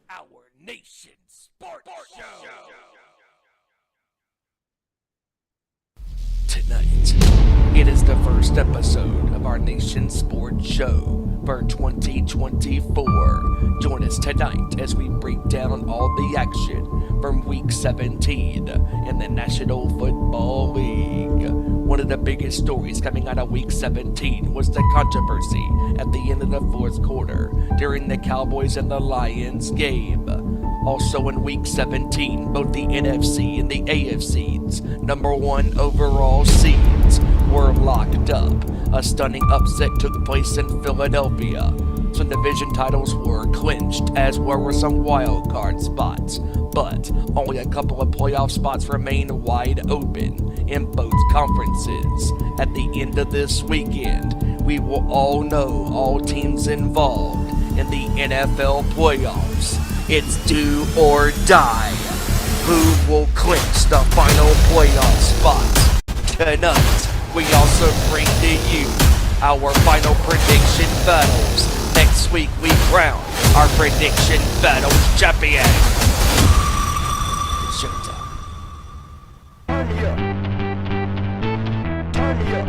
Our Nation Sports Show. Tonight, it is the first episode of our Nation Sports Show for 2024. Join us tonight as we break down all the action from Week 17 in the National Football League. One of the biggest stories coming out of Week 17 was the controversy at the end of the fourth quarter during the Cowboys and the Lions game. Also in Week 17, both the NFC and the AFC's #1 overall seeds were locked up. A stunning upset took place in Philadelphia. Some division titles were clinched, as were some wild card spots, but only a couple of playoff spots remain wide open in both conferences. At the end of this weekend, we will all know all teams involved in the NFL playoffs. It's do or die. Who will clinch the final playoff spot? Tonight, we also bring to you our final prediction battles. Next week, we crown our prediction battles champion. It's showtime. Turn me up. Turn me up.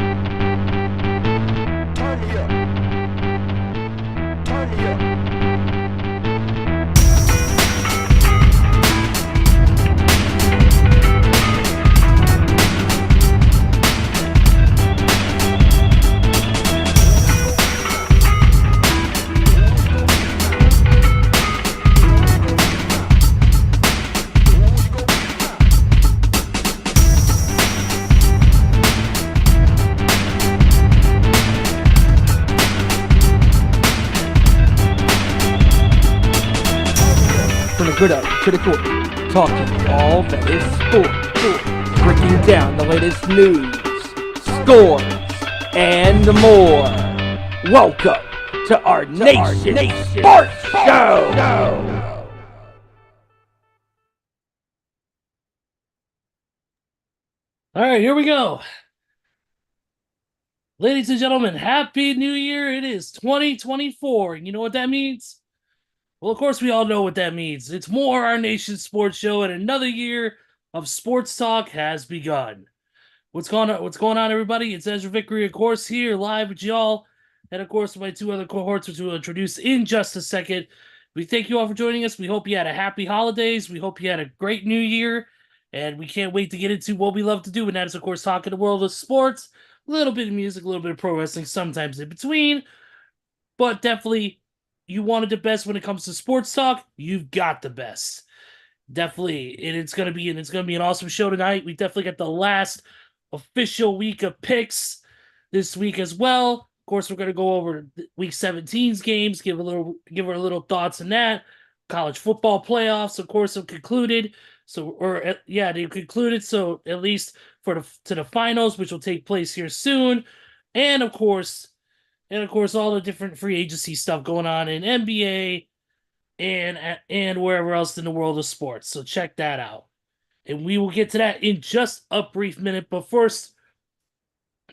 Turn me up. Turn me up. From the good up to the court, talking all that is sport, breaking down the latest news, scores, and more. Welcome to our Nation Sports Show. All right, here we go. Ladies and gentlemen, Happy New Year. It is 2024. You know what that means? Well, of course, we all know what that means. It's more Our Nation Sports Show, and another year of sports talk has begun. What's going on, everybody? It's Ezra Vickery, of course, here live with y'all, and of course, my two other cohorts, which we'll introduce in just a second. We thank you all for joining us. We hope you had a happy holidays. We hope you had a great new year, and we can't wait to get into what we love to do, and that is, of course, talking the world of sports, a little bit of music, a little bit of pro wrestling, sometimes in between, but definitely. You wanted the best when it comes to sports talk. You've got the best, definitely, and it's gonna be an awesome show tonight. We definitely got the last official week of picks this week as well. Of course, we're gonna go over Week 17's games, give our little thoughts on that. College football playoffs, of course, have concluded. They concluded. So at least to the finals, which will take place here soon, and of course, all the different free agency stuff going on in NBA and wherever else in the world of sports. So check that out. And we will get to that in just a brief minute. But first,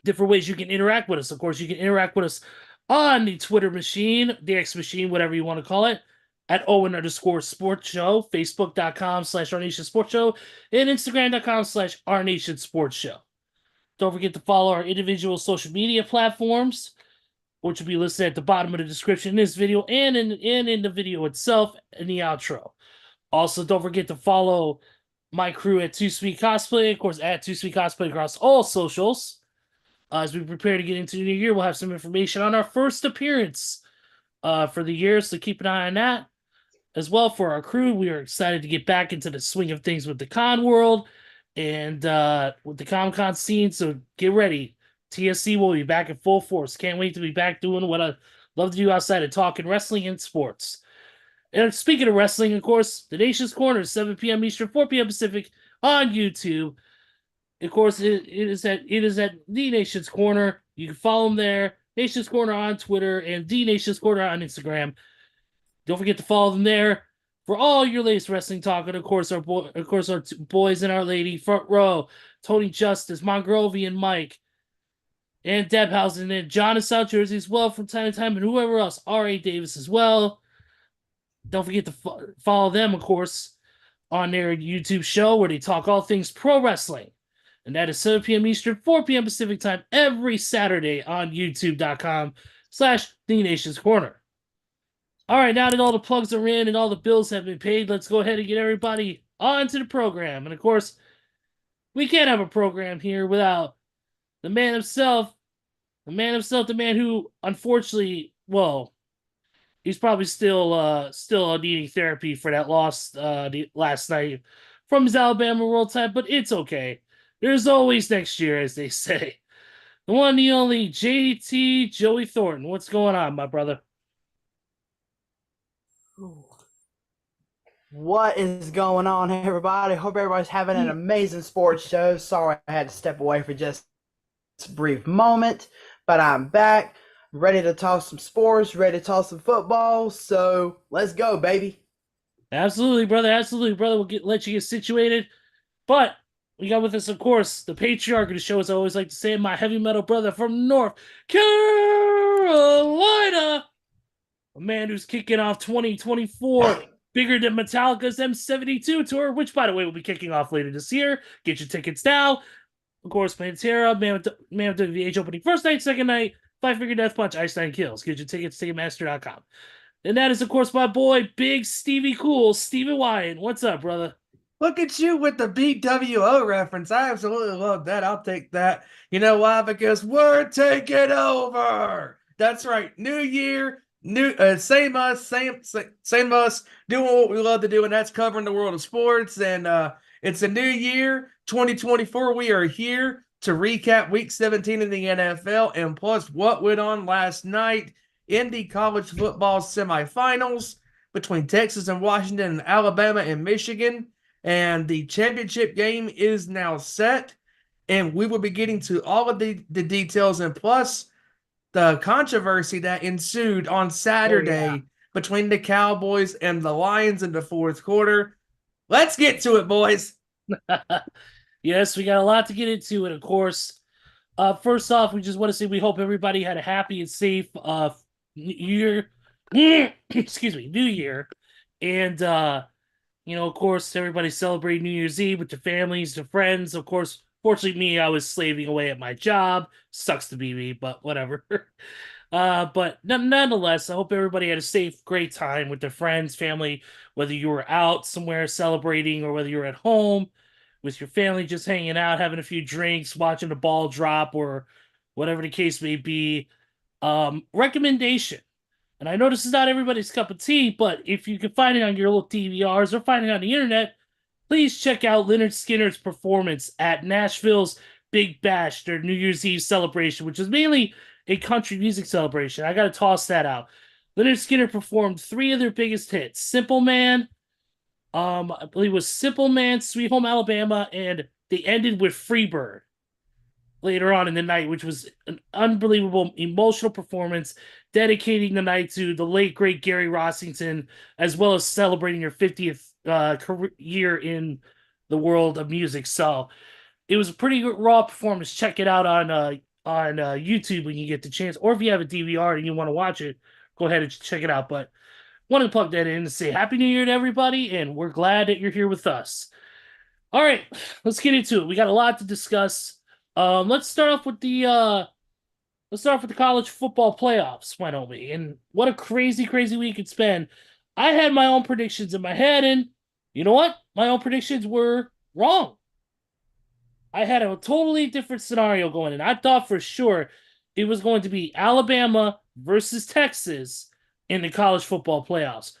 different ways you can interact with us. Of course, you can interact with us on the Twitter machine, the X machine, whatever you want to call it, at Owen_Sports Show, Facebook.com/Our Nation Sports Show, and Instagram.com/Our Nation Sports Show. Don't forget to follow our individual social media platforms, which will be listed at the bottom of the description in this video and in the video itself in the outro. Also, don't forget to follow my crew at Too Sweet Cosplay, of course, at Too Sweet Cosplay across all socials. As we prepare to get into the new year, we'll have some information on our first appearance for the year, so keep an eye on that. As well, for our crew, we are excited to get back into the swing of things with the con world and with the Comic-Con scene, so get ready. TSC will be back in full force. Can't wait to be back doing what I love to do outside of talking wrestling and sports. And speaking of wrestling, of course, the Nation's Corner, 7 p.m. Eastern, 4 p.m. Pacific on YouTube. Of course, it is at The Nation's Corner. You can follow them there. Nation's Corner on Twitter and The Nation's Corner on Instagram. Don't forget to follow them there for all your latest wrestling talk. And of course, our two boys and our lady, Front Row, Tony Justice, Mongrovian Mike, and Debhausen, and John in South Jersey as well from time to time, and whoever else, R.A. Davis as well. Don't forget to follow them, of course, on their YouTube show where they talk all things pro wrestling. And that is 7 p.m. Eastern, 4 p.m. Pacific time every Saturday on youtube.com/The Nation's Corner. All right, now that all the plugs are in and all the bills have been paid, let's go ahead and get everybody onto the program. And of course, we can't have a program here without the man himself, the man who unfortunately, well, he's probably still needing therapy for that loss last night from his Alabama World Tide, but it's okay. There's always next year, as they say. The one, the only JT Joey Thornton. What's going on, my brother? What is going on, everybody? Hope everybody's having an amazing sports show. Sorry I had to step away for just a brief moment, but I'm back, ready to talk some sports, ready to talk some football. So let's go, baby. Absolutely, brother. Absolutely, brother. We'll let you get situated. But we got with us, of course, the patriarch of the show, as I always like to say, my heavy metal brother from North Carolina. A man who's kicking off 2024 bigger than Metallica's M72 tour, which, by the way, will be kicking off later this year. Get your tickets now. Of course, Pantera, Man with WVH opening first night, second night, Five Finger Death Punch, Ice Nine Kills. Get your tickets, Ticketmaster.com. And that is, of course, my boy, Big Stevie Cool, Steven Wyand. What's up, brother? Look at you with the BWO reference. I absolutely love that. I'll take that. You know why? Because we're taking over. That's right. New year, same us, same us, doing what we love to do, and that's covering the world of sports. And it's a new year, 2024. We are here to recap Week 17 in the NFL, and plus what went on last night in the college football semifinals between Texas and Washington and Alabama and Michigan. And the championship game is now set, and we will be getting to all of the details and plus the controversy that ensued on Saturday between the Cowboys and the Lions in the fourth quarter. Let's get to it, boys. Yes, we got a lot to get into, and of course, first off, we just want to say we hope everybody had a happy and safe year. Excuse me, New Year, and of course, everybody celebrated New Year's Eve with their families, their friends. Of course, fortunately, me, I was slaving away at my job. Sucks to be me, but whatever. But nonetheless, I hope everybody had a safe, great time with their friends, family, whether you were out somewhere celebrating or whether you were at home with your family, just hanging out, having a few drinks, watching the ball drop, or whatever the case may be. Recommendation. And I know this is not everybody's cup of tea, but if you can find it on your little DVRs or find it on the internet, please check out Leonard Skinner's performance at Nashville's Big Bash, their New Year's Eve celebration, which is mainly a country music celebration. I got to toss that out. Leonard Skinner performed 3 of their biggest hits: Simple Man, I believe it was Simple Man, Sweet Home Alabama, and they ended with Freebird later on in the night, which was an unbelievable emotional performance, dedicating the night to the late, great Gary Rossington, as well as celebrating your 50th year in the world of music. So it was a pretty raw performance. Check it out on YouTube when you get the chance, or if you have a DVR and you want to watch it, go ahead and check it out. But want to plug that in and say Happy New Year to everybody, and we're glad that you're here with us. All right, let's get into it. We got a lot to discuss. Let's start off with the college football playoffs, why don't we? And what a crazy, crazy week it's been. I had my own predictions in my head, and you know what? My own predictions were wrong. I had a totally different scenario going in. I thought for sure it was going to be Alabama versus Texas in the college football playoffs.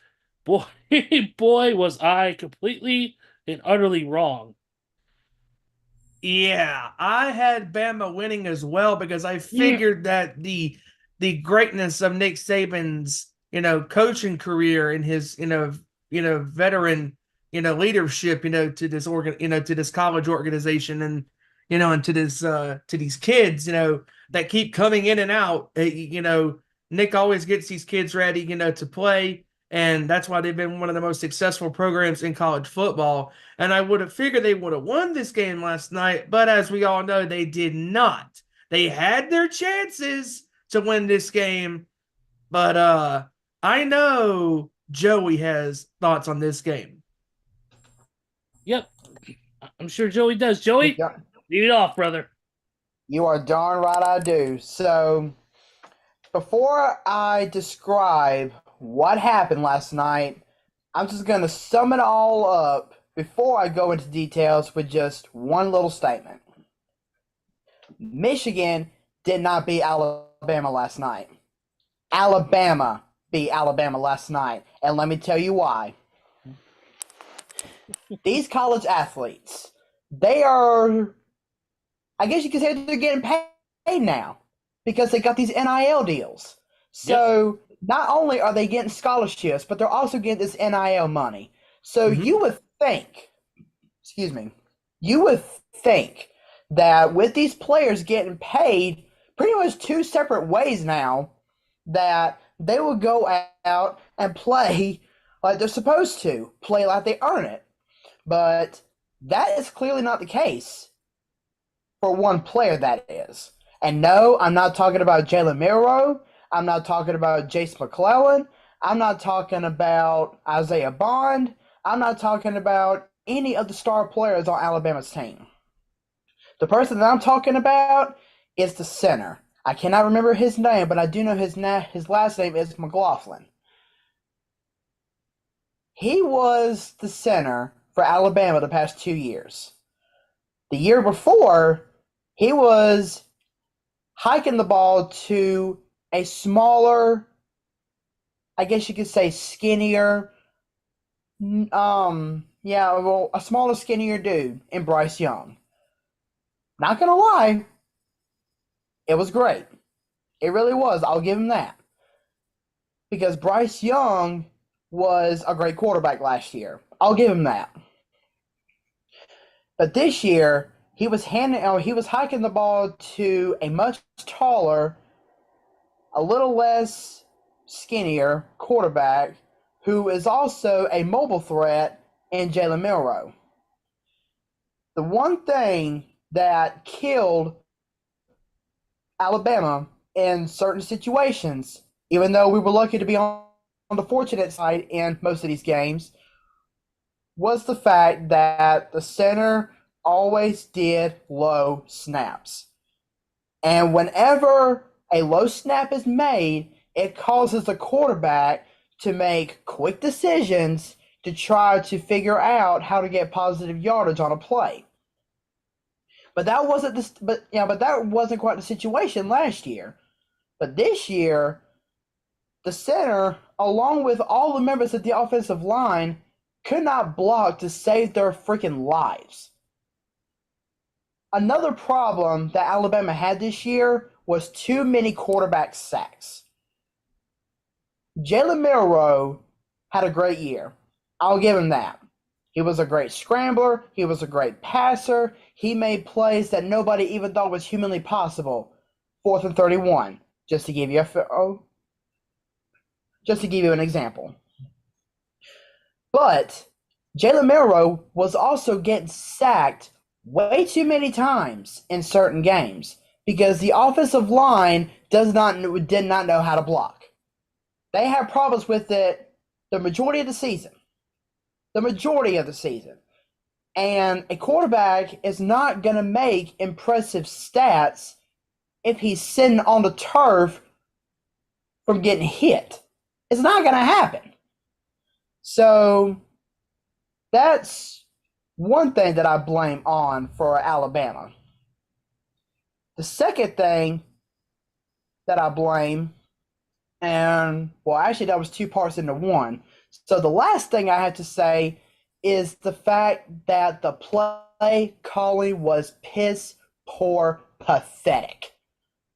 Boy, was I completely and utterly wrong. Yeah, I had Bama winning as well because I figured that the greatness of Nick Saban's coaching career and his veteran leadership to this to this college organization and and to these kids that keep coming in and out. Nick always gets these kids ready to play. And that's why they've been one of the most successful programs in college football. And I would have figured they would have won this game last night, but as we all know, they did not. They had their chances to win this game, but I know Joey has thoughts on this game. Yep. I'm sure Joey does. Joey, lead it off, brother. You are darn right I do. So, before I describe what happened last night, I'm just going to sum it all up before I go into details with just one little statement. Michigan did not beat Alabama last night. Alabama beat Alabama last night. And let me tell you why. These college athletes, they are, I guess you could say they're getting paid now because they got these NIL deals. So not only are they getting scholarships, but they're also getting this NIL money. So you would think, that with these players getting paid pretty much two separate ways now, that they will go out and play like they're supposed to, play like they earn it. But that is clearly not the case for one player, that is. And no, I'm not talking about Jalen Milroe. I'm not talking about Jace McClellan. I'm not talking about Isaiah Bond. I'm not talking about any of the star players on Alabama's team. The person that I'm talking about is the center. I cannot remember his name, but I do know his last name is McLaughlin. He was the center for Alabama the past 2 years. The year before, he was hiking the ball to a smaller, I guess you could say skinnier, a smaller, skinnier dude in Bryce Young. Not gonna lie, it was great. It really was. I'll give him that. Because Bryce Young was a great quarterback last year. I'll give him that. But this year, he was hiking the ball to a much taller, a little less skinnier quarterback who is also a mobile threat in Jalen Milroe. The one thing that killed Alabama in certain situations, even though we were lucky to be on the fortunate side in most of these games, was the fact that the center always did low snaps. And whenever a low snap is made, it causes the quarterback to make quick decisions to try to figure out how to get positive yardage on a play. But that wasn't quite the situation last year. But this year, the center, along with all the members of the offensive line, could not block to save their freaking lives. Another problem that Alabama had this year was too many quarterback sacks. Jalen Milroe had a great year. I'll give him that. He was a great scrambler. He was a great passer. He made plays that nobody even thought was humanly possible. 4th and 31, just to give you an example. But Jalen Milroe was also getting sacked way too many times in certain games because the offensive line did not know how to block. They had problems with it the majority of the season. And a quarterback is not going to make impressive stats if he's sitting on the turf from getting hit. It's not going to happen. So that's one thing that I blame on for Alabama. The second thing that I blame, that was two parts into one. So the last thing I had to say is the fact that the play calling was piss poor pathetic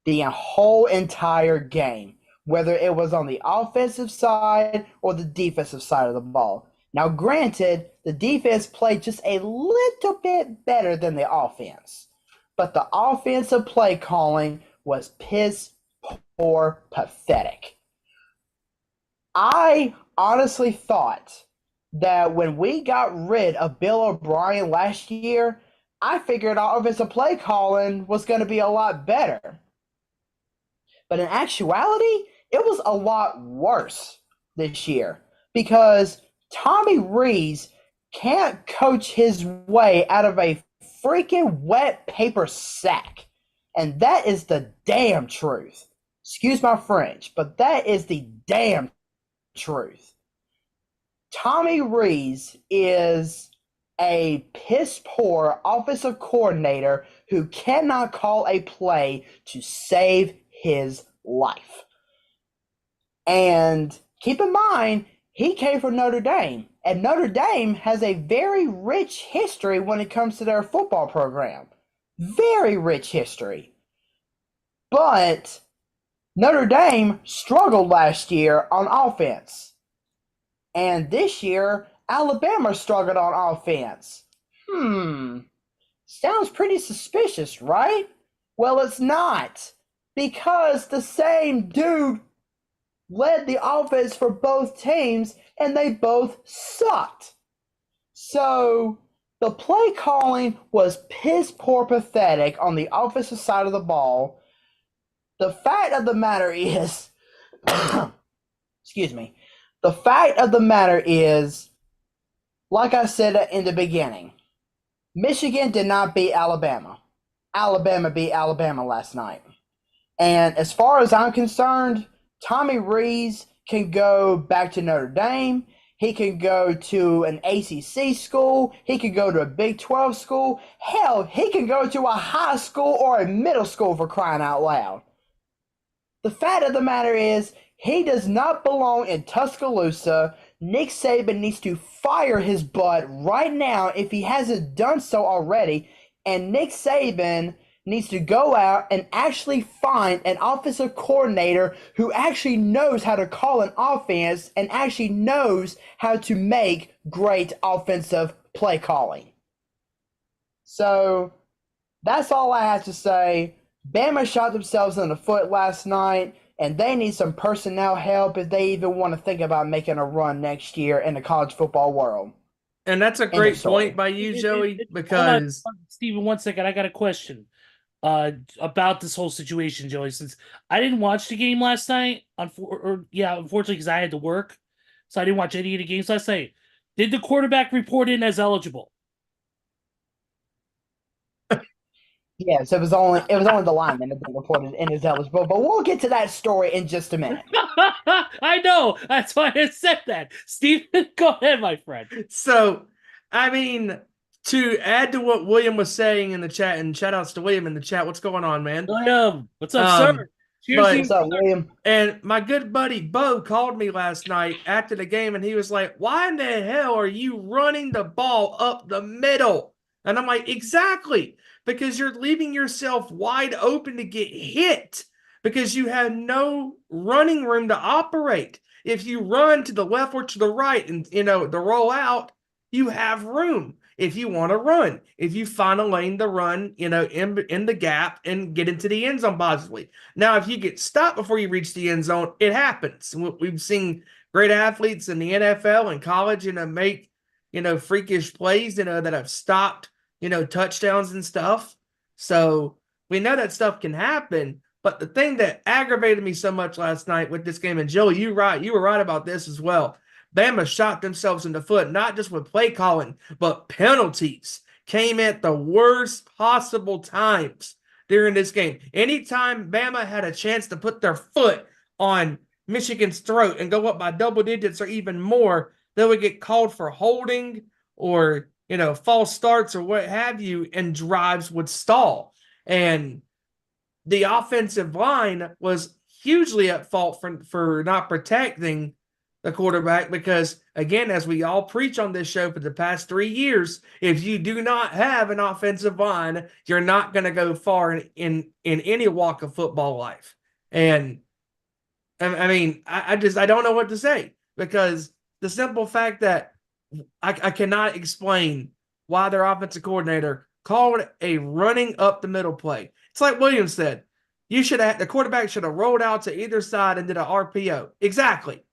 the whole entire game, whether it was on the offensive side or the defensive side of the ball. Now, granted, the defense played just a little bit better than the offense, but the offensive play calling was piss poor pathetic. I honestly thought that when we got rid of Bill O'Brien last year, I figured our offensive play calling was going to be a lot better. But in actuality, it was a lot worse this year because Tommy Rees can't coach his way out of a freaking wet paper sack. And that is the damn truth. Excuse my French, but that is the damn truth. Tommy Rees is a piss poor offensive coordinator who cannot call a play to save his life. And keep in mind, he came from Notre Dame, and Notre Dame has a very rich history when it comes to their football program. Very rich history. But Notre Dame struggled last year on offense. And this year, Alabama struggled on offense. Sounds pretty suspicious, right? Well, it's not. Because the same dude led the offense for both teams, and they both sucked. So the play calling was piss poor pathetic on the offensive side of the ball. The fact of the matter is, excuse me, the fact of the matter is, like I said in the beginning, Michigan did not beat Alabama. Alabama beat Alabama last night. And as far as I'm concerned, Tommy Rees can go back to Notre Dame. He can go to an ACC school. He can go to a Big 12 school. Hell, he can go to a high school or a middle school for crying out loud. The fact of the matter is, he does not belong in Tuscaloosa. Nick Saban needs to fire his butt right now if he hasn't done so already. And Nick Saban needs to go out and actually find an offensive coordinator who actually knows how to call an offense and actually knows how to make great offensive play calling. So that's all I have to say. Bama shot themselves in the foot last night, and they need some personnel help if they even want to think about making a run next year in the college football world. And that's a great point by you, Joey, because Steven, 1 second, I got a question about this whole situation, Joey. Since I didn't watch the game last night, unfortunately, because I had to work, so I didn't watch any of the games last night. Did the quarterback report in as eligible? Yes, it was only the lineman that reported in as eligible, but we'll get to that story in just a minute. I know. That's why I said that. Steven, go ahead, my friend. So, I mean, to add to what William was saying in the chat, and shout outs to William in the chat. What's going on, man? William, what's up, sir? Cheers, what's up, William? And my good buddy Bo called me last night after the game, and he was like, "Why in the hell are you running the ball up the middle?" And I'm like, "Exactly. Because you're leaving yourself wide open to get hit because you have no running room to operate. If you run to the left or to the right and, the roll out, you have room if you want to run. If you find a lane to run, in the gap and get into the end zone possibly. Now, if you get stopped before you reach the end zone, it happens. We've seen great athletes in the NFL and college, make, freakish plays, that have stopped, touchdowns and stuff. So we know that stuff can happen. But the thing that aggravated me so much last night with this game, and Joey, you were right about this as well. Bama shot themselves in the foot, not just with play calling, but penalties came at the worst possible times during this game. Anytime Bama had a chance to put their foot on Michigan's throat and go up by double digits or even more, they would get called for holding or false starts or what have you, and drives would stall. And the offensive line was hugely at fault for not protecting the quarterback because, again, as we all preach on this show for the past 3 years, if you do not have an offensive line, you're not going to go far in any walk of football life. And, I mean, I don't know what to say because the simple fact that I cannot explain why their offensive coordinator called a running up the middle play. It's like William said, the quarterback should have rolled out to either side and did an RPO. Exactly.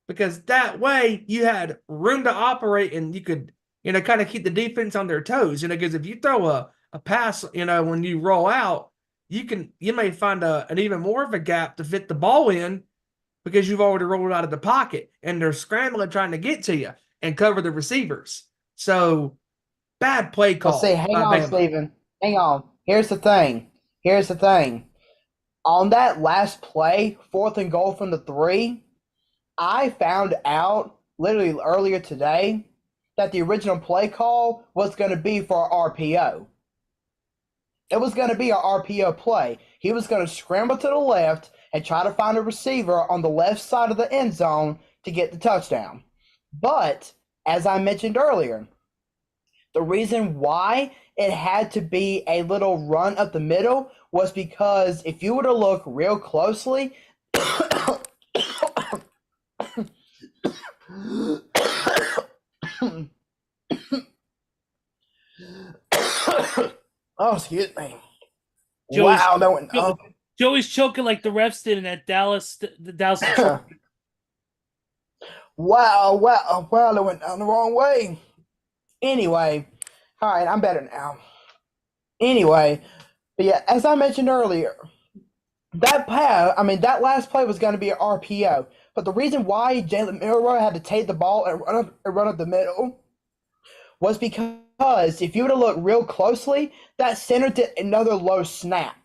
Because that way you had room to operate and you could, kind of keep the defense on their toes, because if you throw a pass, when you roll out, you may find an even more of a gap to fit the ball in because you've already rolled out of the pocket and they're scrambling trying to get to you and cover the receivers. So bad play call. Well, see, hang on, Bama. Steven. Hang on. Here's the thing. On that last play, 4th and goal from the 3, I found out literally earlier today that the original play call was going to be for our RPO. It was going to be our RPO play. He was going to scramble to the left and try to find a receiver on the left side of the end zone to get the touchdown. But, as I mentioned earlier, the reason why it had to be a little run up the middle was because if you were to look real closely, oh, excuse me. Wow, that went. Oh. Joey's choking like the refs did in that Dallas. Wow, that went down the wrong way. Anyway, all right, I'm better now. Anyway, but yeah, as I mentioned earlier, that last play was going to be an RPO. But the reason why Jalen Milroy had to take the ball and run up the middle was because if you were to look real closely, that center did another low snap.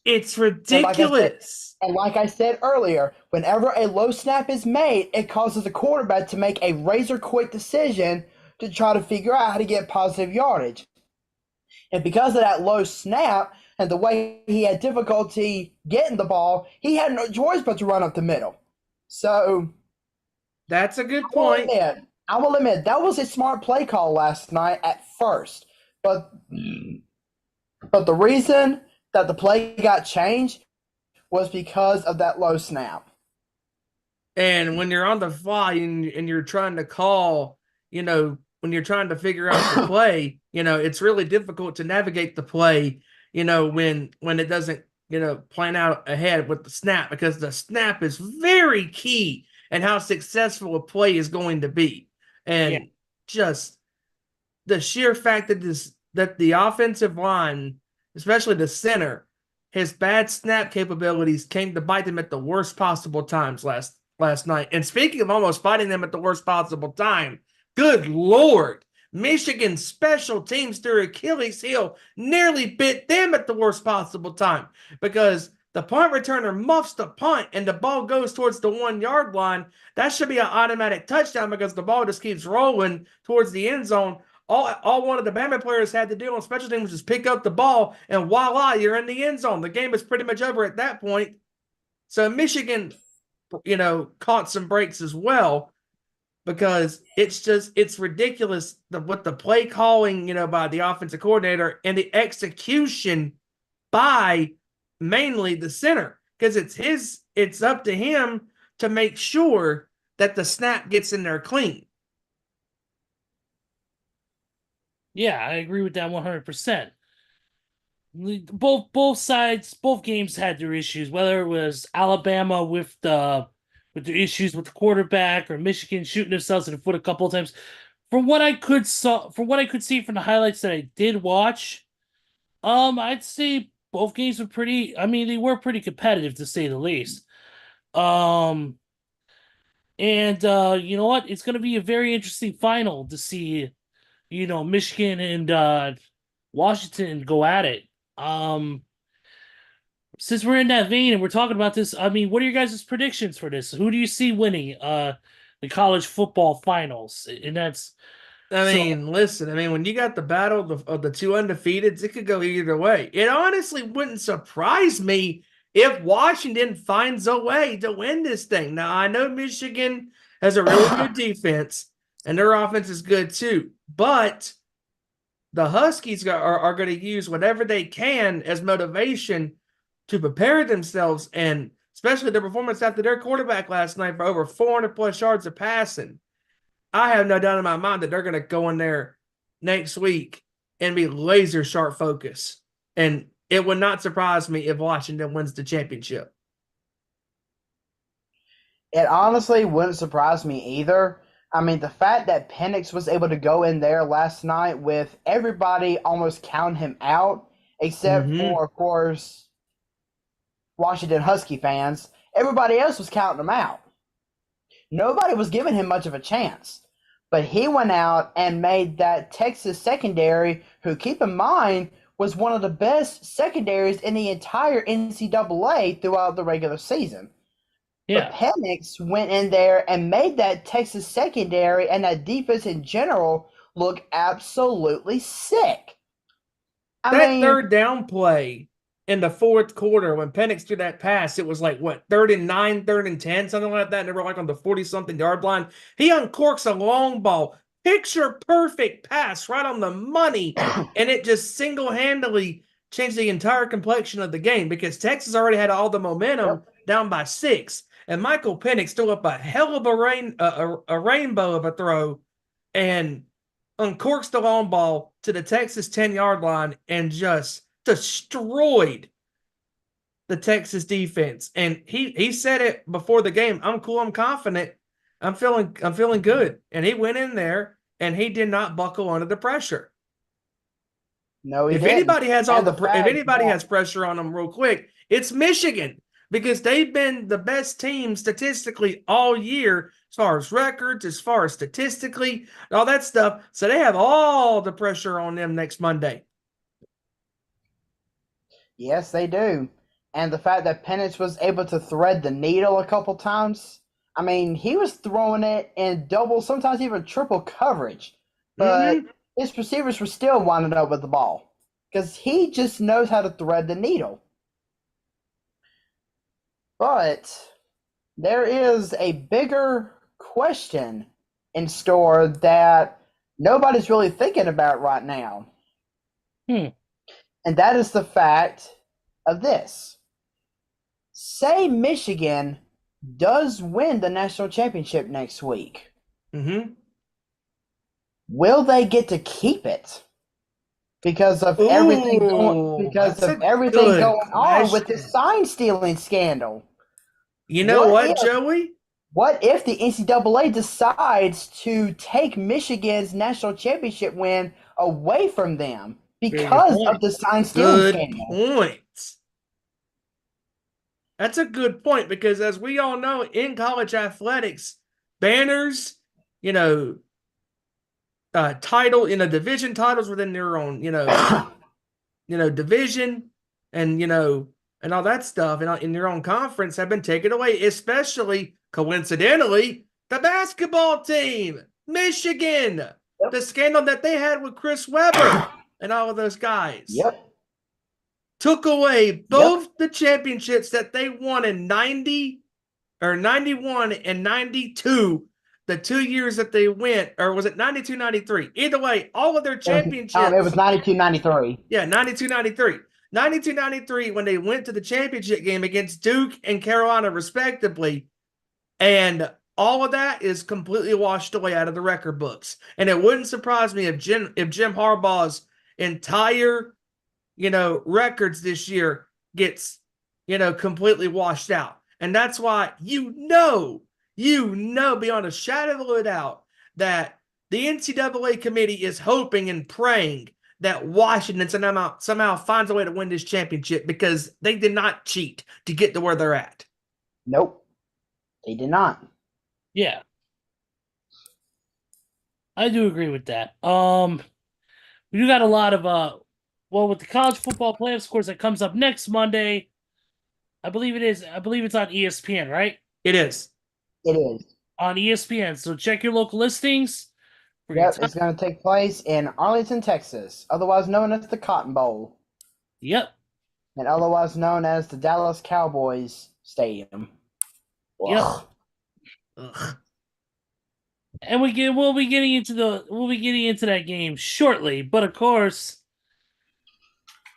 It's ridiculous. And like I said earlier, whenever a low snap is made, it causes the quarterback to make a razor-quick decision to try to figure out how to get positive yardage. And because of that low snap and the way he had difficulty getting the ball, he had no choice but to run up the middle. So that's a good point. I will admit that was a smart play call last night at first. But the reason that the play got changed was because of that low snap. And when you're on the fly and you're trying to call, when you're trying to figure out the play, it's really difficult to navigate the play, when it doesn't, plan out ahead with the snap, because the snap is very key in how successful a play is going to be. And just the sheer fact that the offensive line, especially the center, his bad snap capabilities came to bite them at the worst possible times last night. And speaking of almost biting them at the worst possible time, good Lord, Michigan's special teams through Achilles heel nearly bit them at the worst possible time, because the punt returner muffs the punt and the ball goes towards the 1 yard line. That should be an automatic touchdown because the ball just keeps rolling towards the end zone. All one of the Bama players had to do on special teams was just pick up the ball, and voila, you're in the end zone. The game is pretty much over at that point. So Michigan, caught some breaks as well, because it's ridiculous what the play calling, by the offensive coordinator and the execution by mainly the center, because it's up to him to make sure that the snap gets in there clean. Yeah, I agree with that 100%. Both sides, both games had their issues, whether it was Alabama with the issues with the quarterback or Michigan shooting themselves in the foot a couple of times. From what I could see from the highlights that I did watch, I'd say both games were they were pretty competitive, to say the least. And you know what? It's going to be a very interesting final to see, Michigan and Washington go at it. Since we're in that vein and we're talking about this, what are your guys' predictions for this? Who do you see winning the college football finals? And that's... listen, when you got the battle of the 2 undefeateds, it could go either way. It honestly wouldn't surprise me if Washington finds a way to win this thing. Now, I know Michigan has a really good defense, and their offense is good too. But the Huskies are going to use whatever they can as motivation to prepare themselves, and especially their performance after their quarterback last night for over 400-plus yards of passing. I have no doubt in my mind that they're going to go in there next week and be laser-sharp focus. And it would not surprise me if Washington wins the championship. It honestly wouldn't surprise me either, I mean, the fact that Penix was able to go in there last night with everybody almost counting him out, except for, of course, Washington Husky fans. Everybody else was counting him out. Nobody was giving him much of a chance. But he went out and made that Texas secondary, who, keep in mind, was one of the best secondaries in the entire NCAA throughout the regular season. Yeah. But Penix went in there and made that Texas secondary and that defense in general look absolutely sick. That third down play in the fourth quarter when Penix threw that pass, it was like, what, 3rd and 9, 3rd and 10, something like that. And they were like on the 40-something yard line. He uncorks a long ball, picture perfect pass right on the money, and it just single-handedly changed the entire complexion of the game because Texas already had all the momentum down by 6. And Michael Penix threw up a hell of a rainbow of a throw and uncorks the long ball to the Texas 10-yard line and just destroyed the Texas defense. And he said it before the game. I'm cool. I'm confident. I'm feeling good. And he went in there and he did not buckle under the pressure. No, if anybody has has pressure on them real quick, it's Michigan, because they've been the best team statistically all year as far as records, as far as statistically, all that stuff. So they have all the pressure on them next Monday. Yes, they do. And the fact that Penix was able to thread the needle a couple times, I mean, he was throwing it in double, sometimes even triple coverage. But his receivers were still winding up with the ball because he just knows how to thread the needle. But there is a bigger question in store that nobody's really thinking about right now. And that is the fact of this. Say Michigan does win the national championship next week. Will they get to keep it? Because of everything going on with the sign stealing scandal. You know what, Joey? What if the NCAA decides to take Michigan's national championship win away from them because of the sign stealing scandal? Good point. That's a good point, because as we all know, in college athletics, banners, division titles within their own, division and all that stuff in your own conference have been taken away, especially, coincidentally, the basketball team, Michigan, the scandal that they had with Chris Webber and all of those guys. Took away both the championships that they won in 91 and 92, the 2 years that they went, or was it 92, 93? Either way, all of their championships. It was 92, 93. Yeah, 92, 93. 92, 93 when they went to the championship game against Duke and Carolina, respectively. And all of that is completely washed away out of the record books. And it wouldn't surprise me if Jim Harbaugh's entire records this year gets, completely washed out. And that's why beyond a shadow of a doubt that the NCAA committee is hoping and praying that Washington somehow finds a way to win this championship, because they did not cheat to get to where they're at. Nope, they did not. Yeah. I do agree with that. We do got a lot of with the college football playoffs, of course, that comes up next Monday. I believe it's on ESPN, right? It is. It is. On ESPN. So check your local listings. Yep, it's going to take place in Arlington, Texas, otherwise known as the Cotton Bowl. Yep. And otherwise known as the Dallas Cowboys Stadium. Yep. Ugh. And we'll be getting into that game shortly, but of course,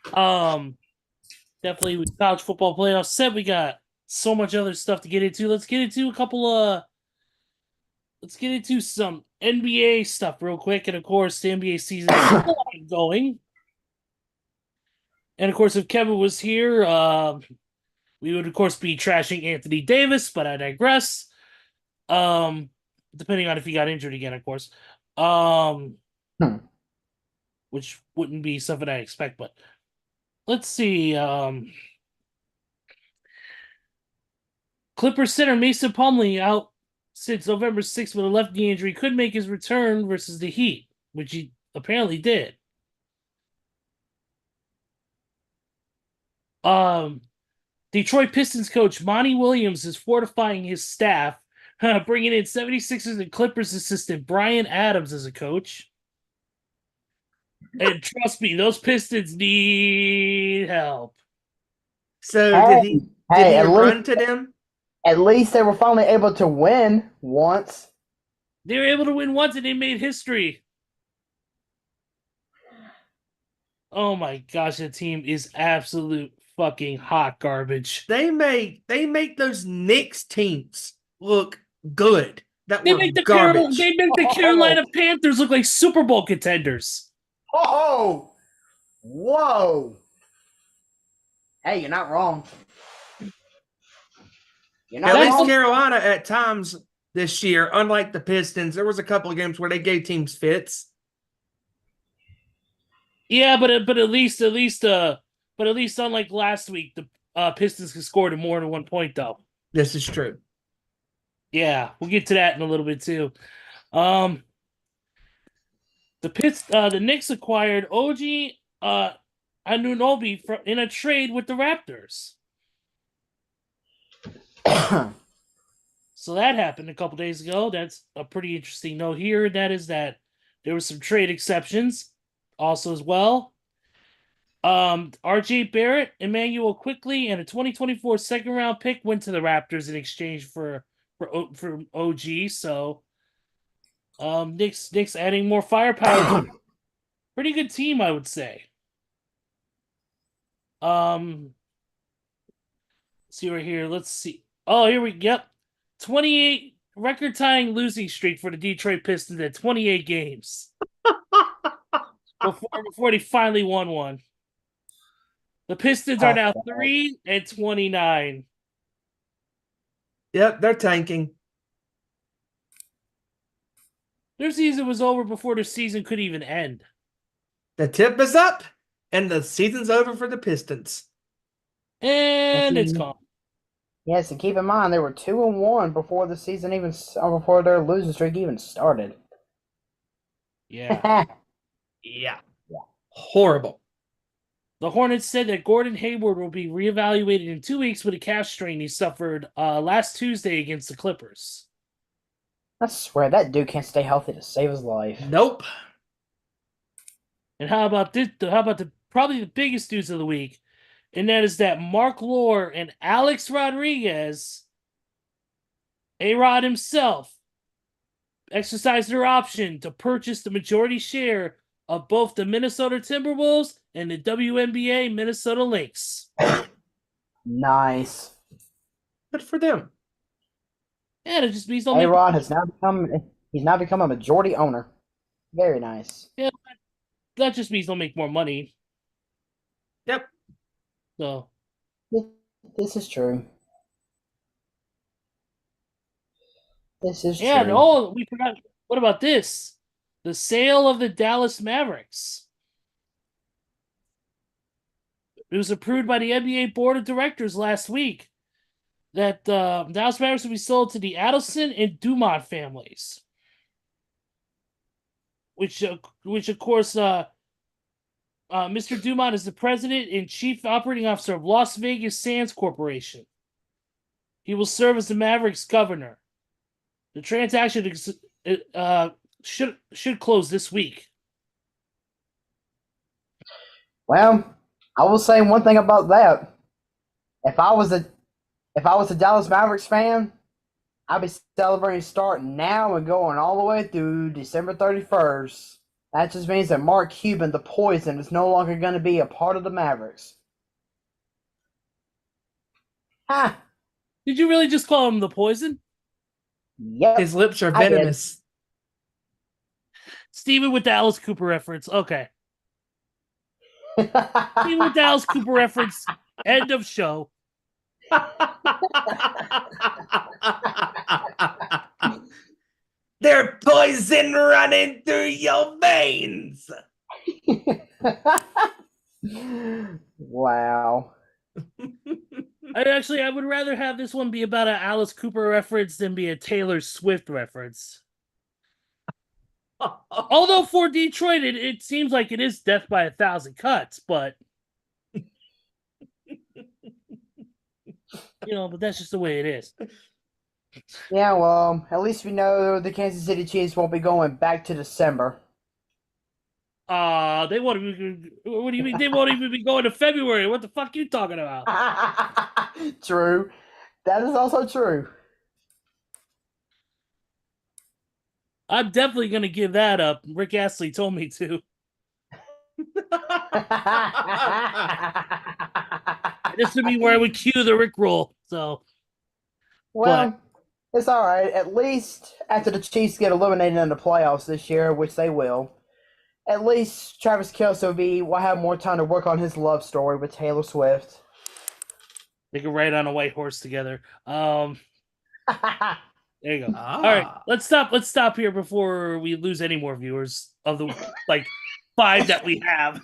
definitely with college football playoffs set, we got so much other stuff to get into. Let's get into some NBA stuff real quick, and of course, the NBA season is going. And of course, if Kevin was here, we would of course be trashing Anthony Davis, but I digress. depending on if he got injured again, of course. Which wouldn't be something I expect, but let's see. Clippers center Mason Plumlee out since November 6th with a left knee injury, could make his return versus the Heat, which he apparently did. Detroit Pistons coach Monty Williams is fortifying his staff, bringing in 76ers and Clippers assistant Brian Adams as a coach. And trust me, those Pistons need help. So Hey, did he at run least- to them? At least they were finally able to win once. They were able to win once and they made history. Oh my gosh, that team is absolute fucking hot garbage. They make those Knicks teams look good. That They were make the garbage. Carolina Panthers look like Super Bowl contenders. Oh, whoa! Hey, you're not wrong. You're not At least wrong. Carolina at times this year, unlike the Pistons, there was a couple of games where they gave teams fits. Yeah, but at least unlike last week, the Pistons could score to more than 1 point though. This is true. Yeah, we'll get to that in a little bit too. The Knicks acquired OG Anunoby in a trade with the Raptors. So that happened a couple days ago. That's a pretty interesting note here. That is that there were some trade exceptions also as well. RJ Barrett, Emmanuel Quickly, and a 2024 second round pick went to the Raptors in exchange for OG. So Knicks adding more firepower. Pretty good team, I would say. See right here. Let's see. Oh, here we yep. 28 record tying losing streak for the Detroit Pistons at 28 games. before they finally won one. The Pistons are now 3-29. Yep, they're tanking. Their season was over before their season could even end. The tip is up, and the season's over for the Pistons. And it's gone. Yes, and keep in mind they were 2-1 before the season before their losing streak even started. Yeah. Yeah. Horrible. The Hornets said that Gordon Hayward will be reevaluated in 2 weeks with a calf strain he suffered last Tuesday against the Clippers. I swear that dude can't stay healthy to save his life. Nope. And how about this? How about probably the biggest news of the week? And that is that Mark Lore and Alex Rodriguez, A-Rod himself, exercised their option to purchase the majority share of both the Minnesota Timberwolves and the WNBA Minnesota Lynx. Nice. Good for them. Yeah, it just means A-Rod has now become a majority owner. Very nice. Yeah, that just means they'll make more money. Yep. So This is true. This is yeah, true. no, we forgot. What about this? The sale of the Dallas Mavericks. It was approved by the NBA Board of Directors last week that Dallas Mavericks will be sold to the Adelson and Dumont families, which of course, Mr. Dumont is the president and chief operating officer of Las Vegas Sands Corporation. He will serve as the Mavericks governor. The transaction should close this week. Well, I will say one thing about that. If I was a Dallas Mavericks fan, I'd be celebrating starting now and going all the way through December 31st. That just means that Mark Cuban, the Poison, is no longer going to be a part of the Mavericks. Ha! Did you really just call him the Poison? Yep. His lips are I did. venomous. Steven with the Alice Cooper reference. Okay. Steven with the Alice Cooper reference. End of show. poison running through your veins. Wow. I would rather have this one be about an Alice Cooper reference than be a Taylor Swift reference. Although for Detroit, it seems like it is death by 1,000 cuts, but but that's just the way it is. Yeah, well, at least we know the Kansas City Chiefs won't be going back to December. They won't even. What do you mean? They won't even be going to February? What the fuck are you talking about? True. That is also true. I'm definitely gonna give that up. Rick Astley told me to. This would be where I would cue the Rick roll. So, Well, it's all right. At least after the Chiefs get eliminated in the playoffs this year, which they will, at least Travis Kelce will have more time to work on his love story with Taylor Swift. they can ride on a white horse together. There you go. All right, let's stop here before we lose any more viewers of the 5 that we have.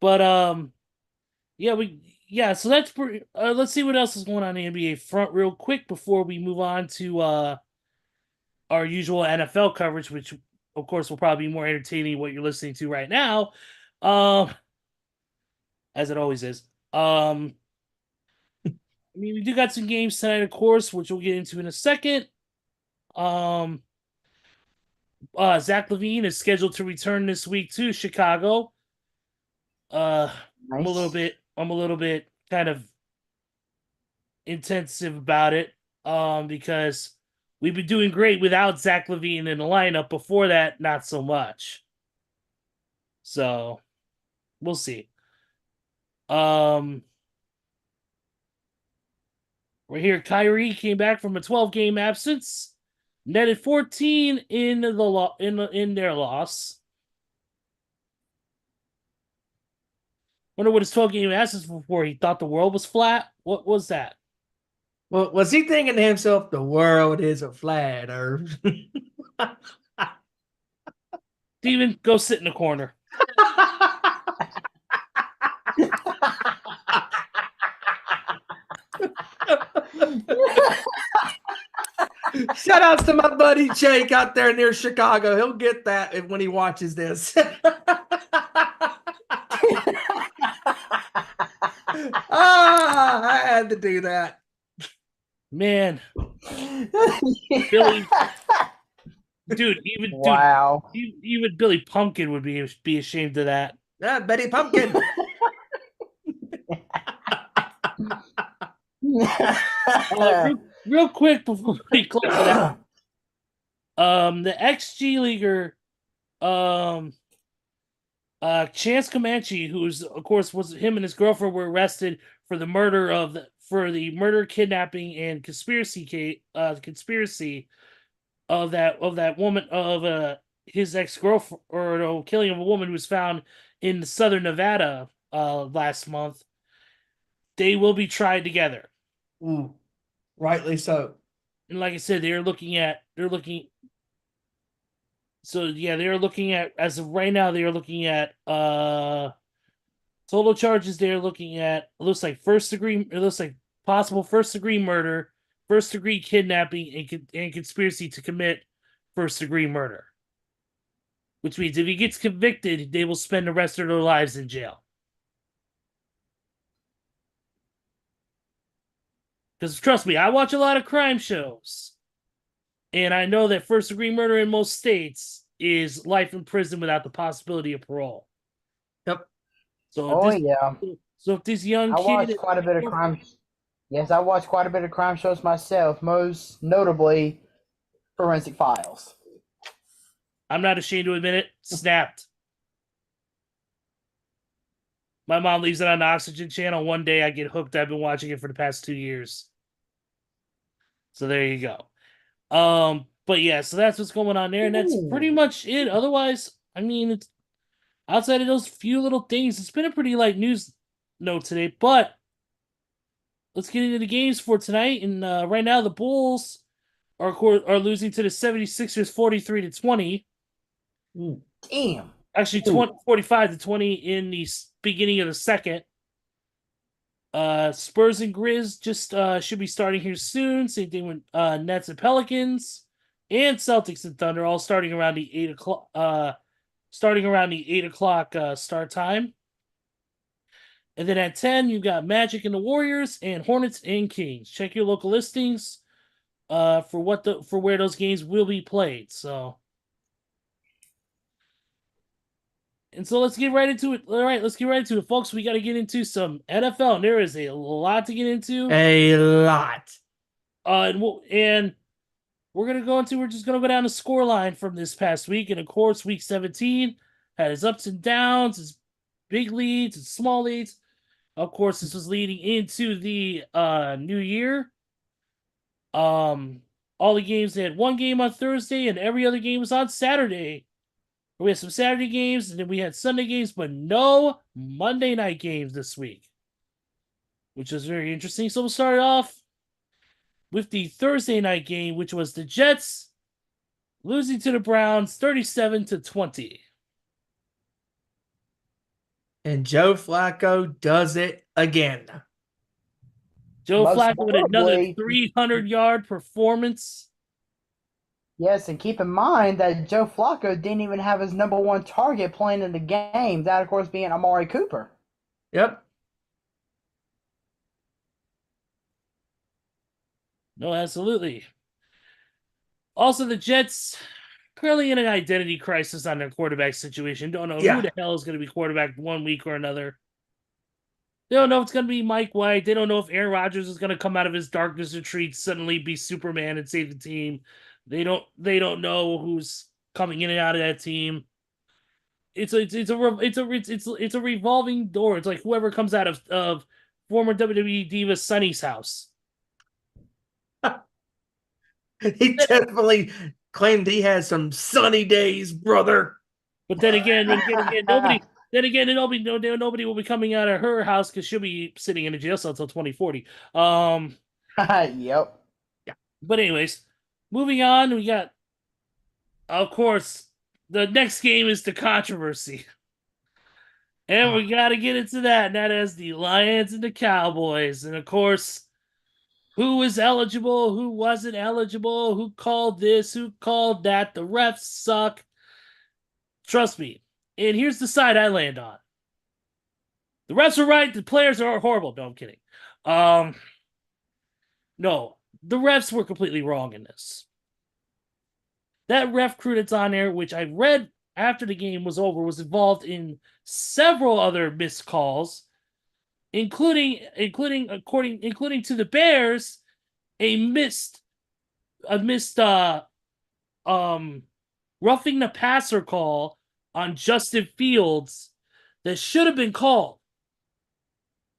But so that's pretty. Let's see what else is going on in the NBA front real quick before we move on to our usual NFL coverage, which of course will probably be more entertaining than what you're listening to right now, as it always is. We do got some games tonight, of course, which we'll get into in a second. Zach LaVine is scheduled to return this week to Chicago. Nice. I'm a little bit kind of intensive about it, because we've been doing great without Zach LaVine in the lineup. Before that, not so much. So we'll see. Right here, Kyrie came back from a 12-game absence, netted 14 in their loss. Wonder what his 12-game absence before he thought the world was flat. What was that? Well, was he thinking to himself, the world is a flat earth? Steven, go sit in the corner. Shout outs to my buddy Jake out there near Chicago. He'll get that when he watches this. I had to do that. Man. Billy. Dude, even Billy Pumpkin would be ashamed of that. Betty Pumpkin. Real quick before we close it out, the ex-G Leaguer, Chance Comanche, who's of course was him and his girlfriend were arrested for the murder, kidnapping, and conspiracy of that woman, of his ex-girlfriend, or no, killing of a woman who was found in southern Nevada last month. They will be tried together. Ooh, rightly so. And like I said, they're looking at, as of right now, they are looking at total charges. They're looking at, it looks like possible first degree murder, first degree kidnapping, and conspiracy to commit first degree murder. Which means if he gets convicted, they will spend the rest of their lives in jail. Because trust me, I watch a lot of crime shows. And I know that first degree murder in most states is life in prison without the possibility of parole. Yep. So if this young kid... I watch quite a bit of crime. Yes, I watch quite a bit of crime shows myself, most notably Forensic Files. I'm not ashamed to admit it. Snapped. My mom leaves it on the Oxygen channel. One day I get hooked. I've been watching it for the past 2 years. So there you go. But yeah, so that's what's going on there, and that's pretty much it. Otherwise, it's outside of those few little things, it's been a pretty light news note today. But let's get into the games for tonight. And right now, the Bulls are losing to the 76ers 43-20. Damn. Actually, 45-20 in the beginning of the second. Spurs and Grizz just should be starting here soon. Same thing with Nets and Pelicans, and Celtics and Thunder, all starting around the 8 o'clock. Start time. And then at 10, you've got Magic and the Warriors, and Hornets and Kings. Check your local listings for where those games will be played. So let's get right into it. All right, let's get right into it, folks. We got to get into some NFL, and there is a lot to get into. A lot. And we're just gonna go down the score line from this past week, and of course, Week 17 had its ups and downs, its big leads, its small leads. Of course, this was leading into the new year. All the games, they had one game on Thursday, and every other game was on Saturday. We had some Saturday games, and then we had Sunday games, but no Monday night games this week, which is very interesting. So we'll start off with the Thursday night game, which was the Jets losing to the Browns 37-20. And Joe Flacco does it again. Joe Most Flacco with another notably- 300-yard performance. Yes, and keep in mind that Joe Flacco didn't even have his number one target playing in the game. That, of course, being Amari Cooper. Yep. No, absolutely. Also, the Jets currently in an identity crisis on their quarterback situation. Don't know who the hell is going to be quarterback one week or another. They don't know if it's going to be Mike White. They don't know if Aaron Rodgers is going to come out of his darkness retreat, suddenly be Superman and save the team. They don't know who's coming in and out of that team. It's a revolving door. It's like whoever comes out of former WWE diva Sunny's house. He definitely claimed he had some sunny days, brother. But then again, nobody will be coming out of her house because she'll be sitting in a jail cell until 2040. Yep. But anyways, moving on, we got, of course, the next game is the controversy. And we got to get into that, and that is the Lions and the Cowboys. And of course, who was eligible, who wasn't eligible, who called this, who called that. The refs suck. Trust me. And here's the side I land on. The refs are right, the players are horrible. No, I'm kidding. No, the refs were completely wrong in this. That ref crew that's on there, which I read after the game was over, was involved in several other missed calls, including to the Bears, a missed roughing the passer call on Justin Fields that should have been called.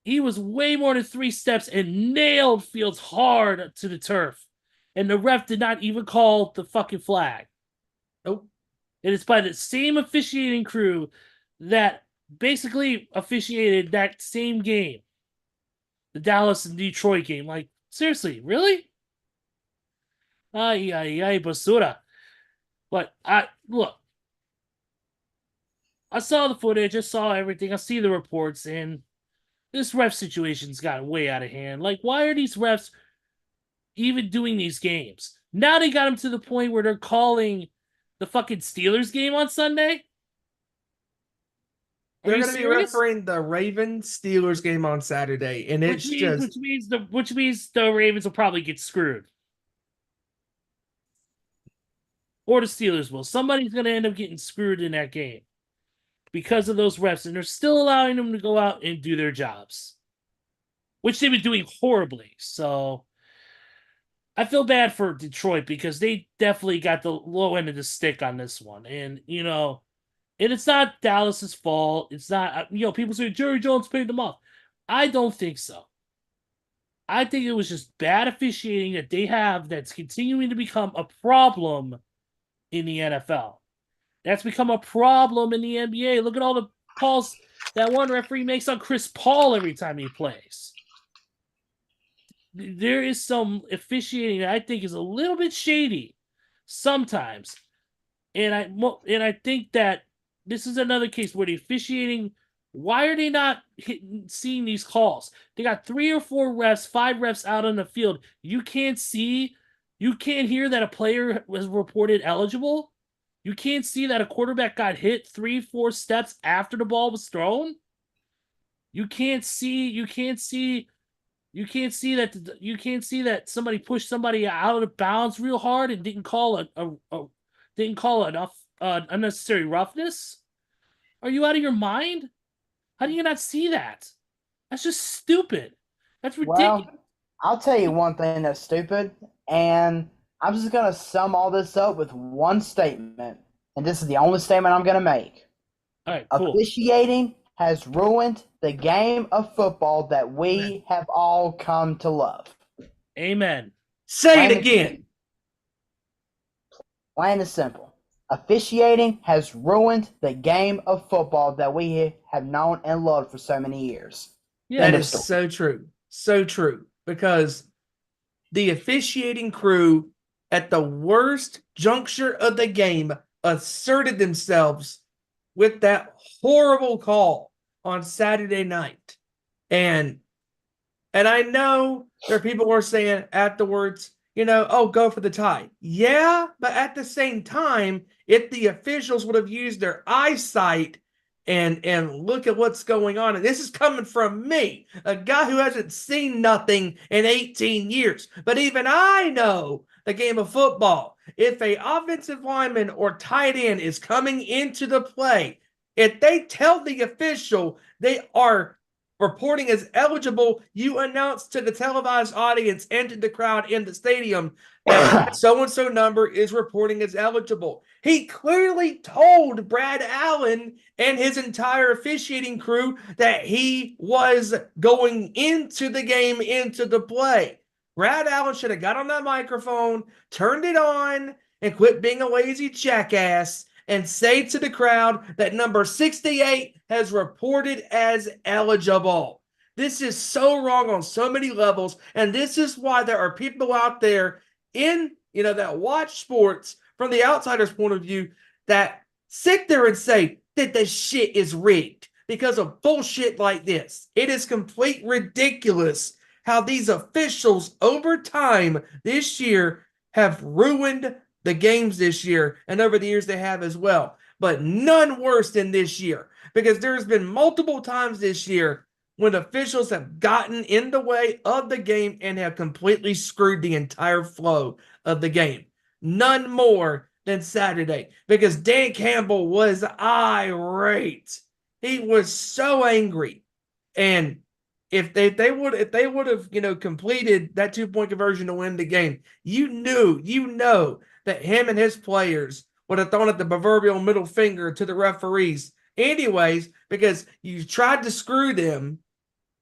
He was way more than 3 steps and nailed Fields hard to the turf. And the ref did not even call the fucking flag. Nope. It is by the same officiating crew that basically officiated that same game. The Dallas and Detroit game. Like, seriously, really? Ay, basura. But look. I saw the footage, I saw everything, I see the reports, and this ref situation's gotten way out of hand. Like, why are these refs even doing these games? Now they got them to the point where they're calling the fucking Steelers game on Sunday? They're going to be refereeing the Ravens Steelers game on Saturday, and which means the Ravens will probably get screwed, or the Steelers will. Somebody's going to end up getting screwed in that game because of those refs, and they're still allowing them to go out and do their jobs, which they've been doing horribly. So I feel bad for Detroit because they definitely got the low end of the stick on this one, and and it's not Dallas's fault. It's not, people say Jerry Jones paid them off. I don't think so. I think it was just bad officiating that they have that's continuing to become a problem in the NFL. That's become a problem in the NBA. Look at all the calls that one referee makes on Chris Paul every time he plays. there is some officiating that I think is a little bit shady sometimes. And I think that this is another case where the officiating, why are they not seeing these calls? They got 3 or 4 refs, 5 refs out on the field. You can't hear that a player was reported eligible. You can't see that a quarterback got hit 3, 4 steps after the ball was thrown. You can't see that somebody pushed somebody out of bounds real hard and didn't call enough unnecessary roughness. Are you out of your mind? How do you not see that? That's just stupid. That's ridiculous. Well, I'll tell you one thing that's stupid, and I'm just going to sum all this up with one statement, and this is the only statement I'm going to make. All right, cool. Officiating has ruined the game of football that we have all come to love. Amen. Say it again. Plain and simple. Officiating has ruined the game of football that we have known and loved for so many years. Yeah, that is so true. So true. Because the officiating crew at the worst juncture of the game asserted themselves with that horrible call on Saturday night. And I know there are people who are saying afterwards, go for the tie. Yeah, but at the same time, if the officials would have used their eyesight and look at what's going on, and this is coming from me, a guy who hasn't seen nothing in 18 years, but even I know the game of football. If a offensive lineman or tight end is coming into the play, if they tell the official they are reporting as eligible, you announce to the televised audience and to the crowd in the stadium that so-and-so number is reporting as eligible. He clearly told Brad Allen and his entire officiating crew that he was going into the game, into the play. Brad Allen should have got on that microphone, turned it on, and quit being a lazy jackass and say to the crowd that number 68 has reported as eligible. This is so wrong on so many levels, and this is why there are people out there that watch sports from the outsider's point of view that sit there and say that the shit is rigged because of bullshit like this. It is complete ridiculous how these officials over time this year have ruined the games this year, and over the years they have as well. But none worse than this year, because there's been multiple times this year when officials have gotten in the way of the game and have completely screwed the entire flow of the game. None more than Saturday, because Dan Campbell was irate. He was so angry. And if they would have completed that 2-point conversion to win the game, you know that him and his players would have thrown at the proverbial middle finger to the referees anyways, because you tried to screw them,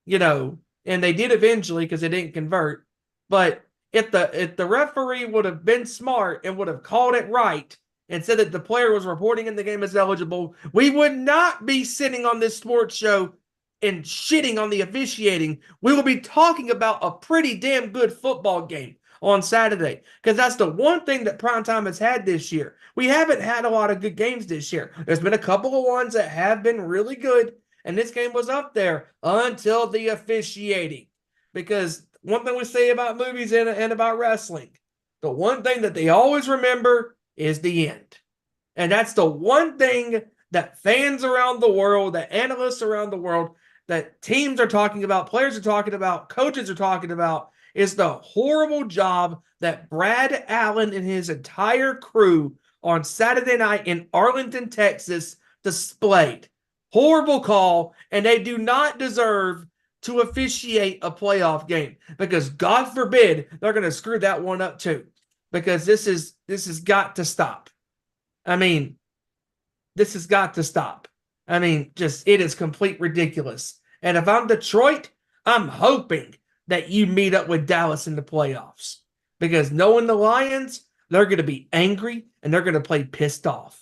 and they did eventually because they didn't convert. But if the referee would have been smart and would have called it right and said that the player was reporting in the game as eligible, we would not be sitting on this sports show and shitting on the officiating. We will be talking about a pretty damn good football game on Saturday, because that's the one thing that primetime has had this year. We haven't had a lot of good games this year. There's been a couple of ones that have been really good, and this game was up there until the officiating. Because one thing we say about movies and about wrestling, the one thing that they always remember is the end. And that's the one thing that fans around the world, that analysts around the world, that teams are talking about, players are talking about, coaches are talking about, is the horrible job that Brad Allen and his entire crew on Saturday night in Arlington, Texas displayed. Horrible call, and they do not deserve to officiate a playoff game, because God forbid they're going to screw that one up too, because this has got to stop. This has got to stop. It is complete ridiculous. And if I'm Detroit, I'm hoping that you meet up with Dallas in the playoffs, because knowing the Lions, they're going to be angry and they're going to play pissed off.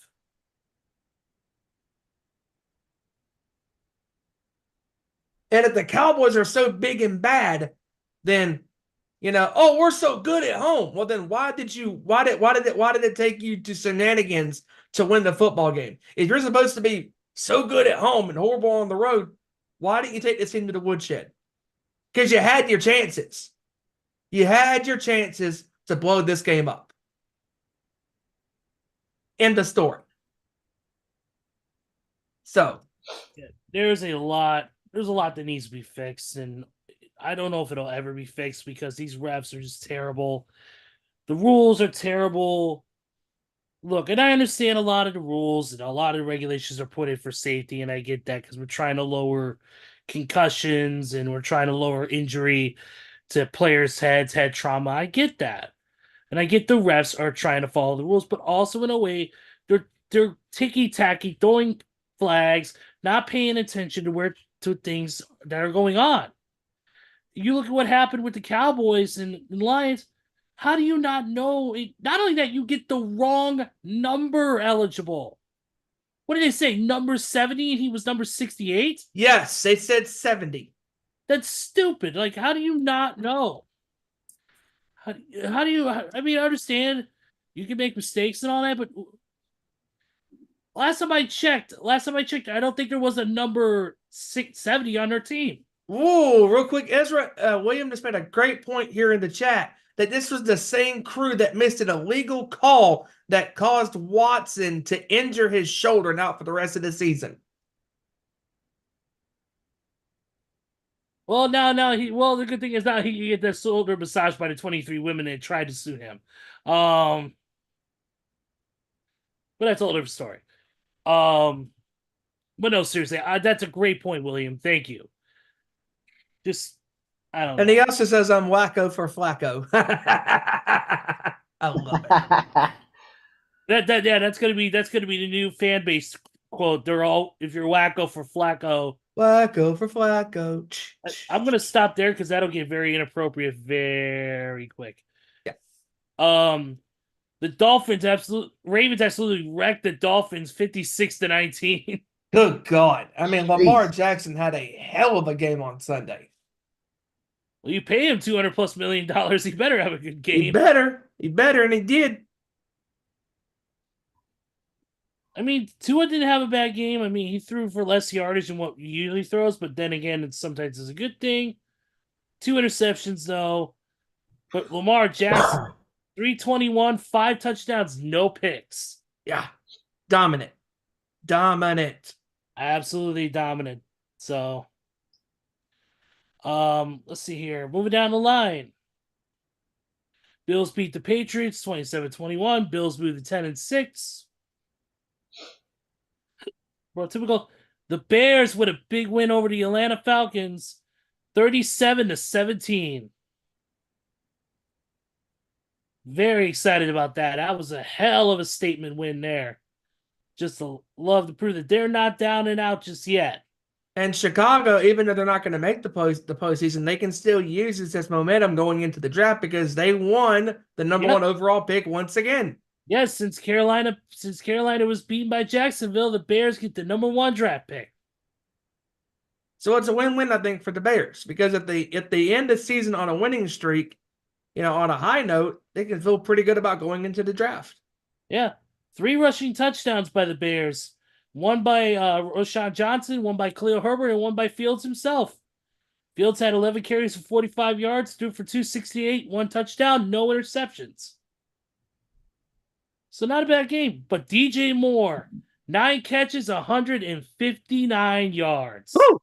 And if the Cowboys are so big and bad, then Oh, we're so good at home. Well, then why did it take you to shenanigans to win the football game? If you're supposed to be so good at home and horrible on the road, why didn't you take this team to the woodshed? Because you had your chances. You had your chances to blow this game up. End of story. So there's a lot that needs to be fixed, and I don't know if it'll ever be fixed because these refs are just terrible. The rules are terrible. Look, and I understand a lot of the rules and a lot of the regulations are put in for safety, and I get that because we're trying to lower concussions and we're trying to lower injury to players' heads, head trauma. I get that. And I get the refs are trying to follow the rules, but also in a way they're ticky-tacky, throwing flags, not paying attention to things that are going on. You look at what happened with the Cowboys and Lions. How do you not know? Not only that, you get the wrong number eligible. What did they say? Number 70 and he was number 68? yes, they said 70. That's stupid. Like, how do you not know? How do you? I mean, I understand you can make mistakes and all that, but last time I checked, I don't think there was a number 670 on their team. Whoa, real quick, Ezra William just made a great point here in the chat that this was the same crew that missed an illegal call that caused Watson to injure his shoulder and out for the rest of the season. Well, the good thing is now he can get that shoulder massaged by the 23 women that tried to sue him. But that's a whole different story. But no, seriously, that's a great point, William. Thank you. Just, I don't know. And he also says, I'm wacko for Flacco. I love it. That's gonna be the new fan base quote. They're all, if you're wacko for Flacco. Wacko for Flacco. I'm gonna stop there because that'll get very inappropriate very quick. Yeah. The Ravens absolutely wrecked the Dolphins 56-19. Good God. I mean, Lamar Jackson had a hell of a game on Sunday. Well, you pay him $200+ million. He better have a good game. He better, and he did. I mean, Tua didn't have a bad game. I mean, he threw for less yardage than what he usually throws, but then again, sometimes it's a good thing. 2 interceptions, though. But Lamar Jackson, 321, 5 touchdowns, no picks. Yeah. Dominant. Absolutely dominant. So, let's see here. Moving down the line. Bills beat the Patriots 27-21. Bills moved to 10-6. Well, typical. The Bears with a big win over the Atlanta Falcons, 37-17. Very excited about that. That was a hell of a statement win there. Just love to prove that they're not down and out just yet. And Chicago, even though they're not going to make the postseason, they can still use this as momentum going into the draft because they won the number 1 overall pick once again. Yes, since Carolina was beaten by Jacksonville, the Bears get the number 1 draft pick. So it's a win-win, I think, for the Bears because if they end the season on a winning streak, on a high note, they can feel pretty good about going into the draft. Yeah, 3 rushing touchdowns by the Bears. 1 by Roshan Johnson, 1 by Khalil Herbert, and 1 by Fields himself. Fields had 11 carries for 45 yards, threw for 268, 1 touchdown, no interceptions. So not a bad game. But DJ Moore, 9 catches, 159 yards. Woo!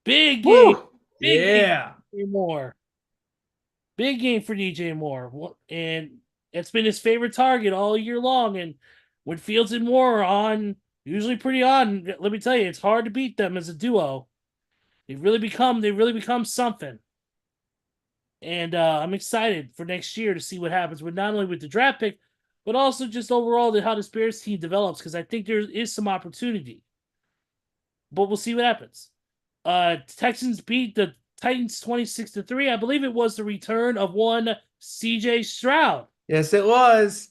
Big game. Woo! Big Yeah. game for Moore. Big game for DJ Moore. And it's been his favorite target all year long. And when Fields and Moore are on, usually pretty on, let me tell you, it's hard to beat them as a duo. They really become something. And I'm excited for next year to see what happens with not only with the draft pick, but also just overall how this Bears team develops, because I think there is some opportunity. But we'll see what happens. Texans beat the Titans 26-3. I believe it was the return of one CJ Stroud. Yes, it was.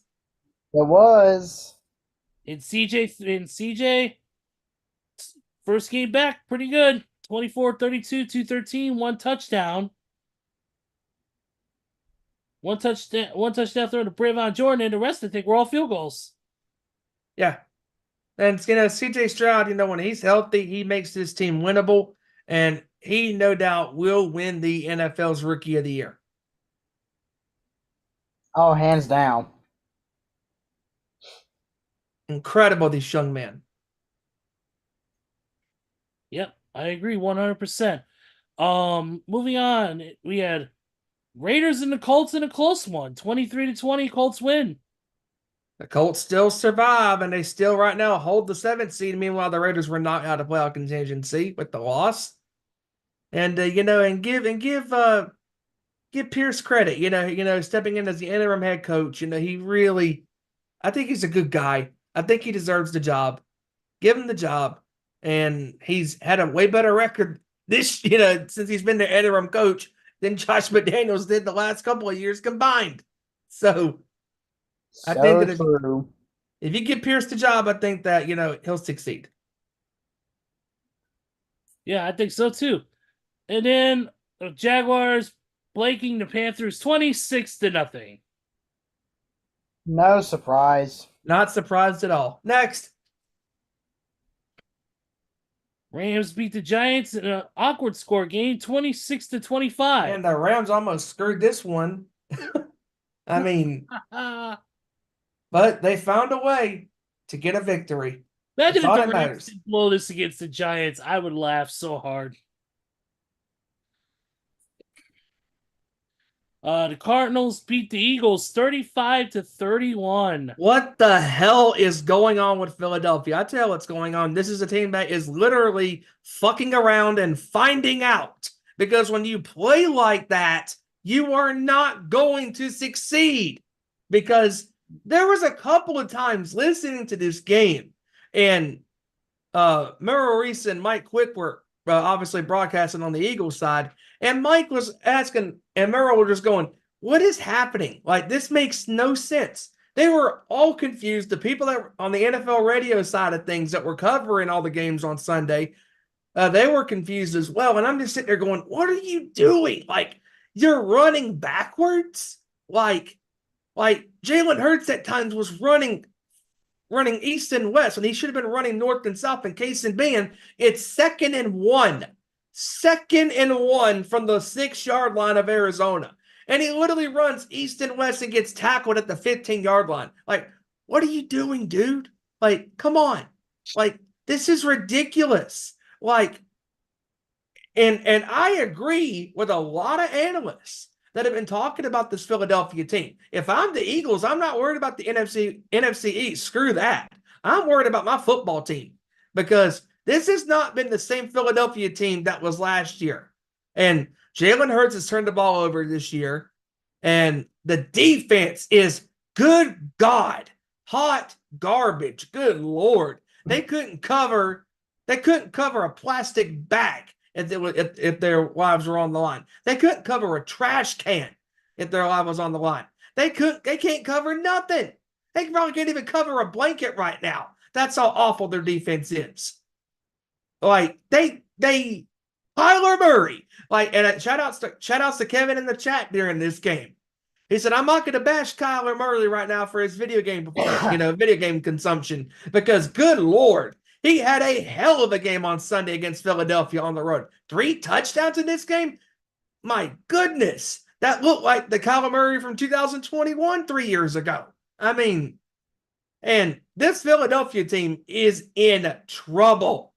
It was. And CJ, first game back, pretty good. 24-32, 213, 1 touchdown. One touchdown throw to Brevon Jordan, and the rest I think were all field goals. Yeah. And, CJ Stroud, when he's healthy, he makes this team winnable. And he, no doubt, will win the NFL's Rookie of the Year. Oh, hands down. Incredible, this young man. Yep, I agree 100%. Moving on, we had Raiders and the Colts in a close one. 23-20, Colts win. The Colts still survive, and they still right now hold the 7th seed. Meanwhile, the Raiders were knocked out of playoff contingency with the loss. And give Pierce credit. Stepping in as the interim head coach. He really, I think he's a good guy. I think he deserves the job. Give him the job, and he's had a way better record since he's been the interim coach than Josh McDaniels did the last couple of years combined. So I think that if you give Pierce the job, I think that he'll succeed. Yeah, I think so too. And then the Jaguars blanking the Panthers 26-0. No surprise. Not surprised at all. Next. Rams beat the Giants in an awkward score game, 26-25. And the Rams almost screwed this one. I mean, but they found a way to get a victory. Imagine That's all if the that Rams matters. did blow this against the Giants. I would laugh so hard. The Cardinals beat the Eagles 35-31. What the hell is going on with Philadelphia? I tell you what's going on. This is a team that is literally fucking around and finding out. Because when you play like that, you are not going to succeed. Because there was a couple of times listening to this game, and Merrill Reese and Mike Quick were obviously broadcasting on the Eagles side, and Mike was asking, and Merrill were just going, what is happening? Like, this makes no sense. They were all confused. The people that were on the NFL radio side of things that were covering all the games on Sunday, they were confused as well. And I'm just sitting there going, what are you doing? Like, you're running backwards? Like Jalen Hurts at times was running east and west, when he should have been running north and south. In case in being, it's 2nd and 1. 2nd and 1 from the 6-yard line of Arizona. And he literally runs east and west and gets tackled at the 15-yard line. Like, what are you doing, dude? Like, come on. Like, this is ridiculous. Like, and I agree with a lot of analysts that have been talking about this Philadelphia team. If I'm the Eagles, I'm not worried about the NFC East. Screw that. I'm worried about my football team, because this has not been the same Philadelphia team that was last year. And Jalen Hurts has turned the ball over this year, and the defense is, good God, hot garbage. Good Lord. They couldn't cover a plastic bag if their lives were on the line. They couldn't cover a trash can if their life was on the line. They can't cover nothing. They probably can't even cover a blanket right now. That's how awful their defense is. Like, they Kyler Murray, and shout outs to Kevin in the chat during this game. He said, I'm not going to bash Kyler Murray right now for his video game consumption, because good Lord, he had a hell of a game on Sunday against Philadelphia on the road. 3 touchdowns in this game? My goodness. That looked like the Kyler Murray from 2021 3 years ago. I mean, and this Philadelphia team is in trouble.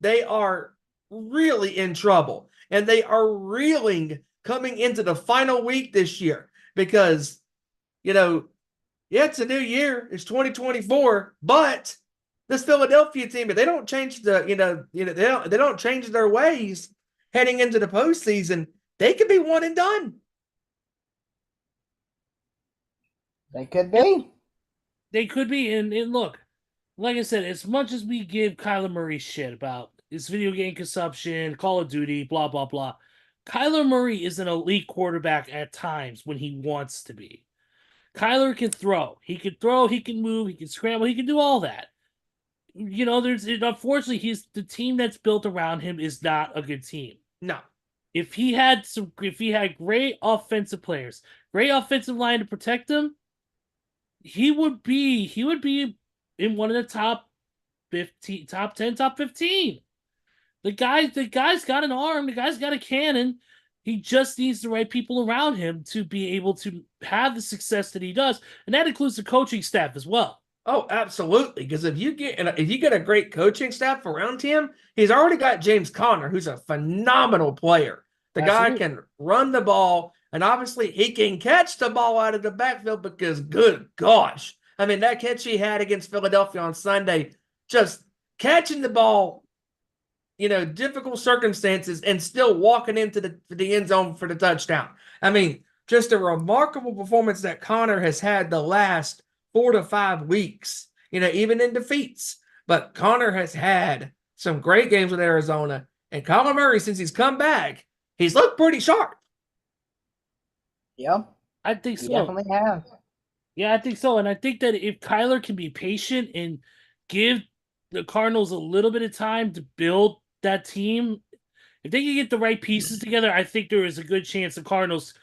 They are really in trouble. And they are reeling coming into the final week this year, because, it's a new year. It's 2024, but this Philadelphia team, if they don't change they don't change their ways heading into the postseason, they could be one and done. They could be. They could be. And look, like I said, as much as we give Kyler Murray shit about his video game consumption, Call of Duty, blah, blah, blah, Kyler Murray is an elite quarterback at times when he wants to be. Kyler can throw. He can move, he can scramble, he can do all that. Unfortunately, the team that's built around him is not a good team. No. if he had great offensive players, great offensive line to protect him, he would be in one of the top 15, top 10, top 15. The guy's got an arm, the guy's got a cannon. He just needs the right people around him to be able to have the success that he does, and that includes the coaching staff as well. Oh, absolutely. Because if you get a great coaching staff around him, he's already got James Conner, who's a phenomenal player. The guy can run the ball, and obviously he can catch the ball out of the backfield because, good gosh, I mean, that catch he had against Philadelphia on Sunday, just catching the ball, difficult circumstances, and still walking into the end zone for the touchdown. I mean, just a remarkable performance that Conner has had the last 4 to 5 weeks, even in defeats. But Conner has had some great games with Arizona. And Kyler Murray, since he's come back, he's looked pretty sharp. Yep. I think so. Definitely have. Yeah, I think so. And I think that if Kyler can be patient and give the Cardinals a little bit of time to build that team, if they can get the right pieces together, I think there is a good chance the Cardinals,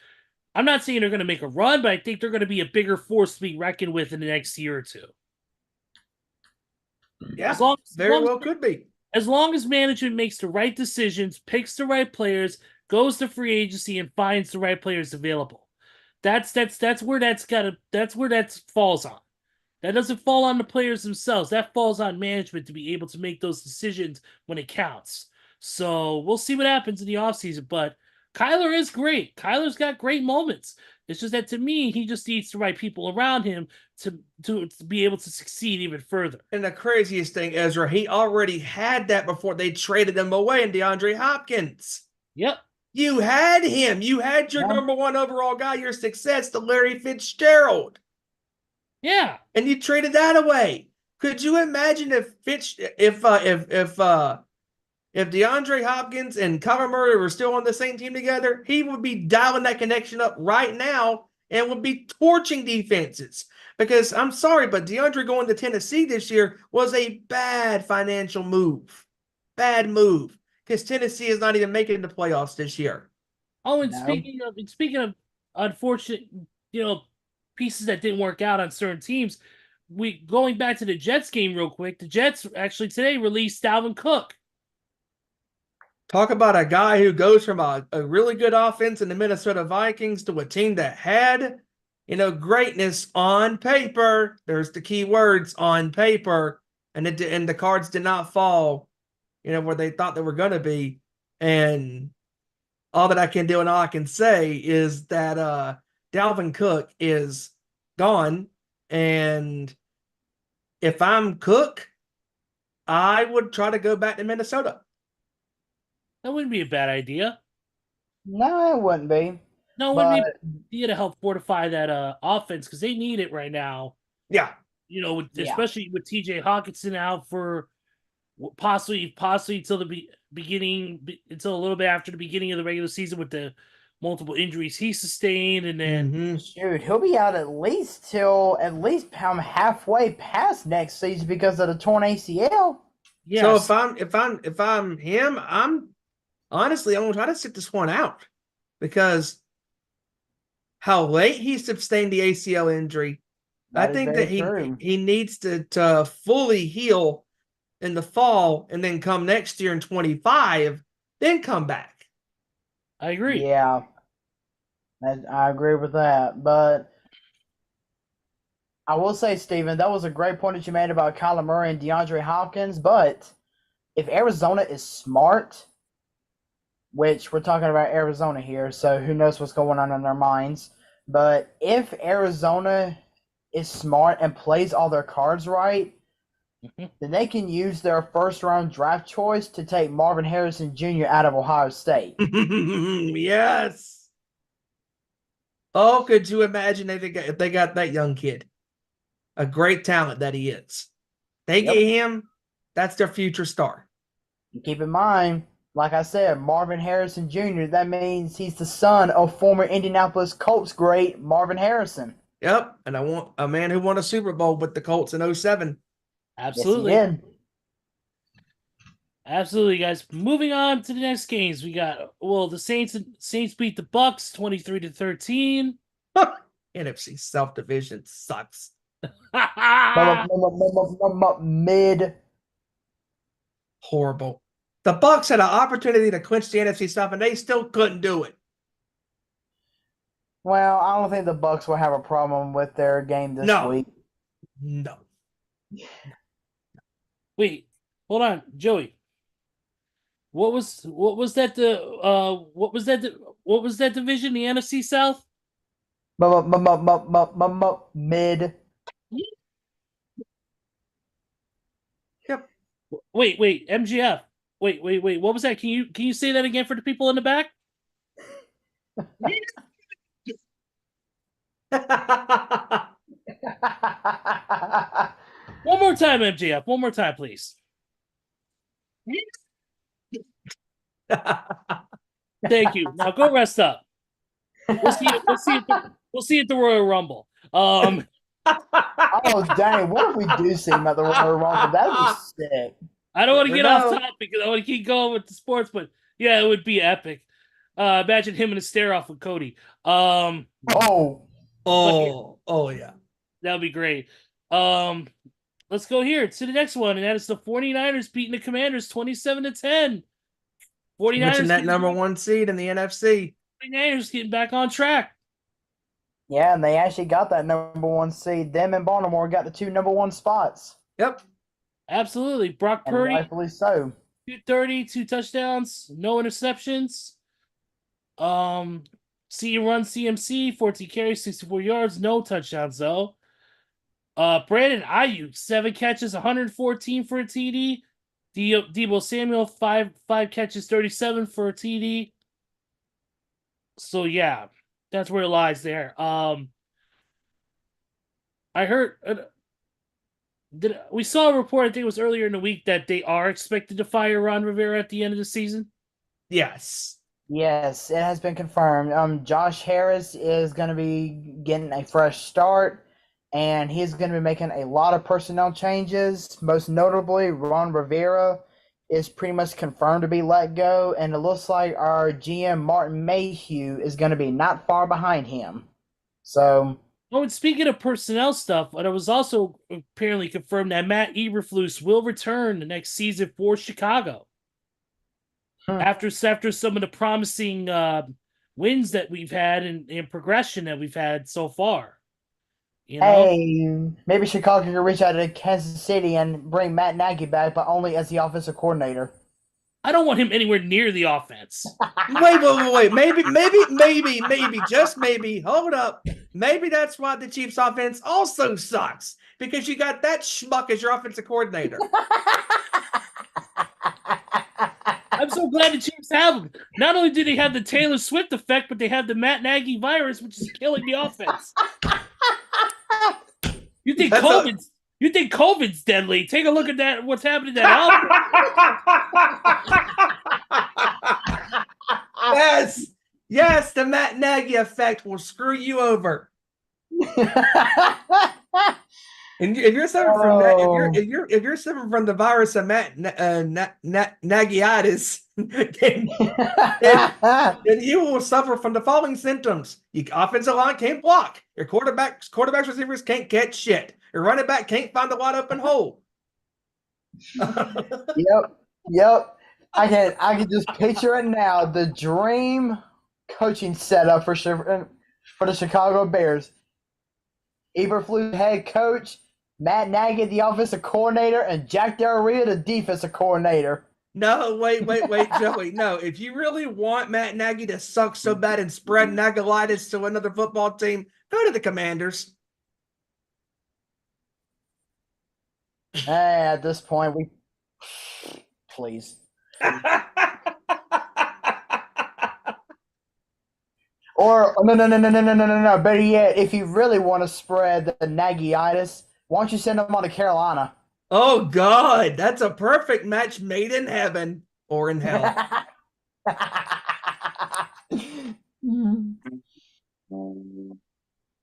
I'm not saying they're going to make a run, but I think they're going to be a bigger force to be reckoned with in the next year or two. Yeah, could be. As long as management makes the right decisions, picks the right players, goes to free agency, and finds the right players available. That's where that falls on. That doesn't fall on the players themselves. That falls on management to be able to make those decisions when it counts. So we'll see what happens in the offseason. But Kyler is great. Kyler's got great moments. It's just that to me, he just needs the right people around him to be able to succeed even further. And the craziest thing, Ezra, he already had that before they traded him away in DeAndre Hopkins. Yep. You had him. You had your number 1 overall guy, your success, the Larry Fitzgerald. Yeah. And you traded that away. Could you imagine if DeAndre Hopkins and Kyler Murray were still on the same team together, he would be dialing that connection up right now and would be torching defenses. Because I'm sorry, but DeAndre going to Tennessee this year was a bad financial move. Bad move. Because Tennessee is not even making the playoffs this year. Oh, and speaking of unfortunate, pieces that didn't work out on certain teams, going back to the Jets game real quick, the Jets actually today released Dalvin Cook. Talk about a guy who goes from a really good offense in the Minnesota Vikings to a team that had, greatness on paper. There's the key words, on paper, and the cards did not fall, where they thought they were going to be. And all that I can do and all I can say is that Dalvin Cook is gone. And if I'm Cook, I would try to go back to Minnesota. That wouldn't be a bad idea. No, it wouldn't be. No, it wouldn't be a bad idea to help fortify that offense because they need it right now. Yeah. Especially with TJ Hawkinson out for possibly until the until a little bit after the beginning of the regular season with the multiple injuries he sustained, and then Dude, he'll be out at least halfway past next season because of the torn ACL. Yeah. So if I'm him, I'm honestly I'm gonna try to sit this one out because how late he sustained the ACL injury. I think that he needs to fully heal in the fall and then come next year in 25, then come back. I agree. Yeah, I agree with that. But I will say, Steven, that was a great point that you made about Kyler Murray and DeAndre Hopkins. But if Arizona is smart, which we're talking about Arizona here, so who knows what's going on in their minds. But if Arizona is smart and plays all their cards right, then they can use their first-round draft choice to take Marvin Harrison Jr. out of Ohio State. Yes. Oh, could you imagine if they got that young kid? A great talent that he is. They get him, that's their future star. And keep in mind, like I said, Marvin Harrison Jr., that means he's the son of former Indianapolis Colts great Marvin Harrison. Yep, and I want a man who won a Super Bowl with the Colts in 07. Absolutely. Yes, he did. Absolutely, guys. Moving on to the next games, we got the Saints beat the Bucks 23-13. NFC South Division sucks. Mid. Horrible. The Bucks had an opportunity to clinch the NFC South, and they still couldn't do it. Well, I don't think the Bucks will have a problem with their game this week. No. Wait, hold on, Joey. What was that division, the NFC South? Mid. Yep. Wait, MGF. Wait. What was that? Can you say that again for the people in the back? One more time, MGF. One more time, please. Thank you. Now go rest up. We'll see at the Royal Rumble. Oh dang! What if we do see him at the Royal Rumble? That'd be sick. I don't want to get off topic because I want to keep going with the sports, but yeah, it would be epic. Imagine him in a stare off with Cody. Yeah. That would be great. Let's go here to the next one, and that is the 49ers beating the Commanders 27-10. 49ers that number one seed in the NFC. 49ers getting back on track. Yeah, and they actually got that number one seed. Them and Baltimore got the 2 number 1 spots. Yep. Absolutely. Brock Purdy. And rightfully so. 230, 2 touchdowns, no interceptions. Run CMC, 14 carries, 64 yards, no touchdowns though. Brandon Ayuk, 7 catches, 114 for a TD. Deebo Samuel, 5 catches, 37 for a TD. So yeah, that's where it lies there. I heard we saw a report, I think it was earlier in the week, that they are expected to fire Ron Rivera at the end of the season. Yes. Yes, it has been confirmed. Josh Harris is going to be getting a fresh start, and he's going to be making a lot of personnel changes. Most notably, Ron Rivera is pretty much confirmed to be let go, and it looks like our GM Martin Mayhew is going to be not far behind him. So, and speaking of personnel stuff, it was also apparently confirmed that Matt Eberflus will return the next season for Chicago. After some of the promising wins that we've had and progression that we've had so far. You know? Hey, maybe Chicago can reach out to Kansas City and bring Matt Nagy back, but only as the offensive coordinator. I don't want him anywhere near the offense. Wait. Maybe, just maybe. Hold up. Maybe that's why the Chiefs' offense also sucks, because you got that schmuck as your offensive coordinator. I'm so glad the Chiefs have him. Not only do they have the Taylor Swift effect, but they have the Matt Nagy virus, which is killing the offense. You think COVID's deadly? Take a look at that. What's happening to that offense? Yes, the Matt Nagy effect will screw you over. And if you're suffering from that, if you're suffering from the virus of Nagyitis, then you will suffer from the following symptoms: your offensive line can't block, your quarterbacks receivers can't catch shit, your running back can't find a wide open hole. Yep. I can just picture it now. The dream coaching setup for the Chicago Bears. Eberflus head coach, Matt Nagy the offensive coordinator, and Jack Del Rio the defensive coordinator. No, wait, Joey. No, if you really want Matt Nagy to suck so bad and spread Nagylitis to another football team, go to the Commanders. At this point, please. Or no. Better yet, if you really want to spread the Nagyitis, why don't you send them on to Carolina? Oh God, that's a perfect match made in heaven or in hell.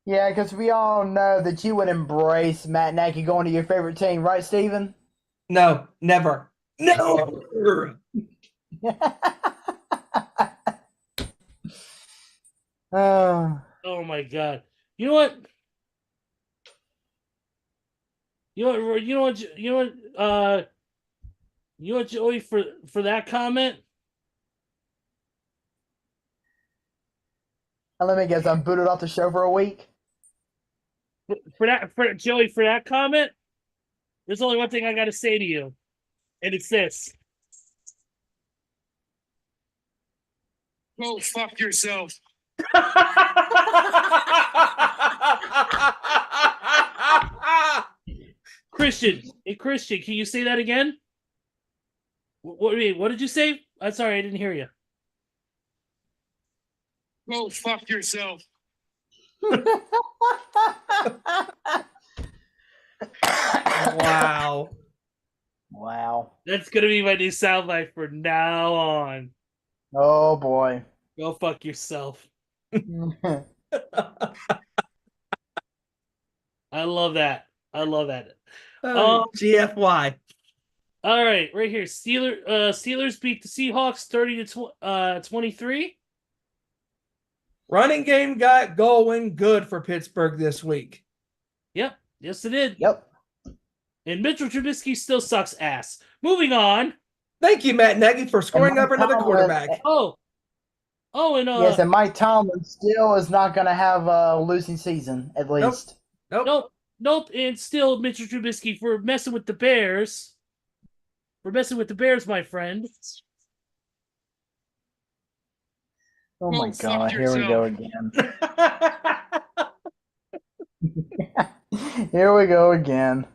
Yeah, because we all know that you would embrace Matt Nagy going to your favorite team, right, Steven? No, never. No. Oh my god! You know what? You know what? You know what? You know what? You know what, Joey? For that comment, Let me guess, I'm booted off the show for a week. for Joey, for that comment, there's only one thing I got to say to you, and it's this: Go fuck yourself. Christian. Hey, Christian, can you say that again? What did you say? I'm sorry, I didn't hear you. Go fuck yourself. Wow. Wow. That's gonna be my new soundbite from now on. Oh boy. Go fuck yourself. I love that. I love that. GFY. All right, right here. Steelers beat the Seahawks 30 to 23. Running game got going good for Pittsburgh this week. Yep. Yes, it did. Yep. And Mitchell Trubisky still sucks ass. Moving on. Thank you, Matt Nagy, for scoring Mike up another Tomlin- quarterback. And Yes, and Mike Tomlin still is not going to have a losing season, at least. Nope. Nope. And still Mitchell Trubisky for messing with the Bears. For messing with the Bears, my friend. Oh my Go fuck God, here we go again. Here we go again.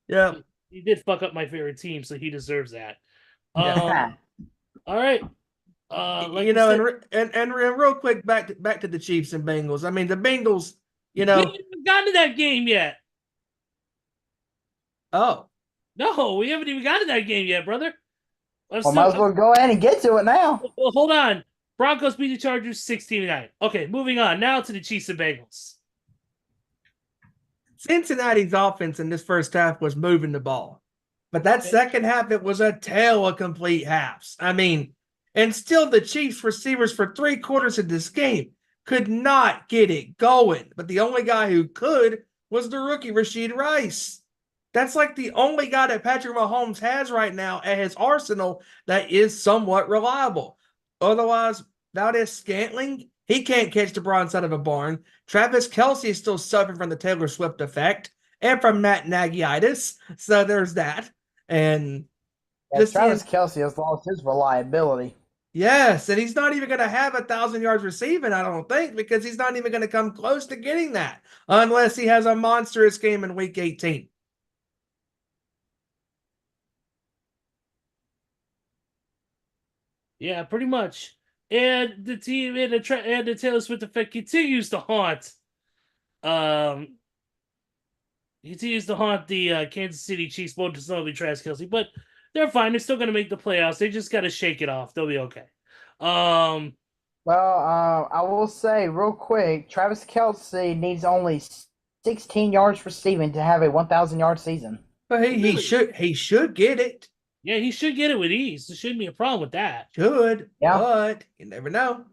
Yeah. He did fuck up my favorite team, so he deserves that. Yeah. All right. Like you know, said, and real quick, back to the Chiefs and Bengals. I mean, the Bengals, you we know. haven't even gotten to that game yet. Oh. No, we haven't even gotten to that game yet, brother. Well, might as well go ahead and get to it now. Well, hold on. Broncos beat the Chargers 16-9. Okay, moving on. Now to the Chiefs and Bengals. Cincinnati's offense in this first half was moving the ball. But that second half, it was a tale of complete halves. I mean, and still the Chiefs receivers for 3/4 of this game could not get it going. But the only guy who could was the rookie, Rashid Rice. That's like the only guy that Patrick Mahomes has right now at his arsenal that is somewhat reliable. Otherwise, Valdez-Scantling, he can't catch the broadside of a barn. Travis Kelce is still suffering from the Taylor Swift effect and from Matt Nagy-itis. So there's that. And Travis Kelce has lost his reliability. Yes, and he's not even going to have 1,000 yards receiving, I don't think, because he's not even going to come close to getting that unless he has a monstrous game in Week 18. Yeah, pretty much. And the team and the Taylor Swift effect continues to haunt. Continues to haunt the Kansas City Chiefs. Won't necessarily Travis Kelce, but they're fine. They're still going to make the playoffs. They just got to shake it off. They'll be okay. Well, I will say real quick, Travis Kelce needs only 16 yards receiving to have a 1,000-yard season. But he should get it. Yeah, he should get it with ease. There shouldn't be a problem with that. Should, yeah. But you never know.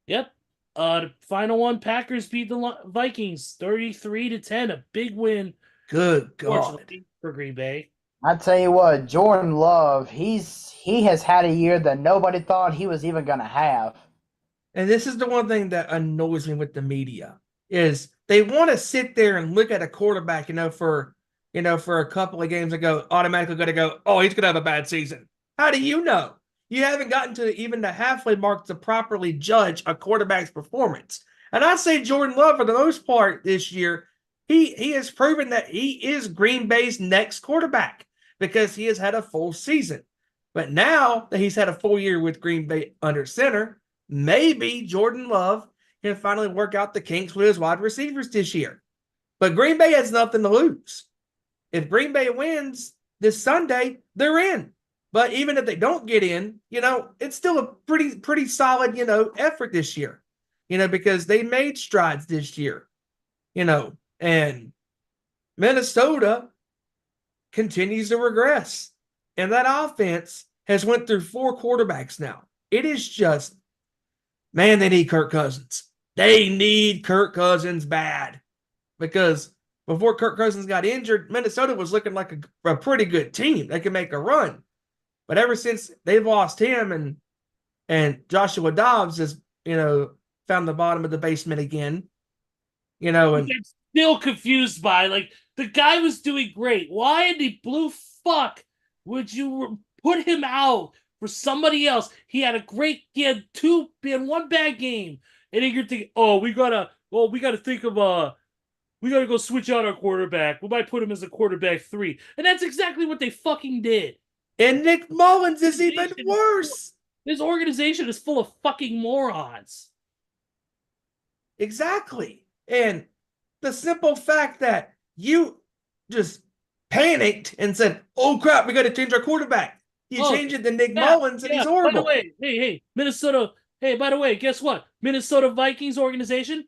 Yep. The final one, Packers beat the Vikings 33-10. A big win. Good God. For Green Bay. I tell you what, Jordan Love, he has had a year that nobody thought he was even going to have. And this is the one thing that annoys me with the media is they want to sit there and look at a quarterback, for a couple of games ago, automatically going to go, oh, he's going to have a bad season. How do you know? You haven't gotten to even the halfway mark to properly judge a quarterback's performance. And I say Jordan Love, for the most part this year, he has proven that he is Green Bay's next quarterback because he has had a full season. But now that he's had a full year with Green Bay under center, maybe Jordan Love can finally work out the kinks with his wide receivers this year. But Green Bay has nothing to lose. If Green Bay wins this Sunday, they're in. But even if they don't get in, it's still a pretty solid, effort this year, because they made strides this year, and Minnesota continues to regress. And that offense has went through 4 quarterbacks now. It is just, man, they need Kirk Cousins. They need Kirk Cousins bad. Because before Kirk Cousins got injured, Minnesota was looking like a pretty good team. They could make a run. But ever since they've lost him and Joshua Dobbs has, found the bottom of the basement again, and I'm still confused by, like, the guy was doing great. Why in the blue fuck would you put him out for somebody else? He had one bad game. And then you're thinking, we gotta go switch out our quarterback. We might put him as a quarterback 3. And that's exactly what they fucking did. And Nick Mullins is even worse. This organization is full of fucking morons. Exactly. And the simple fact that you just panicked and said, oh crap, we got to change our quarterback. You change it to Nick Mullins and he's horrible. By the way, Minnesota. Hey, by the way, guess what? Minnesota Vikings organization.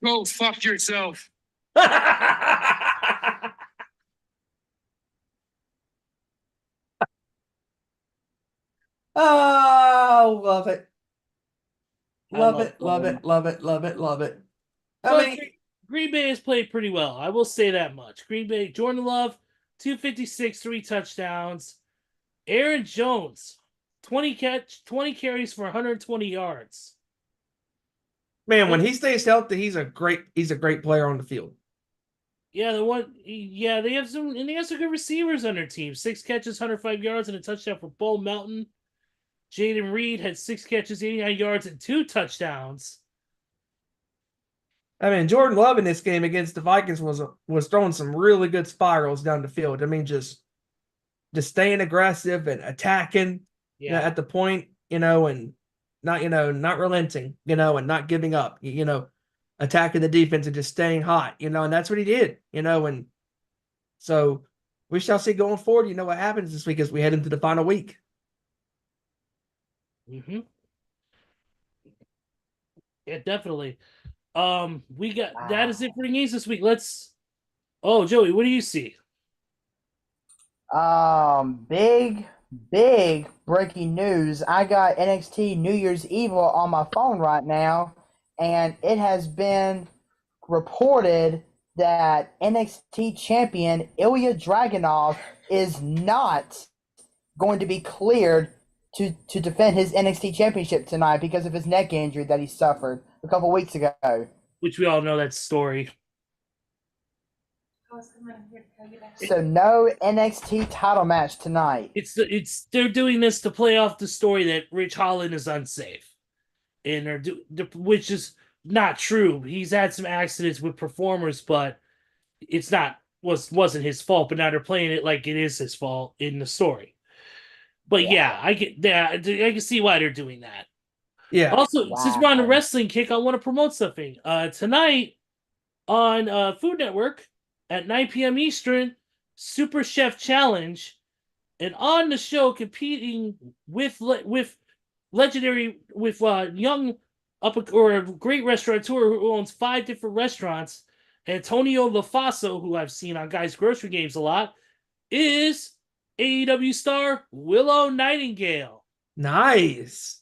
Go fuck yourself. Oh, love it. Love it. Green Bay has played pretty well. I will say that much. Green Bay, Jordan Love, 256, 3 touchdowns. Aaron Jones, 20 carries for 120 yards. Man, when he stays healthy, he's a great player on the field. Yeah, they have some good receivers on their team. 6 catches, 105 yards, and a touchdown for Bo Melton. Jaden Reed had 6 catches, 89 yards, and 2 touchdowns. I mean, Jordan Love in this game against the Vikings was throwing some really good spirals down the field. I mean, just staying aggressive and attacking at the point, and not relenting, and not giving up, attacking the defense and just staying hot, and that's what he did, and so we shall see going forward, what happens this week as we head into the final week. Mm-hmm. Yeah, definitely. We got that is it for the games this week. Joey, what do you see? Big breaking news. I got NXT New Year's Evil on my phone right now, and it has been reported that NXT champion Ilya Dragunov is not going to be cleared to defend his NXT championship tonight because of his neck injury that he suffered a couple weeks ago. Which we all know that story. So no NXT title match tonight. They're doing this to play off the story that Rich Holland is unsafe, and which is not true. He's had some accidents with performers, but wasn't his fault. But now they're playing it like it is his fault in the story. But I can see why they're doing that. Yeah. Also, since we're on the wrestling kick, I want to promote something. Tonight on Food Network at 9 p.m. Eastern, Super Chef Challenge, and on the show competing with young a great restaurateur who owns 5 different restaurants, Antonio LaFaso, who I've seen on Guys Grocery Games a lot, is AEW star Willow Nightingale. Nice.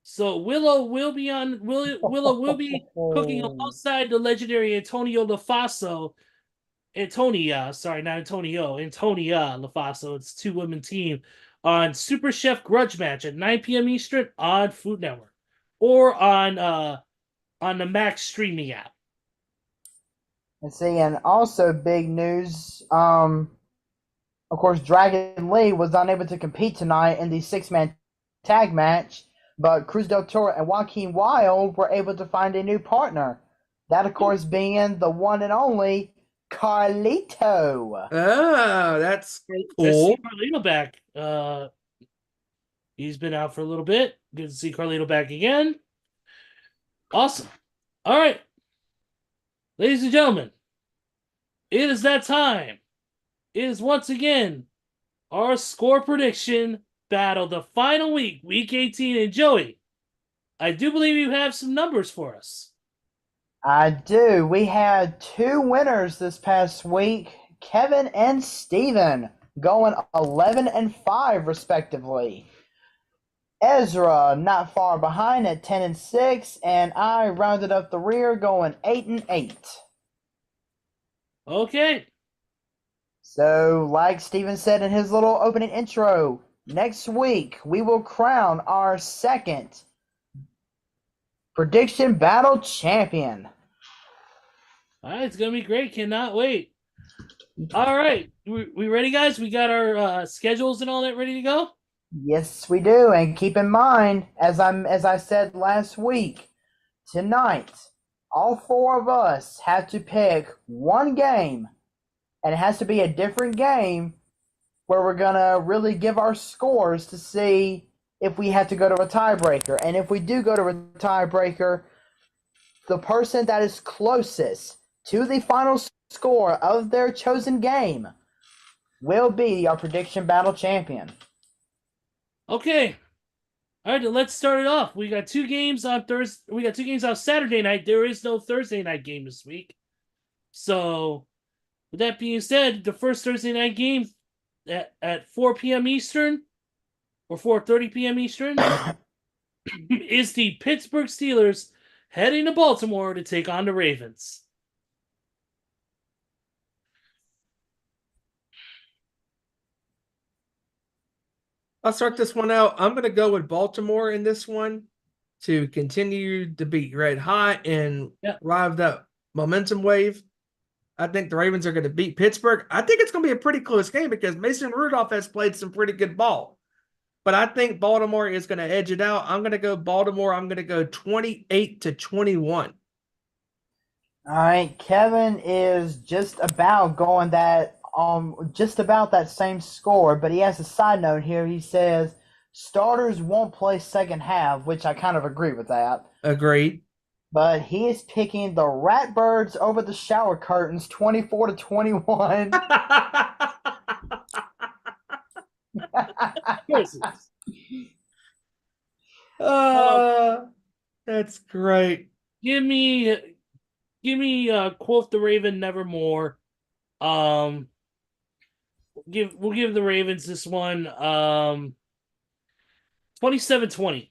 So Willow will be cooking alongside the legendary Antonio LaFaso. Antonia LaFaso. It's a 2-woman team on Super Chef Grudge Match at 9 p.m. Eastern on Food Network or on the Max streaming app. And see, and also big news. Of course, Dragon Lee was unable to compete tonight in the 6-man tag match, but Cruz del Toro and Joaquin Wilde were able to find a new partner. That, of course, being the one and only Carlito. Oh, that's cool. Let's see Carlito back. He's been out for a little bit. Good to see Carlito back again. Awesome. All right. Ladies and gentlemen, it is that time. It is once again our score prediction battle, the final week, week 18. And Joey, I do believe you have some numbers for us. I do. We had 2 winners this past week, Kevin and Steven. going 11-5 respectively. Ezra not far behind at 10-6, and I rounded up the rear going 8-8. Okay. So, like Steven said in his little opening intro, next week we will crown our second prediction battle champion. All right, it's gonna be great. Cannot wait. All right, we ready, guys? We got our schedules and all that ready to go. Yes, we do. And keep in mind, as I said last week, tonight, all four of us have to pick one game, and it has to be a different game where we're gonna really give our scores to see if we have to go to a tiebreaker. And if we do go to a tiebreaker, the person that is closest to the final score of their chosen game will be our prediction battle champion. Okay. All right, let's start it off. We got 2 games on Thursday. We got 2 games on Saturday night. There is no Thursday night game this week. So, with that being said, the first Thursday night game at 4 p.m. Eastern or 4:30 p.m. Eastern is the Pittsburgh Steelers heading to Baltimore to take on the Ravens. I'll start this one out. I'm going to go with Baltimore in this one to continue to be red hot and ride that momentum wave. I think the Ravens are going to beat Pittsburgh. I think it's going to be a pretty close game because Mason Rudolph has played some pretty good ball. But I think Baltimore is going to edge it out. I'm going to go Baltimore. I'm going to go 28-21. All right, Kevin is just about going just about that same score, but he has a side note here. He says starters won't play second half, which I kind of agree with that. Agreed. But he is picking the Ratbirds over the Shower Curtains 24-21. That's great. Give me quote the Raven nevermore. We'll give the Ravens this one 27-20.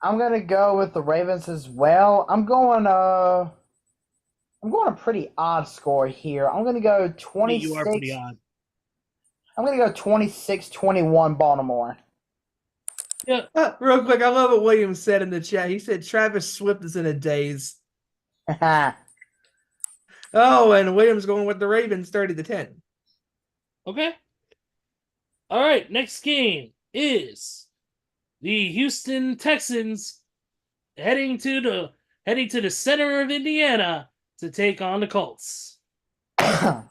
I'm gonna go with the Ravens as well. I'm going a pretty odd score here. I'm gonna go 26. You are pretty odd. I'm gonna go 26-21 Baltimore. Yeah. Real quick, I love what William said in the chat. He said Travis Swift is in a daze. Oh, and William's going with the Ravens 30-10. Okay. All right. Next game is the Houston Texans heading to the center of Indiana to take on the Colts. All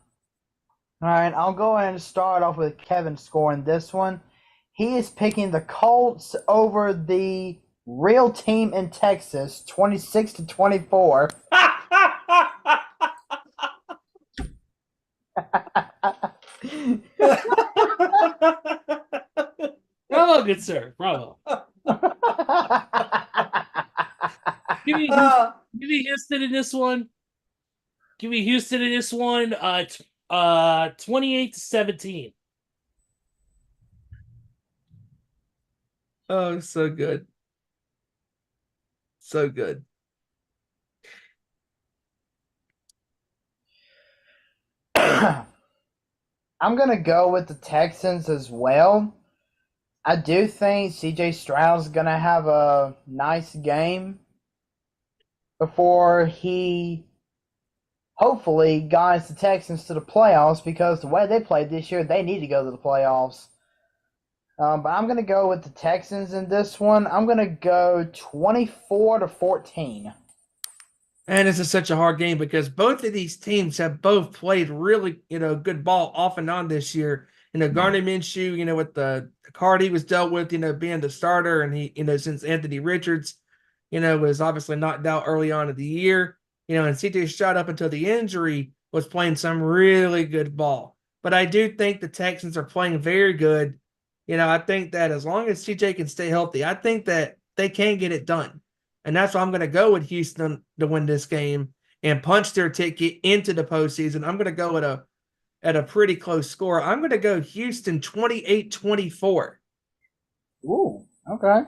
right, I'll go ahead and start off with Kevin scoring this one. He is picking the Colts over the real team in Texas, 26-24. Bravo, good sir. Bravo. Give me Houston in this one. 28-17. Oh, so good. So good. I'm going to go with the Texans as well. I do think CJ Stroud's going to have a nice game before he hopefully guides the Texans to the playoffs, because the way they played this year, they need to go to the playoffs. But I'm going to go with the Texans in this one. I'm going to go 24-14. And this is such a hard game because both of these teams have both played really, good ball off and on this year. Gardner Minshew, with the card he was dealt with, being the starter, and he, since Anthony Richards, was obviously knocked out early on in the year, and CJ Stroud up until the injury was playing some really good ball. But I do think the Texans are playing very good. I think that as long as CJ can stay healthy, I think that they can get it done. And that's why I'm going to go with Houston to win this game and punch their ticket into the postseason. I'm going to go with at a pretty close score. I'm going to go Houston 28-24. Ooh, okay.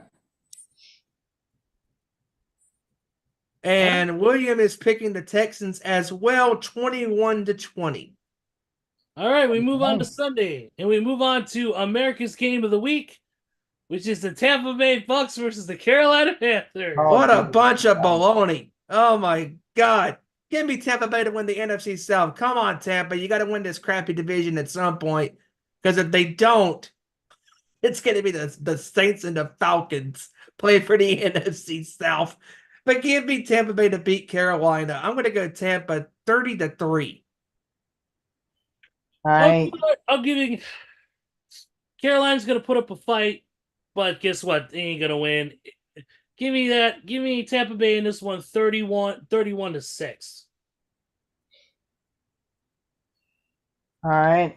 And William is picking the Texans as well, 21-20. All right, we move on to Sunday, and we move on to America's Game of the Week, which is the Tampa Bay Bucks versus the Carolina Panthers. Oh, What a geez. bunch of baloney. Oh, my God. Give me Tampa Bay to win the NFC South. Come on, Tampa. You got to win this crappy division at some point. Because if they don't, it's going to be the Saints and the Falcons play for the NFC South. But give me Tampa Bay to beat Carolina. I'm going to go Tampa 30-3. All right. I'm giving Carolina's going to put up a fight, but guess what? They ain't going to win. Give me that. Give me Tampa Bay in this one, 31-6. All right.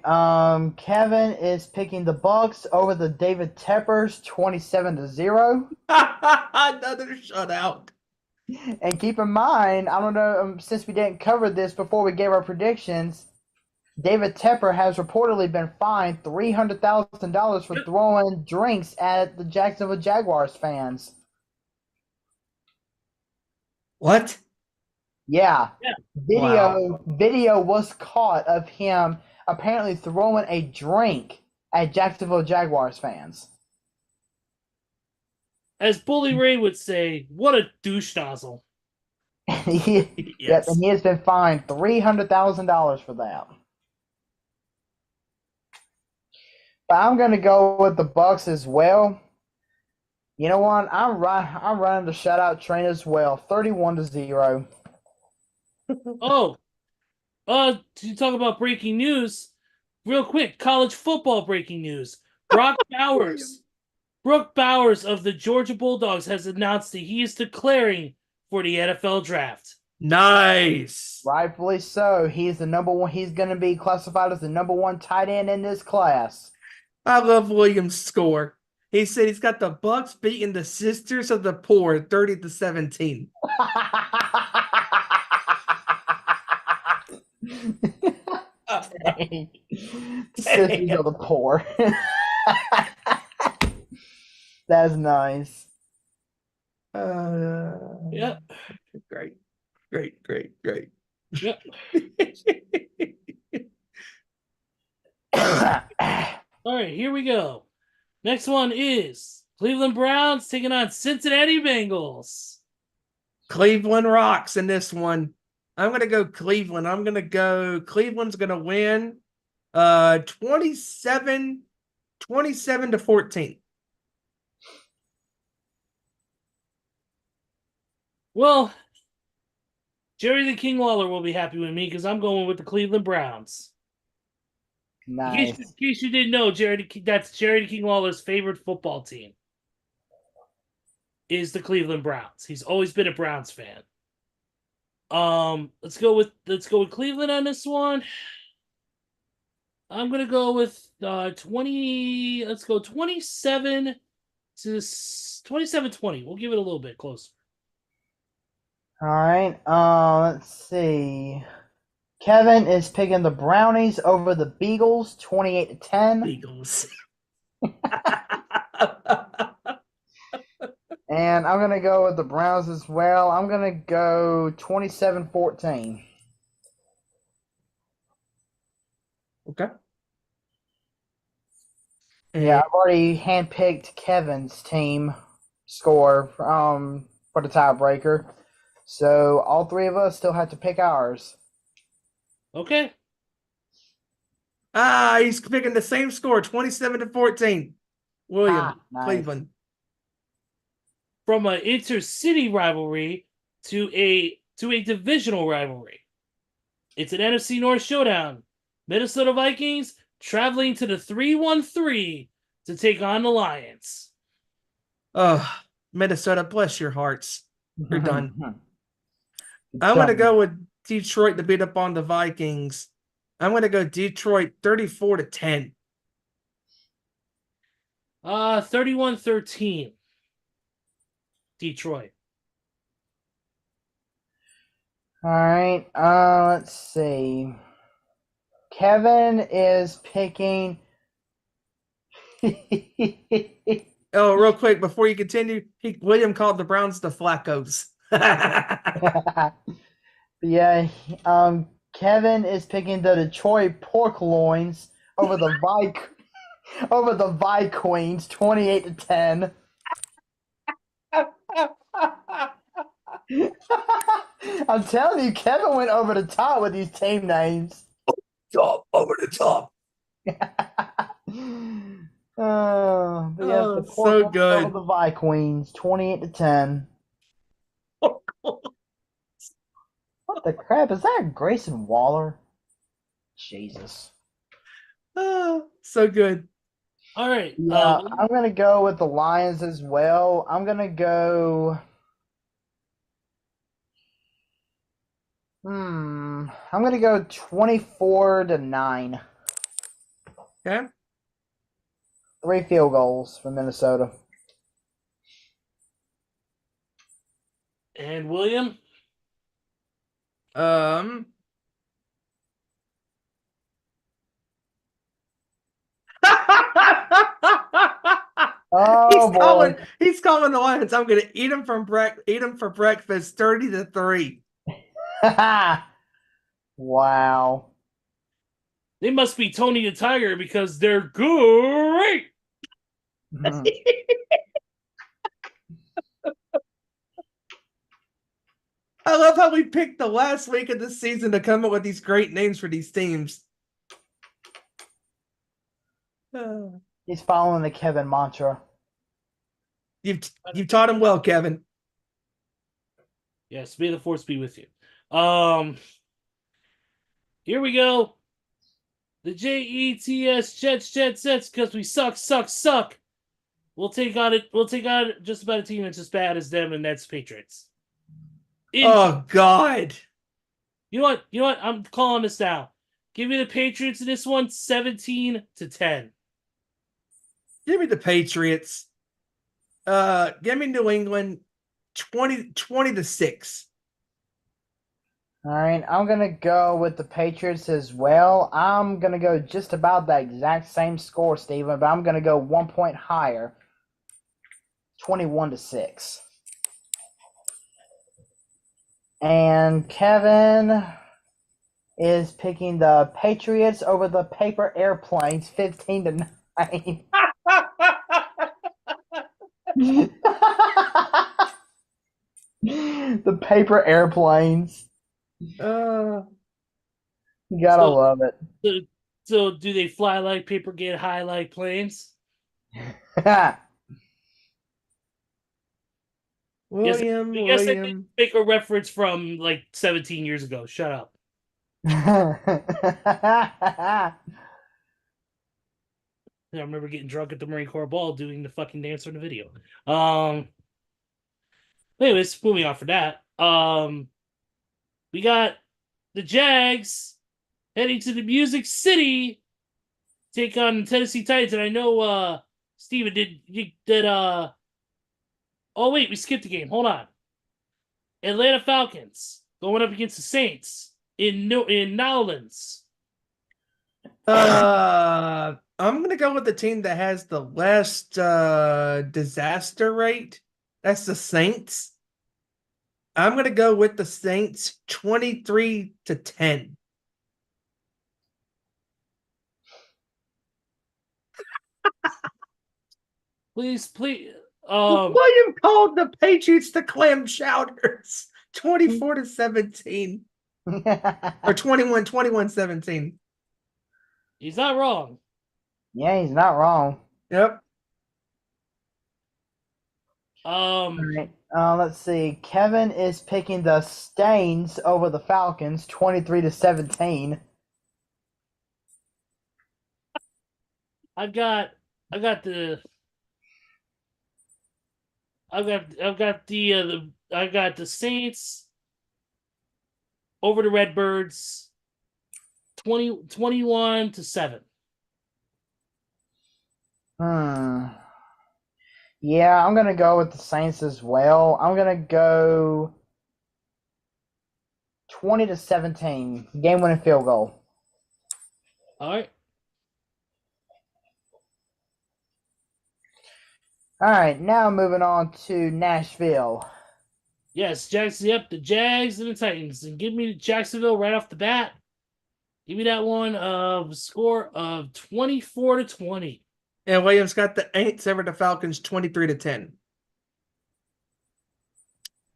Kevin is picking the Bucks over the David Teppers, 27-0. Another shutout. And keep in mind, I don't know, since we didn't cover this before we gave our predictions, David Tepper has reportedly been fined $300,000 for throwing drinks at the Jacksonville Jaguars fans. What? Yeah. Wow. Video was caught of him apparently throwing a drink at Jacksonville Jaguars fans. As Bully Ray would say, what a douche nozzle. Yep, and he has been fined $300,000 for that. But I'm going to go with the Bucks as well. You know what? I'm running the shutout train as well, 31-0. Oh, to talk about breaking news, real quick, college football breaking news. Brock Bowers of the Georgia Bulldogs has announced that he is declaring for the NFL draft. Nice. Rightfully so. He's the number one. He's going to be classified as the number one tight end in this class. I love Williams' score. He said he's got the Bucks beating the Sisters of the Poor 30-17. Dang. Sisters of the Poor. That's nice. Yep. Great. Yep. All right, here we go. Next one is Cleveland Browns taking on Cincinnati Bengals. Cleveland rocks in this one. I'm going to go Cleveland. Cleveland's going to win 27-14. Well, Jerry the King Lawler will be happy with me because I'm going with the Cleveland Browns. Nice. In case you didn't know, that's Jerry the King Lawler's favorite football team is the Cleveland Browns. He's always been a Browns fan. Let's go with Cleveland on this one. I'm gonna go with 20. Let's go 27-20. We'll give it a little bit closer. All right. Let's see. Kevin is picking the Brownies over the Beagles, 28-10. Eagles. And I'm going to go with the Browns as well. I'm going to go 27-14. Okay. Yeah, I've already handpicked Kevin's team score for the tiebreaker. So all three of us still have to pick ours. Okay. He's picking the same score, 27-14. William, nice. Cleveland. From an intercity rivalry to a divisional rivalry. It's an NFC North showdown. Minnesota Vikings traveling to the 3-1-3 to take on the Lions. Minnesota, bless your hearts. You're done. I'm going to go with Detroit to beat up on the Vikings. I'm going to go Detroit 34-10. 31-13. Detroit. All right. Let's see. Kevin is picking. Oh, real quick before you continue, William called the Browns the Flaccos. Yeah, Kevin is picking the Detroit Pork Loins over the Vikings, 28-10. I'm telling you, Kevin went over the top with these team names. Top over the top. But yes, the Pork So Loins good. over the Vikings, 28-10. What the crap? Is that Grayson Waller? Jesus. So good. All right. Yeah, I'm going to go with the Lions as well. I'm going to go. I'm going to go 24-9. Okay. 3 field goals for Minnesota. And William? Oh boy. He's calling the Lions. I'm gonna eat them for breakfast 30-3. Wow. They must be Tony the Tiger because they're great. I love how we picked the last week of the season to come up with these great names for these teams. He's following the Kevin mantra. You've taught him well, Kevin. Yes, may the force be with you. Here we go. The Jets, because we suck. We'll take on just about a team that's as bad as them, and that's Patriots. Oh God. You know what? I'm calling this now. Give me the Patriots in this one, 17-10. Give me the Patriots. Give me New England 20-6. All right, I'm going to go with the Patriots as well. I'm going to go just about that exact same score, Steven, but I'm going to go 1 point higher. 21-6. And Kevin is picking the Patriots over the Paper Airplanes, 15-9. The Paper Airplanes. You gotta love it. So do they fly like paper, get high like planes? William. I didn't make a reference from like 17 years ago. Shut up. I remember getting drunk at the Marine Corps ball doing the fucking dance in the video. Anyways, moving on for that. We got the Jags heading to the Music City, take on the Tennessee Titans, and I know Steven did oh wait, we skipped a game. Hold on. Atlanta Falcons going up against the Saints in Nowlands. I'm gonna go with the team that has the less disaster rate. That's the Saints. I'm gonna go with the Saints 23-10. Please. William called the Patriots the clam chowders 24-17. Or 21-17. He's not wrong. Yeah, he's not wrong. Yep. All right. Let's see. Kevin is picking the Stains over the Falcons, 23-17. I've got the Saints over the Redbirds 21-7. Yeah, I'm gonna go with the Saints as well. I'm gonna go 20-17. Game-winning field goal. All right. All right, now moving on to Nashville. Yes, the Jags and the Titans. And give me Jacksonville right off the bat. Give me that one of score of 24-20. And Williams got the Aints over the Falcons 23-10.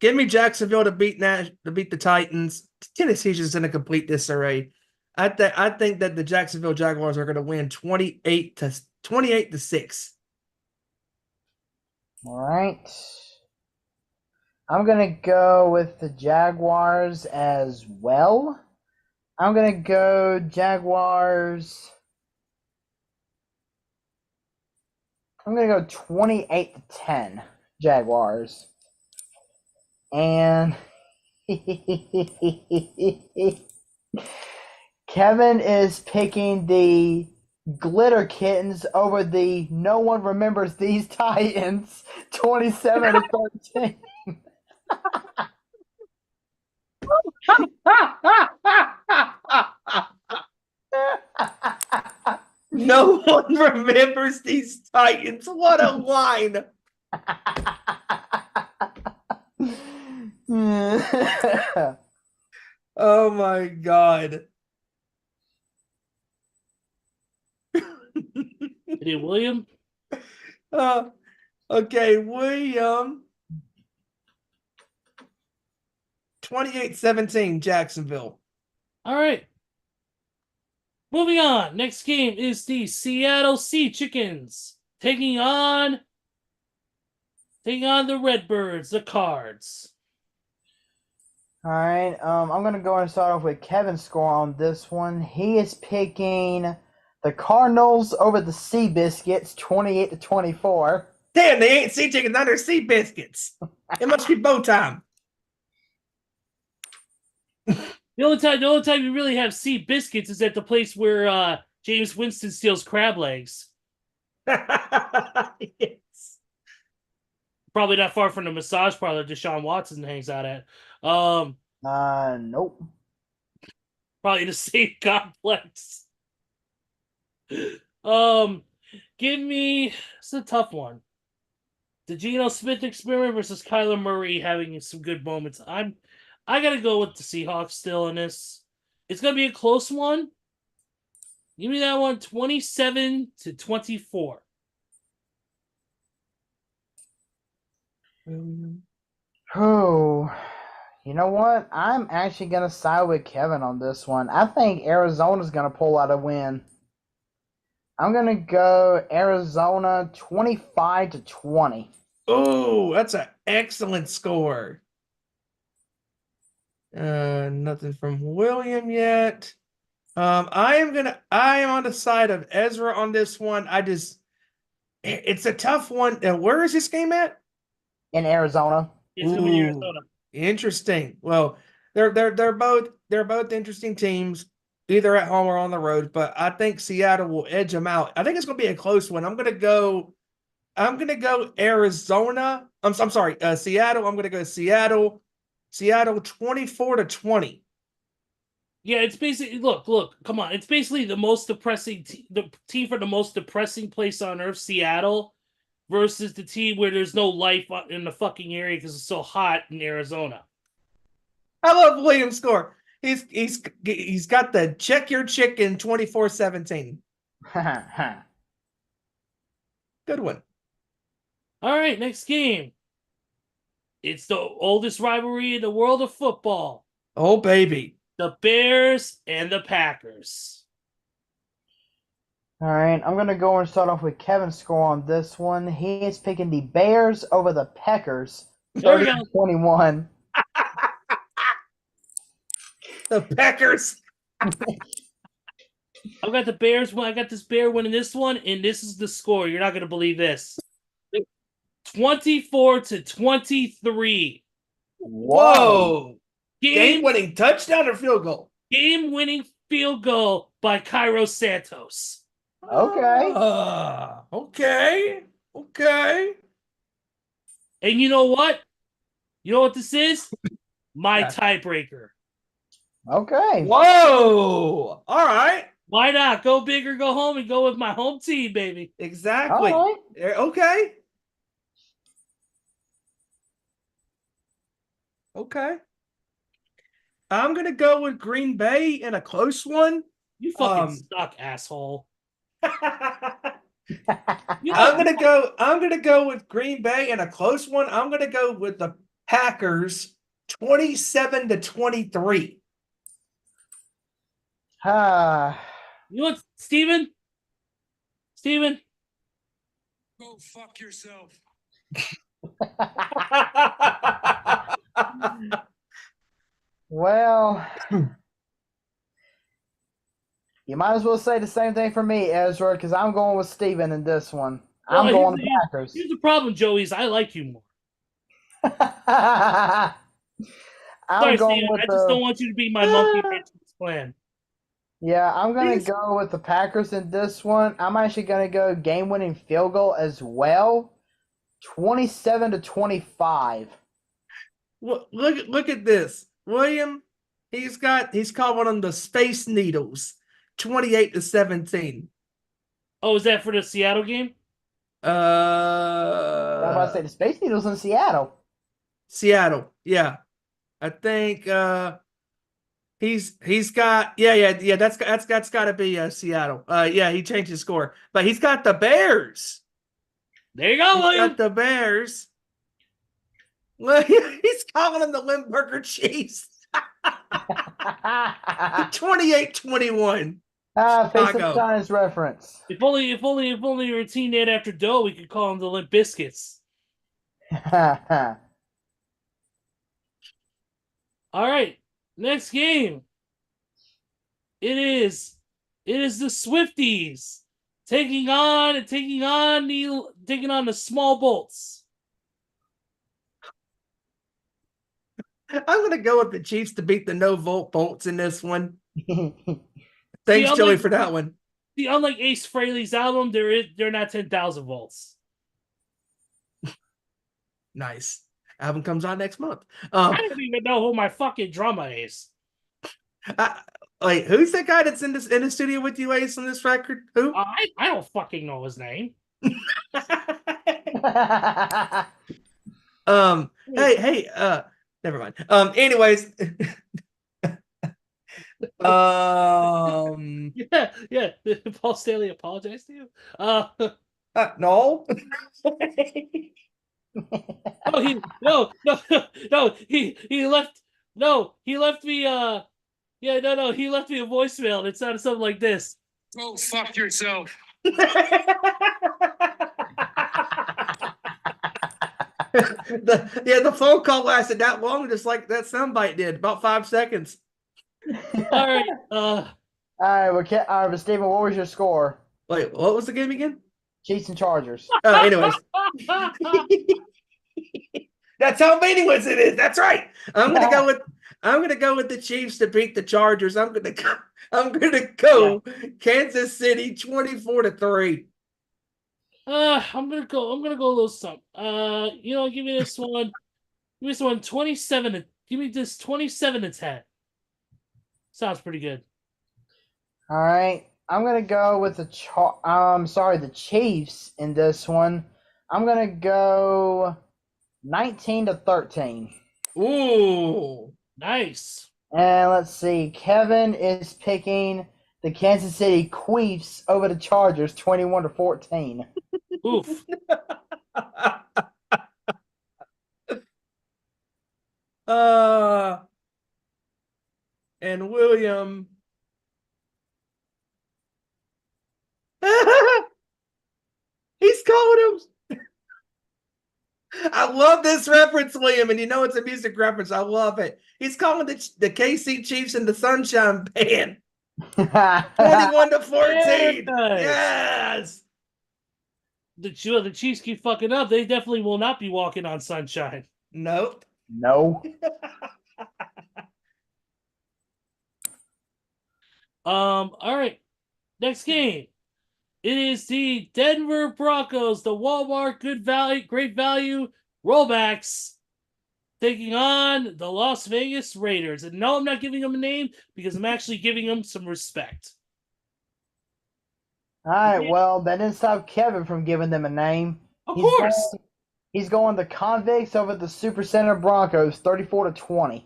Give me Jacksonville to beat the Titans. Tennessee's just in a complete disarray. I think that the Jacksonville Jaguars are going to win 28-6. All right. I'm going to go with the Jaguars as well. I'm going to go Jaguars. I'm going to go 28-10 Jaguars. And Kevin is picking the Glitter Kittens over the no one remembers these Titans 27-13. No one remembers these Titans. What a line. Oh my God. Hey, William. Okay, William. 28-17, Jacksonville. All right. Moving on. Next game is the Seattle Sea Chickens taking on the Redbirds, the Cards. All right, I'm going to go and start off with Kevin's score on this one. He is picking the Cardinals over the Sea Biscuits 28-24. Damn, they ain't sea chickens, now they're sea biscuits. It must be bow time. The only time you really have Sea Biscuits is at the place where James Winston steals crab legs. Yes. Probably not far from the massage parlor Deshaun Watson hangs out at. Nope. Probably the same complex. Give me, it's a tough one. The Geno Smith experiment versus Kyler Murray having some good moments. I gotta go with the Seahawks still in this. It's gonna be a close one. Give me that one 27-24. Oh, you know what? I'm actually going to side with Kevin on this one. I think Arizona's going to pull out a win. I'm going to go Arizona 25-20. Oh, that's an excellent score. Nothing from William yet. I am on the side of Ezra on this one. It's a tough one. Where is this game at? In Arizona. It's gonna be Arizona. Interesting. Well, they're both interesting teams, either at home or on the road. But I think Seattle will edge them out. I think it's going to be a close one. I'm going to go Arizona. I'm sorry, Seattle. I'm going to go Seattle 24-20. Yeah, it's basically look, come on. It's basically the most depressing the team for the most depressing place on earth, Seattle, versus the team where there's no life in the fucking area because it's so hot in Arizona. I love Williams' score. He's got the check your chicken 24-17. Good one. All right, next game. It's the oldest rivalry in the world of football. Oh, baby. The Bears and the Packers. All right, I'm going to go and start off with Kevin's score on this one. He is picking the Bears over the Packers 30-21. The Packers. I got the Bears. I got this Bear winning this one, and this is the score. You're not going to believe this. 24-23. Whoa. Game-winning touchdown or field goal? Game-winning field goal by Cairo Santos. Okay. Okay. And you know what? You know what this is? My tiebreaker. Okay. Whoa. All right. Why not? Go big or go home and go with my home team, baby. Exactly. All Okay. Okay. I'm gonna go with Green Bay in a close one. You fucking Um, suck, asshole. right. I'm gonna go with Green Bay in a close one. I'm gonna go with the Packers 27-23. You know what, Steven? Steven? Go fuck yourself. Well, you might as well say the same thing for me, Ezra, because I'm going with Steven in this one. I'm Well, going Packers. Here's the problem, Joey, is I like you more. I'm Sorry, going Steven, with I just don't want you to be my monkey maintenance plan. Yeah, I'm gonna go with the Packers in this one. I'm actually gonna go game-winning field goal as well, 27-25. Look at this, William. He's called one of the Space Needles, 28-17. Oh, is that for the Seattle game? I'm about to say the Space Needles in Seattle. Seattle, yeah. I think he's got that's got to be Seattle. Yeah, he changed his score, but he's got the Bears. There you go, He's William. got the Bears. Well, he's calling them the Limburger Chiefs. 28-21. Face of China's reference. If only you were a team named after dough, we could call them the Limp Biscuits. All right, next game. It is the Swifties taking on the Small Bolts. I'm gonna go with the Chiefs to beat the no volt Bolts in this one. Thanks, Joey, for that one. See, unlike Ace Frehley's album, they're not 10,000 volts. Nice. Album comes out next month. I don't even know who my fucking drummer is. Wait, who's that guy that's in the studio with you, Ace, on this record? Who? I don't fucking know his name. Hey, never mind. Anyways. Yeah. Paul Stanley apologized to you. No. He left. No, he left me. He left me a voicemail. And it sounded something like this. Go fuck yourself. The phone call lasted that long, just like that soundbite did, about 5 seconds. All right. All right, but Steven, what was your score? Wait, what was the game again? Chiefs and Chargers. Anyways. That's how meaningless it is. That's right. I'm gonna go with the Chiefs to beat the Chargers. I'm gonna go Kansas City 24-3. I'm gonna go a little something. Give me this one. Give me this one 27. Give me this 27-10. Sounds pretty good. All right, I'm gonna go with the Chiefs in this one. I'm gonna go 19-13. Ooh, nice. And let's see, Kevin is picking the Kansas City Chiefs over the Chargers, 21-14. Oof. And William. He's calling him. I love this reference, William, and you know it's a music reference. I love it. He's calling the KC Chiefs and the Sunshine Band. 21-14. Yes. The Chiefs keep fucking up. They definitely will not be walking on sunshine. Nope. No. All right. Next game. It is the Denver Broncos, the Walmart Great Value Rollbacks, taking on the Las Vegas Raiders. And no, I'm not giving them a name because I'm actually giving them some respect. All right, well, that didn't stop Kevin from giving them a name. Of He's course. He's going the Convicts over the Super Center Broncos, 34-20.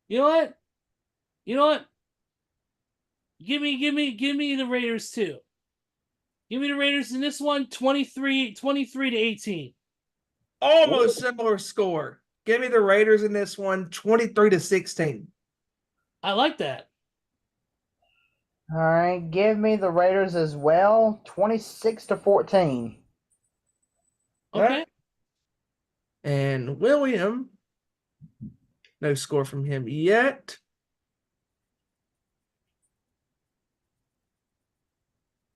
You know what? You know what? Give me the Raiders too. Give me the Raiders in this one, 23 to 18. Almost similar score. Give me the Raiders in this one, 23-16. I like that. All right, give me the Raiders as well, 26-14. Okay. And William, no score from him yet.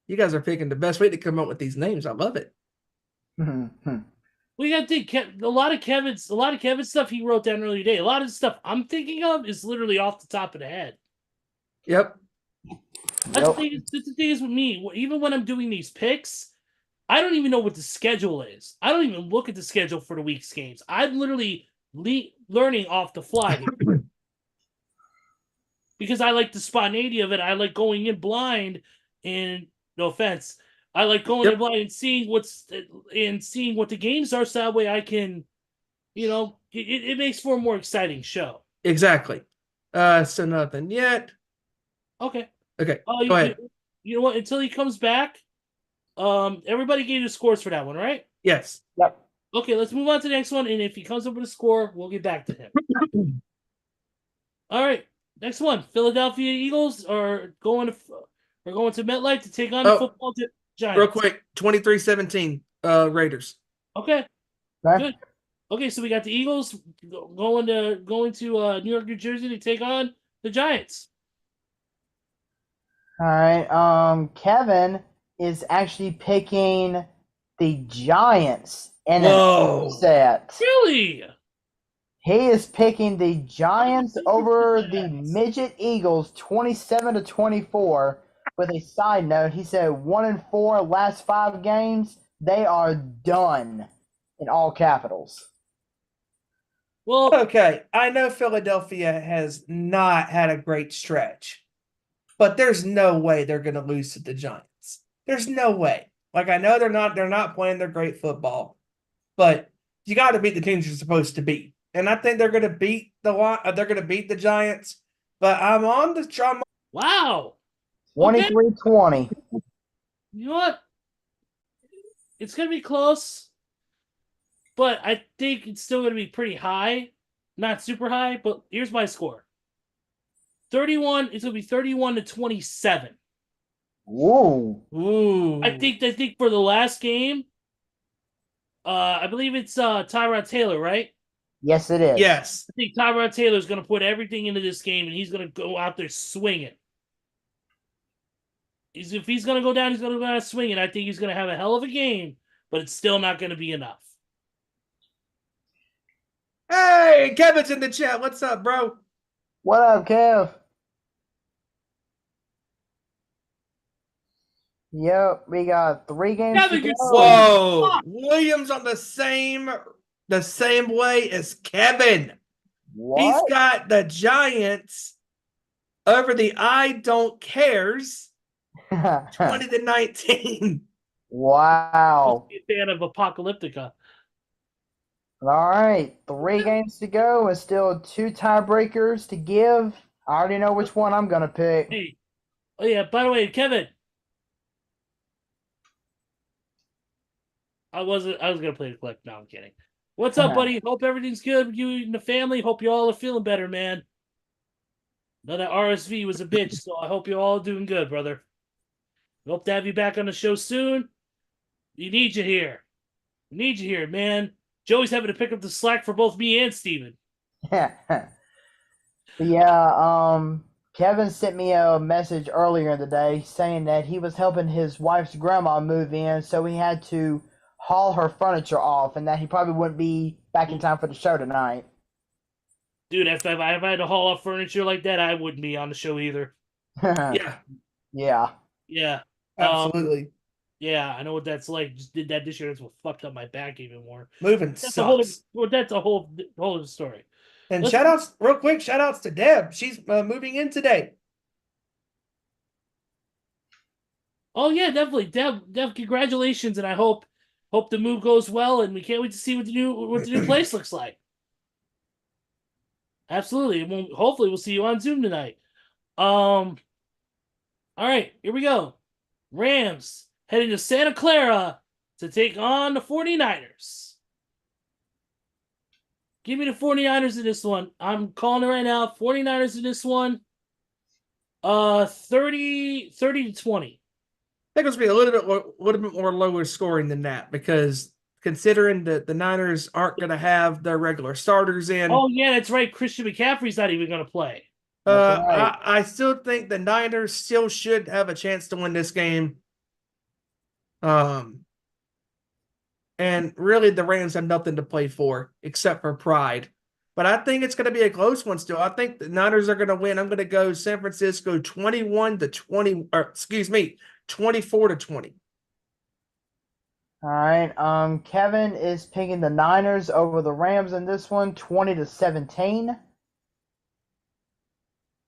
You guys are picking the best way to come up with these names. I love it. We got a lot of Kevin's stuff he wrote down earlier today. A lot of the stuff I'm thinking of is literally off the top of the head. Yep. That's the thing is with me. Even when I'm doing these picks, I don't even know what the schedule is. I don't even look at the schedule for the week's games. I'm literally learning off the fly because I like the spontaneity of it. I like going in blind, and no offense, I like going in blind and seeing what the games are, so that way I can, it makes for a more exciting show. Exactly. So nothing yet. Okay. Okay. Go ahead. You know what? Until he comes back, everybody gave the scores for that one, right? Yes. Yep. Okay, let's move on to the next one, and if he comes up with a score, we'll get back to him. All right, next one. Philadelphia Eagles are going to MetLife to take on the football Giants. Real quick, 23-17 Raiders. Okay. Good. Okay, so we got the Eagles going to New York, New Jersey to take on the Giants. All right. Kevin is actually picking the Giants in an upset. Really? He is picking the Giants over the Midget Eagles, 27-24. With a side note, he said 1-4 last 5 games. They are done, in all capitals. Well, okay. I know Philadelphia has not had a great stretch, but there's no way they're going to lose to the Giants. There's no way. Like, I know they're not playing their great football, but you got to beat the teams you're supposed to beat. And I think they're going to beat the Giants, but I'm on the drum. Wow. 23-20. You know what? It's going to be close, but I think it's still going to be pretty high. Not super high, but here's my score. 31, it's going to be 31-27. Whoa. Ooh. I think for the last game, I believe it's Tyrod Taylor, right? Yes, it is. Yes. I think Tyrod Taylor is going to put everything into this game, and he's going to go out there swinging. If he's going to go down, he's going to go down swinging. I think he's going to have a hell of a game, but it's still not going to be enough. Hey, Kevin's in the chat. What's up, bro? What up, Kev? Yep, we got 3 games to go. Whoa. Williams on the same way as Kevin. What? He's got the Giants over the I don't cares 20-19. Wow. I'm a fan of Apocalyptica. All right, 3 games to go and still 2 tiebreakers to give. I already know which one I'm going to pick. Hey. Oh, yeah, by the way, Kevin. I was going to play the clip. No, I'm kidding. What's up, buddy? Hope everything's good with you and the family. Hope you all are feeling better, man. Know that RSV was a bitch, so I hope you're all doing good, brother. Hope to have you back on the show soon. We need you here. We need you here, man. Joey's having to pick up the slack for both me and Steven. Yeah, Kevin sent me a message earlier in the day saying that he was helping his wife's grandma move in, so he had to haul her furniture off, and that he probably wouldn't be back in time for the show tonight. Dude, if I had to haul off furniture like that, I wouldn't be on the show either. Yeah. Yeah. Absolutely. Yeah, I know what that's like. Just did that this year. That's what fucked up my back even more. Moving sucks. That's a whole story. And real quick, shout outs to Deb. She's moving in today. Oh yeah, definitely. Dev, congratulations, and I hope the move goes well, and we can't wait to see what the new place looks like. Absolutely. Hopefully we'll see you on Zoom tonight. All right, here we go. Rams heading to Santa Clara to take on the 49ers. Give me the 49ers in this one. I'm calling it right now. 49ers in this one. 30 to 20. I think it's going to be a little bit more lower scoring than that because considering that the Niners aren't going to have their regular starters in. Oh yeah, that's right. Christian McCaffrey's not even going to play. Right. I still think the Niners still should have a chance to win this game. And really the Rams have nothing to play for except for pride. But I think it's going to be a close one still. I think the Niners are going to win. I'm going to go San Francisco 21-20, or excuse me, 24-20. All right. Kevin is picking the Niners over the Rams in this one, 20-17.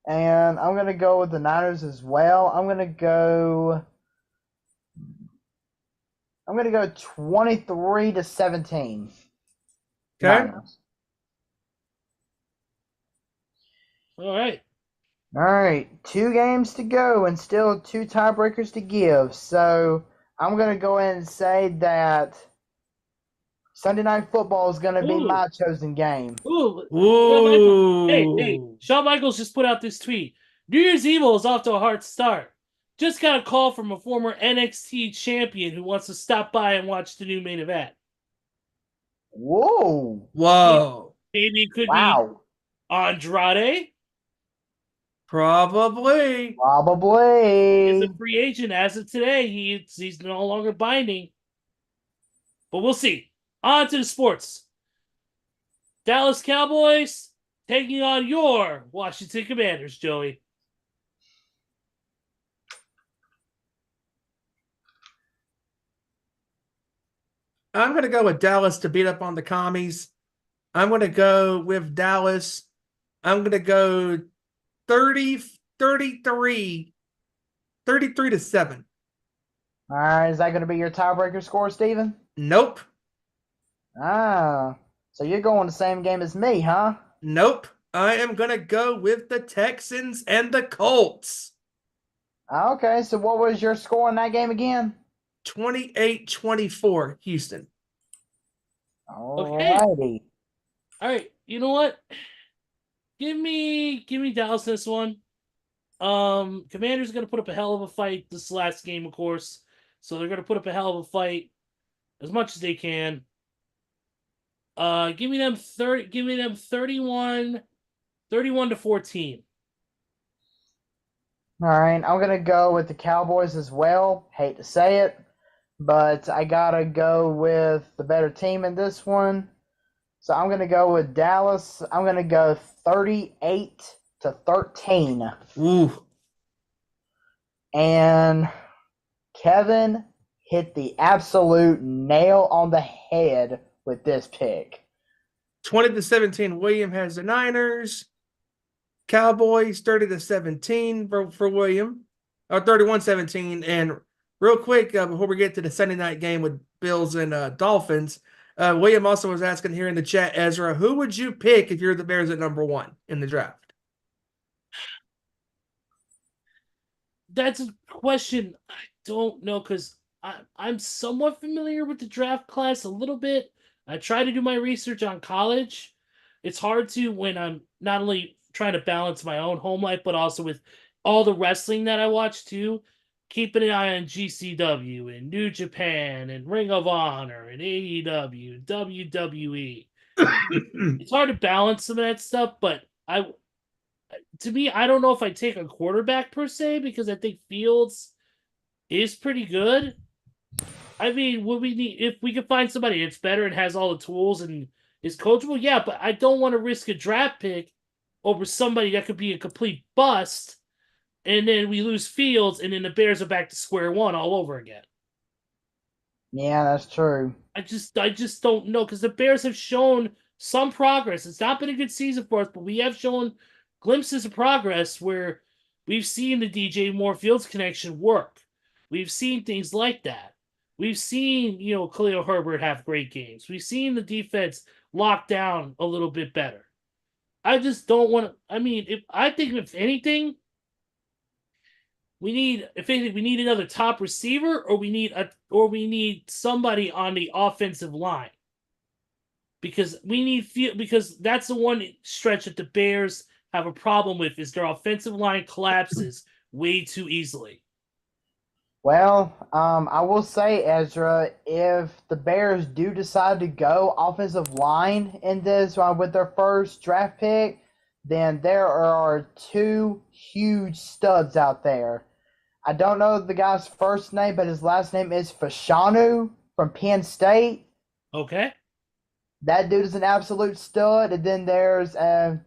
And I'm gonna go with the Niners as well. I'm gonna go 23-17. Okay. Niners. All right. All right, 2 games to go and still 2 tiebreakers to give. So I'm going to go ahead and say that Sunday Night Football is going to be my chosen game. Ooh. Hey, Shawn Michaels just put out this tweet. New Year's Evil is off to a hard start. Just got a call from a former NXT champion who wants to stop by and watch the new main event. Whoa. Maybe it could be Andrade. Probably. He's a free agent as of today. He's no longer binding. But we'll see. On to the sports. Dallas Cowboys taking on your Washington Commanders, Joey. I'm going to go with Dallas to beat up on the commies. I'm going to go with Dallas. I'm going to go 33-7. All right, is that going to be your tiebreaker score, Steven? Nope. So you're going the same game as me, huh? Nope. I am going to go with the Texans and the Colts. Okay, so what was your score in that game again? 28-24, Houston. Alrighty. All right, you know what? Give me Dallas this one. Commanders are going to put up a hell of a fight this last game, of course. So they're going to put up a hell of a fight as much as they can. Give me them 31-14. All right, I'm going to go with the Cowboys as well. Hate to say it, but I got to go with the better team in this one. So I'm going to go with Dallas. I'm going to go 38-13. Ooh. And Kevin hit the absolute nail on the head with this pick. 20-17, William has the Niners. Cowboys 30-17 for William. Or 31-17. And real quick, before we get to the Sunday night game with Bills and Dolphins, William also was asking here in the chat, Ezra, who would you pick if you're the Bears at number 1 in the draft? That's a question I don't know because I'm somewhat familiar with the draft class a little bit. I try to do my research on college. It's hard to when I'm not only trying to balance my own home life, but also with all the wrestling that I watch too. Keeping an eye on GCW and New Japan and Ring of Honor and AEW, WWE. It's hard to balance some of that stuff, but to me, I don't know if I take a quarterback per se because I think Fields is pretty good. I mean, would we need if we could find somebody that's better and has all the tools and is coachable? Yeah, but I don't want to risk a draft pick over somebody that could be a complete bust, and then we lose Fields, and then the Bears are back to square one all over again. Yeah, that's true. I just don't know because the Bears have shown some progress. It's not been a good season for us, but we have shown glimpses of progress where we've seen the DJ Moore Fields connection work. We've seen things like that. We've seen, Khalil Herbert have great games. We've seen the defense lock down a little bit better. I just don't want to. I mean, if anything, we need another top receiver, or we need somebody on the offensive line. Because because that's the one stretch that the Bears have a problem with, is their offensive line collapses way too easily. Well, I will say, Ezra, if the Bears do decide to go offensive line in this with their first draft pick, then there are two huge studs out there. I don't know the guy's first name, but his last name is Fashanu from Penn State. Okay. That dude is an absolute stud. And then there's, I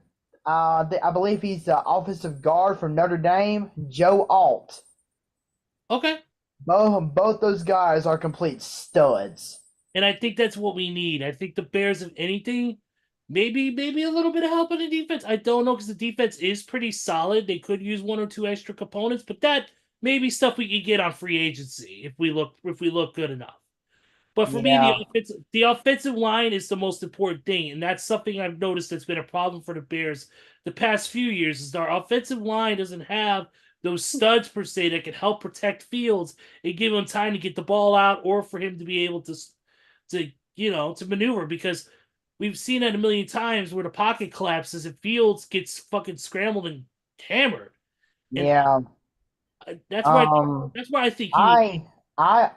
believe he's the offensive guard from Notre Dame, Joe Alt. Okay. Both those guys are complete studs. And I think that's what we need. I think the Bears, if anything, maybe a little bit of help on the defense. I don't know, because the defense is pretty solid. They could use one or two extra components, but that may be stuff we could get on free agency if we look good enough. But for me, the offensive line is the most important thing, and that's something I've noticed that's been a problem for the Bears the past few years. Is our offensive line doesn't have those studs per se that can help protect Fields and give him time to get the ball out, or for him to be able to maneuver, because we've seen it a million times where the pocket collapses and Fields gets fucking scrambled and hammered. And that's why I think I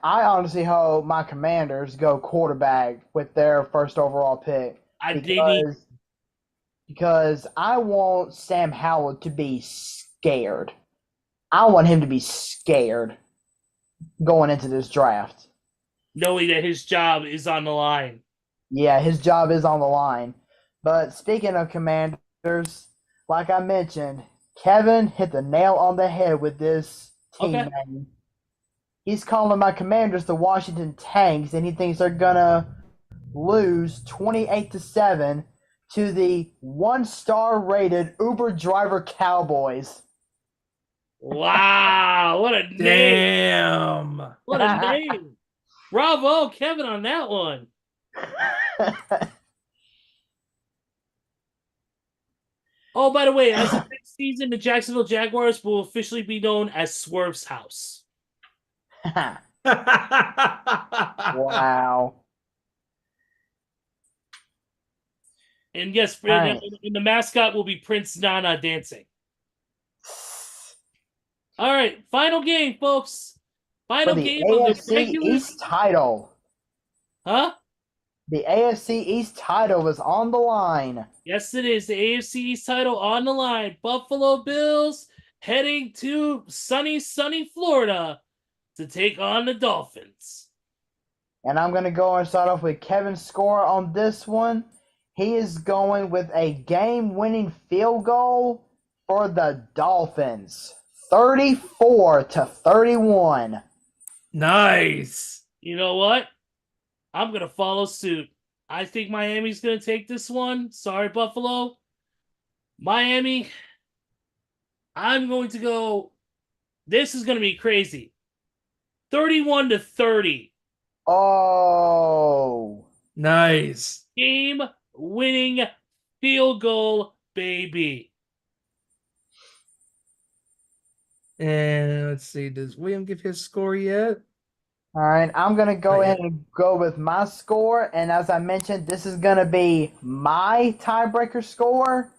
honestly hope my Commanders go quarterback with their first overall pick. Because I want Sam Howell to be scared. I want him to be scared going into this draft, knowing that his job is on the line. Yeah, his job is on the line. But speaking of Commanders, like I mentioned, Kevin hit the nail on the head with this team name. He's calling my Commanders the Washington Tanks, and he thinks they're gonna lose 28-7 to the 1-star rated Uber driver Cowboys. Wow, what a name! Damn. What a name! Bravo, Kevin, on that one. Oh, by the way, as of next season, the Jacksonville Jaguars will officially be known as Swerve's House. Wow. And yes, and the mascot will be Prince Nana dancing. All right, final game, folks. Final game AFC of the regular East title. Huh? The AFC East title is on the line. Yes, it is. The AFC East title on the line. Buffalo Bills heading to sunny Florida to take on the Dolphins. And I'm going to go and start off with Kevin's score on this one. He is going with a game-winning field goal for the Dolphins. 34-31. Nice. You know what? I'm going to follow suit. I think Miami's going to take this one. Sorry, Buffalo. Miami, I'm going to go. This is going to be crazy. 31-30. Oh. Nice. Game-winning field goal, baby. And let's see, does William give his score yet? All right, I'm going to go ahead and go with my score. And as I mentioned, this is going to be my tiebreaker score.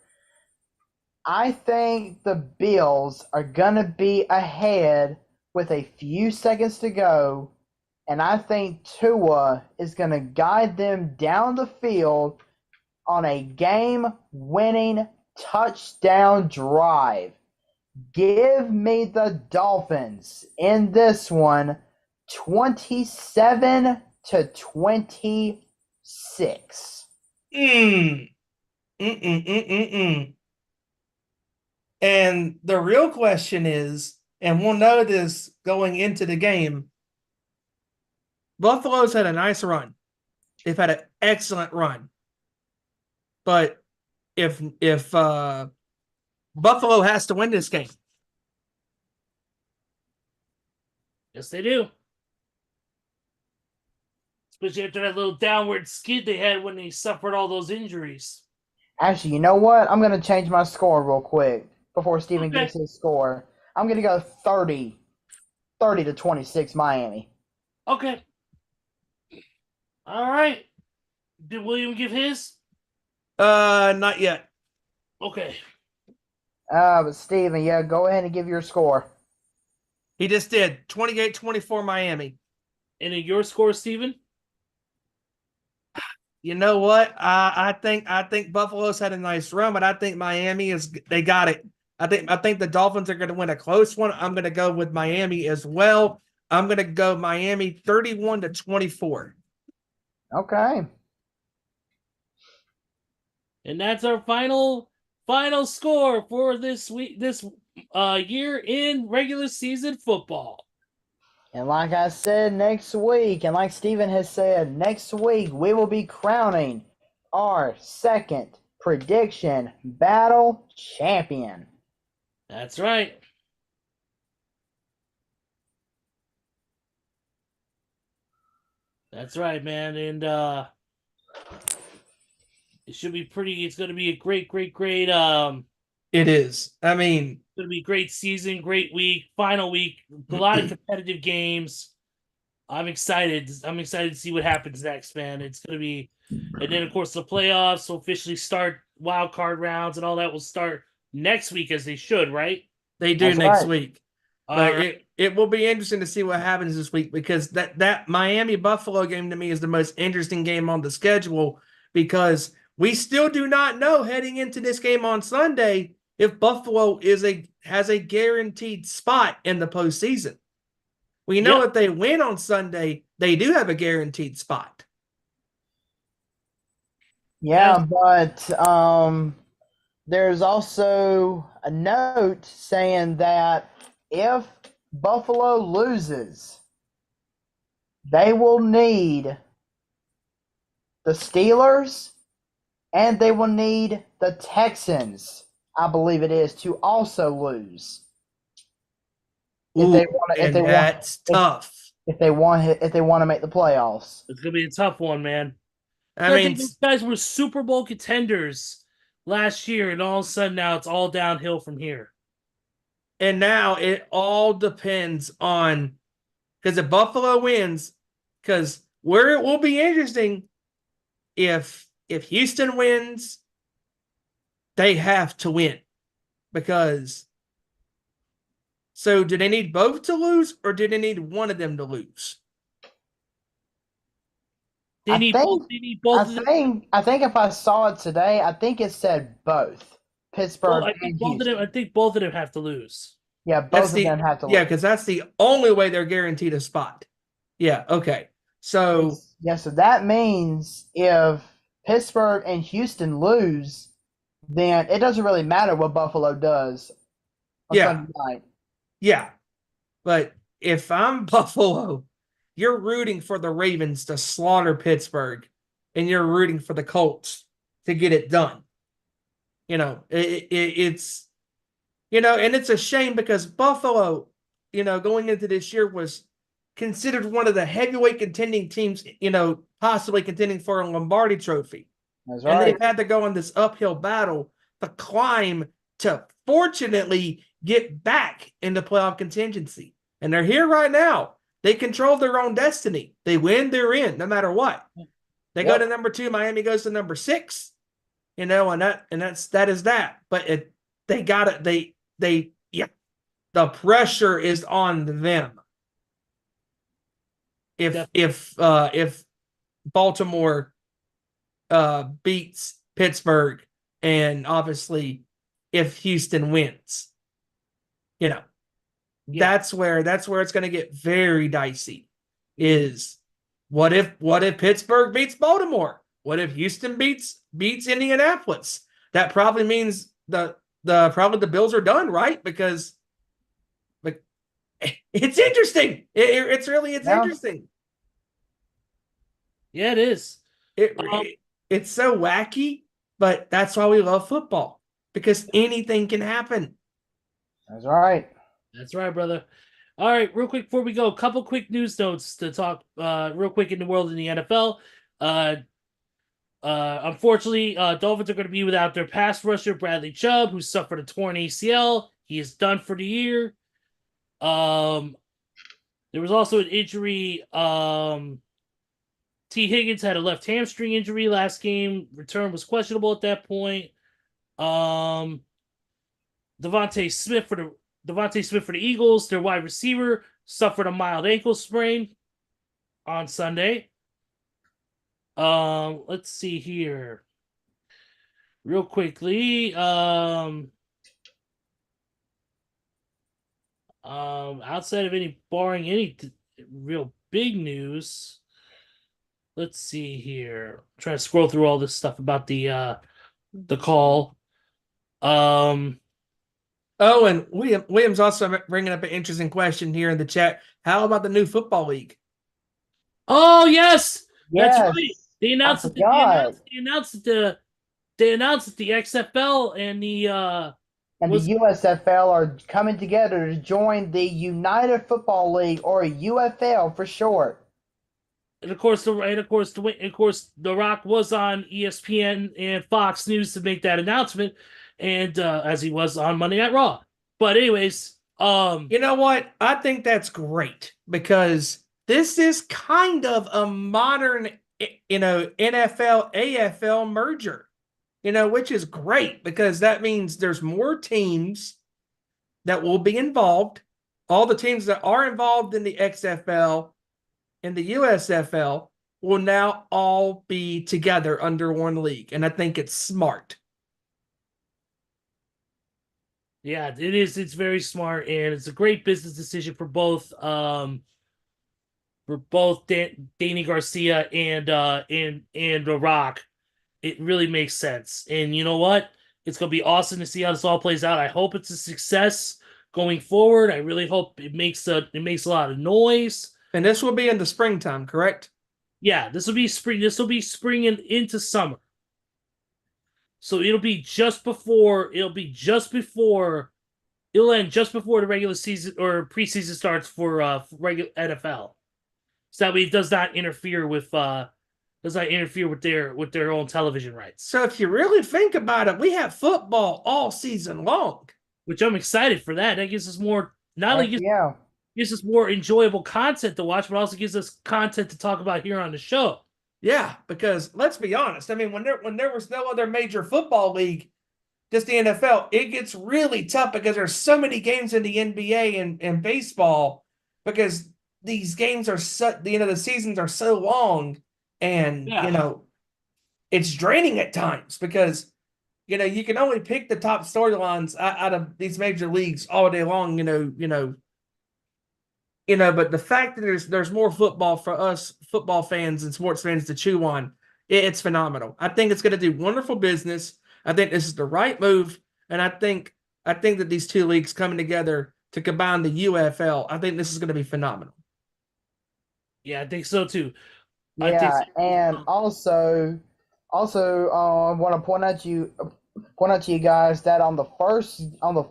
I think the Bills are going to be ahead with a few seconds to go. And I think Tua is going to guide them down the field on a game-winning touchdown drive. Give me the Dolphins in this one, 27-26. And the real question is, and we'll know this going into the game, Buffalo's had a nice run. They've had an excellent run. But if Buffalo has to win this game. Yes, they do. Especially after that little downward skid they had when they suffered all those injuries. Actually, you know what? I'm going to change my score real quick before Steven Okay. gives his score. I'm going to go 30 to 26 Miami. Okay. All right. Did William give his? Not yet. Okay. But Steven, yeah, go ahead and give your score. He just did 28-24 Miami. And then your score, Steven? You know what? I think Buffalo's had a nice run, but I think Miami they got it. I think the Dolphins are going to win a close one. I'm going to go with Miami as well. I'm going to go Miami 31-24. Okay. And that's our final score for this year in regular season football. And like I said, next week, and like Steven has said, next week we will be crowning our second prediction battle champion. That's right. That's right, man. And it should be it's going to be a great It is. I mean, it's going to be a great season, great week, final week, a lot of competitive games. I'm excited. I'm excited to see what happens next, man. It's going to be, and then of course the playoffs will officially start. Wild card rounds and all that will start next week, as they should, right? they do That's next right. week. All But right. it will be interesting to see what happens this week, because that Miami Buffalo game to me is the most interesting game on the schedule, because we still do not know heading into this game on Sunday if Buffalo has a guaranteed spot in the postseason. We know Yep. if they win on Sunday, they do have a guaranteed spot. Yeah, but there's also a note saying that if Buffalo loses, they will need the Steelers and they will need the Texans, I believe it is, to also lose. That's tough. If they want to make the playoffs. It's going to be a tough one, man. I mean, these guys were Super Bowl contenders last year, and all of a sudden now it's all downhill from here. and now it all depends on, because if Buffalo wins, because where it will be interesting, if Houston wins, they have to win, because. So do they need both to lose, or do they need one of them to lose? They need both. I think if I saw it today, I think it said both Pittsburgh and Houston. I think both of them have to lose. Yeah, both of them have to lose. Yeah, because that's the only way they're guaranteed a spot. Yeah, okay. So so that means if Pittsburgh and Houston lose, then it doesn't really matter what Buffalo does on Sunday night. Yeah, but if I'm Buffalo, you're rooting for the Ravens to slaughter Pittsburgh, and you're rooting for the Colts to get it done. It's and it's a shame, because Buffalo, going into this year was considered one of the heavyweight contending teams, possibly contending for a Lombardi trophy. That's And right. they've had to go on this uphill battle to climb to fortunately get back into playoff contingency. And they're here right now. They control their own destiny. They win, they're in, no matter what. They go to number 2, Miami goes to number 6. And that is that. But the pressure is on them. If Baltimore beats Pittsburgh, and obviously if Houston wins, that's where it's going to get very dicey. Is what if Pittsburgh beats Baltimore? What if Houston beats Indianapolis? That probably means probably the Bills are done, right? Because it's interesting. It's interesting. Yeah, it is. It's so wacky, but that's why we love football, because anything can happen. That's right. That's right, brother. All right, real quick before we go, a couple quick news notes to talk real quick in the world in the NFL. Unfortunately, Dolphins are going to be without their pass rusher, Bradley Chubb, who suffered a torn ACL. He is done for the year. There was also an injury. T. Higgins had a left hamstring injury last game. Return was questionable at that point. Devontae Smith for the Eagles, their wide receiver, suffered a mild ankle sprain on Sunday. Let's see here. Real quickly. Outside of barring any real big news, let's see here. I'm trying to scroll through all this stuff about the call. Oh, and William's also bringing up an interesting question here in the chat. How about the new football league? Oh yes, Yes. that's right. They announced that the XFL and the USFL are coming together to join the United Football League, or UFL for short. And of course, The Rock was on ESPN and Fox News to make that announcement, and as he was on Monday Night Raw. But anyways, you know what? I think that's great because this is kind of a modern, NFL AFL merger, which is great because that means there's more teams that will be involved. All the teams that are involved in the XFL and the USFL will now all be together under one league. And I think it's smart. Yeah, it is. It's very smart, and it's a great business decision for both Danny Garcia and The Rock. It really makes sense. And you know what? It's gonna be awesome to see how this all plays out. I hope it's a success going forward. I really hope it makes a lot of noise. And this will be in the springtime, correct? Yeah, this will be spring. This will be spring and into summer. So it'll end just before the regular season or preseason starts for regular NFL. So that way it does not interfere with their own television rights. So if you really think about it, we have football all season long. Which I'm excited for that. That gives us more gives us more enjoyable content to watch, but also gives us content to talk about here on the show. Yeah, because let's be honest. I mean, when there was no other major football league, just the NFL, it gets really tough because there's so many games in the NBA and baseball because these games are the seasons are so long and it's draining at times because you can only pick the top storylines out of these major leagues all day long, but the fact that there's more football for us football fans and sports fans to chew on, it's phenomenal. I think it's going to do wonderful business. I think this is the right move, and I think that these two leagues coming together to combine the UFL, I think this is going to be phenomenal. Yeah, I think so too. Yeah, and also, I want to point out to you guys that on the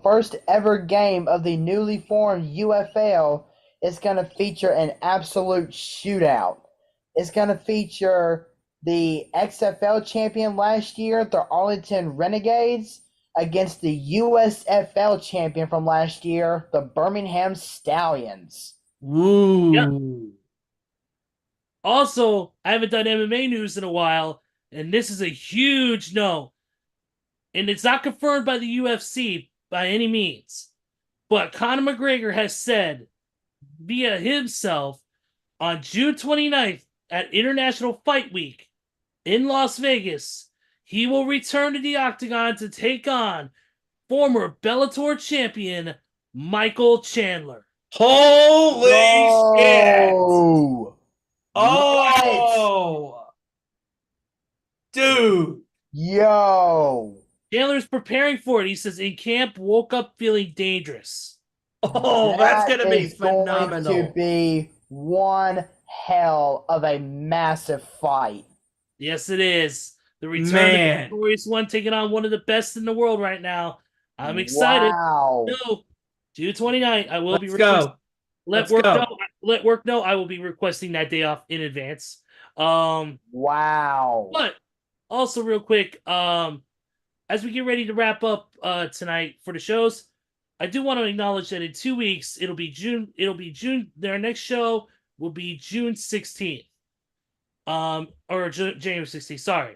first ever game of the newly formed UFL, it's going to feature an absolute shootout. It's going to feature the XFL champion last year, the Arlington Renegades, against the USFL champion from last year, the Birmingham Stallions. Ooh. Yep. Also, I haven't done MMA news in a while, and this is a huge no. And it's not confirmed by the UFC by any means. But Conor McGregor has said via himself on June 29th at International Fight Week in Las Vegas, he will return to the octagon to take on former Bellator champion Michael Chandler. Holy shit! Oh, dude. Yo. Chandler's preparing for it. He says, in camp, woke up feeling dangerous. Oh, that's going to be phenomenal. Going to be one hell of a massive fight. Yes, it is. The return of the victorious one taking on one of the best in the world right now. I'm excited. Wow. No, June 29th. I will be Let's go. Let Let's work go. know. Let work know. I will be requesting that day off in advance. Wow. But also real quick, as we get ready to wrap up tonight for the shows, I do want to acknowledge that in 2 weeks it'll be June. Their next show will be June 16th. Or January 16th. Sorry.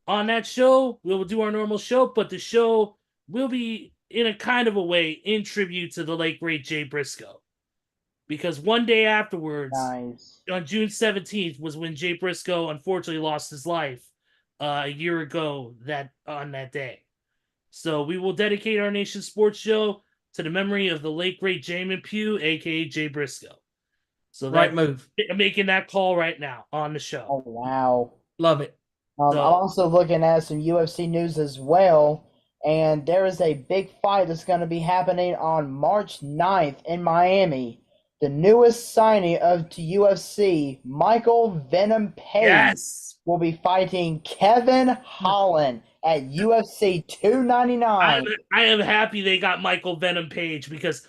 On that show, we will do our normal show, but the show will be in a kind of a way in tribute to the late great Jay Briscoe. Because one day afterwards, Nice. on June 17th, was when Jay Briscoe unfortunately lost his life a year ago on that day. So we will dedicate our Nation Sports Show to the memory of the late great Jamin Pugh, aka Jay Briscoe. So Right move. I'm making that call right now on the show. Oh, wow. Love it. I'm also looking at some UFC news as well, and there is a big fight that's going to be happening on March 9th in Miami. The newest signing to UFC, Michael Venom Page, will be fighting Kevin Holland at UFC 299. I am happy they got Michael Venom Page because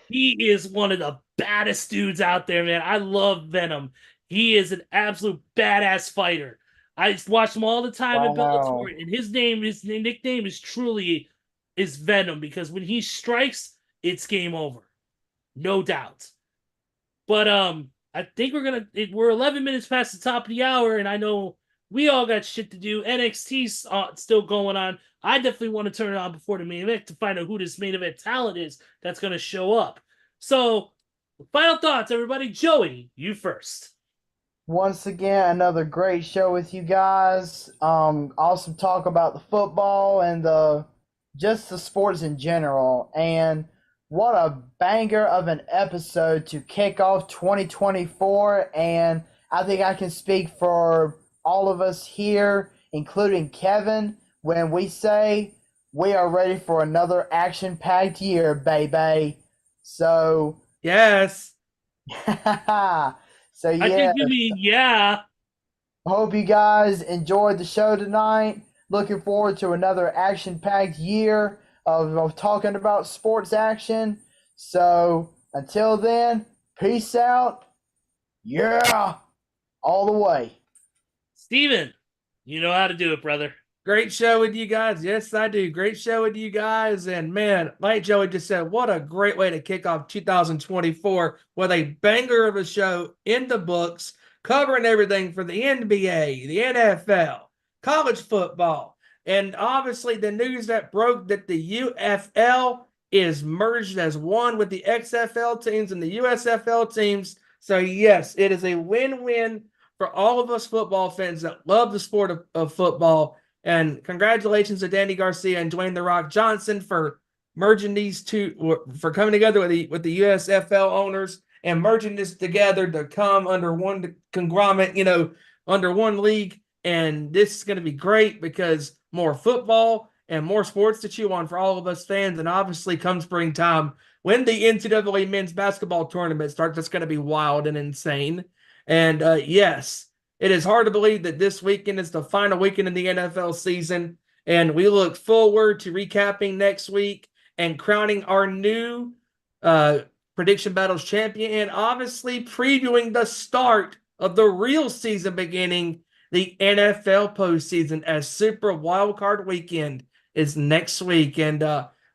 he is one of the baddest dudes out there, man. I love Venom. He is an absolute badass fighter. I watch him all the time in Bellator, and his nickname is Venom because when he strikes, it's game over. No doubt. But I think we're 11 minutes past the top of the hour, and I know we all got shit to do. NXT's still going on. I definitely want to turn it on before the main event to find out who this main event talent is that's going to show up. So, final thoughts, everybody. Joey, you first. Once again, another great show with you guys. Awesome talk about the football and just the sports in general. And what a banger of an episode to kick off 2024. And I think I can speak for all of us here, including Kevin, when we say we are ready for another action-packed year, baby. So, yes. So, yeah. I think you mean, yeah. Hope you guys enjoyed the show tonight. Looking forward to another action-packed year of talking about sports action. So, until then, peace out. Yeah. All the way. Steven, you know how to do it, brother. Great show with you guys. Yes, I do. Great show with you guys. And man, like Joey just said, what a great way to kick off 2024 with a banger of a show in the books, covering everything for the NBA, the NFL, college football, and obviously the news that broke that the UFL is merged as one with the XFL teams and the USFL teams. So yes, it is a win-win for all of us football fans that love the sport of football. And congratulations to Danny Garcia and Dwayne "The Rock" Johnson for merging these two, for coming together with the USFL owners and merging this together to come under one conglomerate, under one league. And this is going to be great because more football and more sports to chew on for all of us fans. And obviously, come springtime, when the NCAA men's basketball tournament starts, it's going to be wild and insane. And yes, it is hard to believe that this weekend is the final weekend in the NFL season, and we look forward to recapping next week and crowning our new Prediction Battles champion, and obviously previewing the start of the real season beginning, the NFL postseason, as Super Wildcard Weekend is next week. And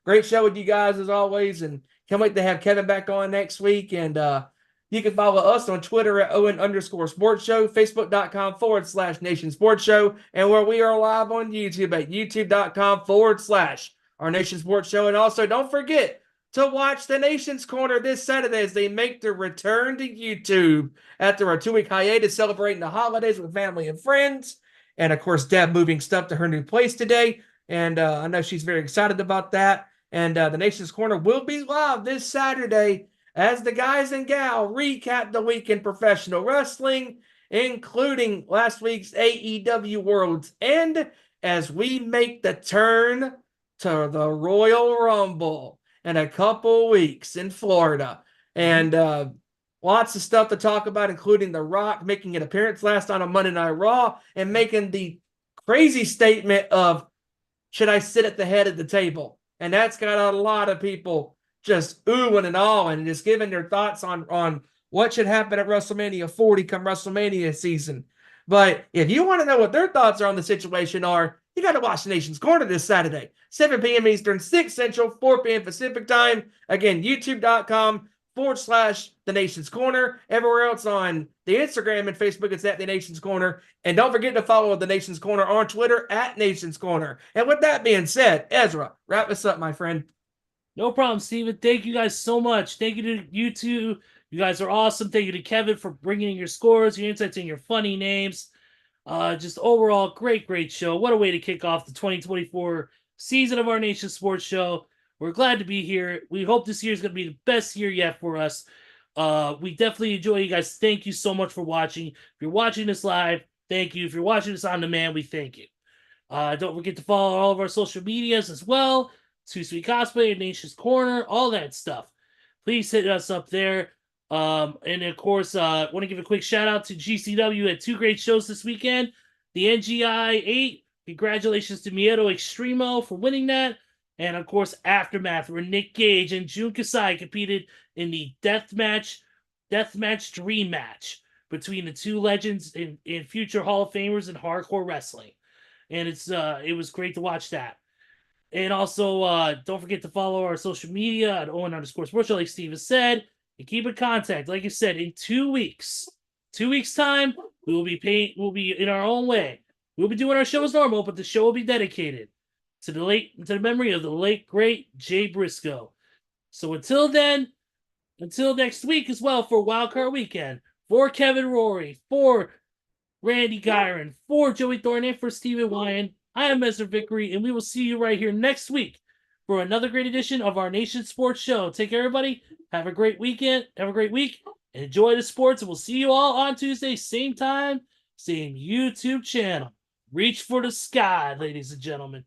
great show with you guys as always, and can't wait to have Kevin back on next week. And you can follow us on Twitter at Owen_Sports Show, Facebook.com/Nation Sports Show, and where we are live on YouTube at YouTube.com/Our Nation Sports Show. And also, don't forget to watch the Nation's Corner this Saturday as they make their return to YouTube after a 2-week hiatus, celebrating the holidays with family and friends. And of course, Deb moving stuff to her new place today. And I know she's very excited about that. And the Nation's Corner will be live this Saturday as the guys and gal recap the week in professional wrestling, including last week's AEW World's End, as we make the turn to the Royal Rumble in a couple weeks in Florida. And lots of stuff to talk about, including The Rock making an appearance last night on Monday Night Raw and making the crazy statement of, should I sit at the head of the table? And that's got a lot of people just oohing and awing and just giving their thoughts on what should happen at WrestleMania 40 come WrestleMania season. But if you want to know what their thoughts are on the situation you got to watch the Nation's Corner this Saturday, 7 p.m. Eastern, 6 Central, 4 p.m. Pacific time. Again, youtube.com/The Nation's Corner. Everywhere else on the Instagram and Facebook, it's at The Nation's Corner. And don't forget to follow The Nation's Corner on Twitter at Nation's Corner. And with that being said, Ezra, wrap us up, my friend. No problem, Steven. Thank you guys so much. Thank you to you two. You guys are awesome. Thank you to Kevin for bringing in your scores, your insights, and your funny names. Just overall, great show. What a way to kick off the 2024 season of our Nation Sports Show. We're glad to be here. We hope this year is going to be the best year yet for us. We definitely enjoy you guys. Thank you so much for watching. If you're watching this live, thank you. If you're watching this on demand, we thank you. Don't forget to follow all of our social medias as well. Too Sweet Cosplay, Nation's Corner, all that stuff. Please hit us up there. And of course, I want to give a quick shout out to GCW at 2 great shows this weekend. The NGI 8, congratulations to Miedo Extremo for winning that. And of course, Aftermath, where Nick Gage and Jun Kasai competed in the Deathmatch Dream Match between the two legends and future Hall of Famers in hardcore wrestling. And it was great to watch that. And also, don't forget to follow our social media at Owen_Sports Show, like Steve has said. And keep in contact, like I said, in 2 weeks. 2 weeks' time, we'll be in our own way. We'll be doing our show as normal, but the show will be dedicated to the memory of the late great Jay Briscoe. So until then, until next week as well for Wildcard Weekend, for Kevin Rory, for Randy Gyron, for Joey Thorne, and for Stephen Wyand, I am Ezra Vickery, and we will see you right here next week for another great edition of our Nation Sports Show. Take care, everybody. Have a great weekend. Have a great week. Enjoy the sports, and we'll see you all on Tuesday, same time, same YouTube channel. Reach for the sky, ladies and gentlemen.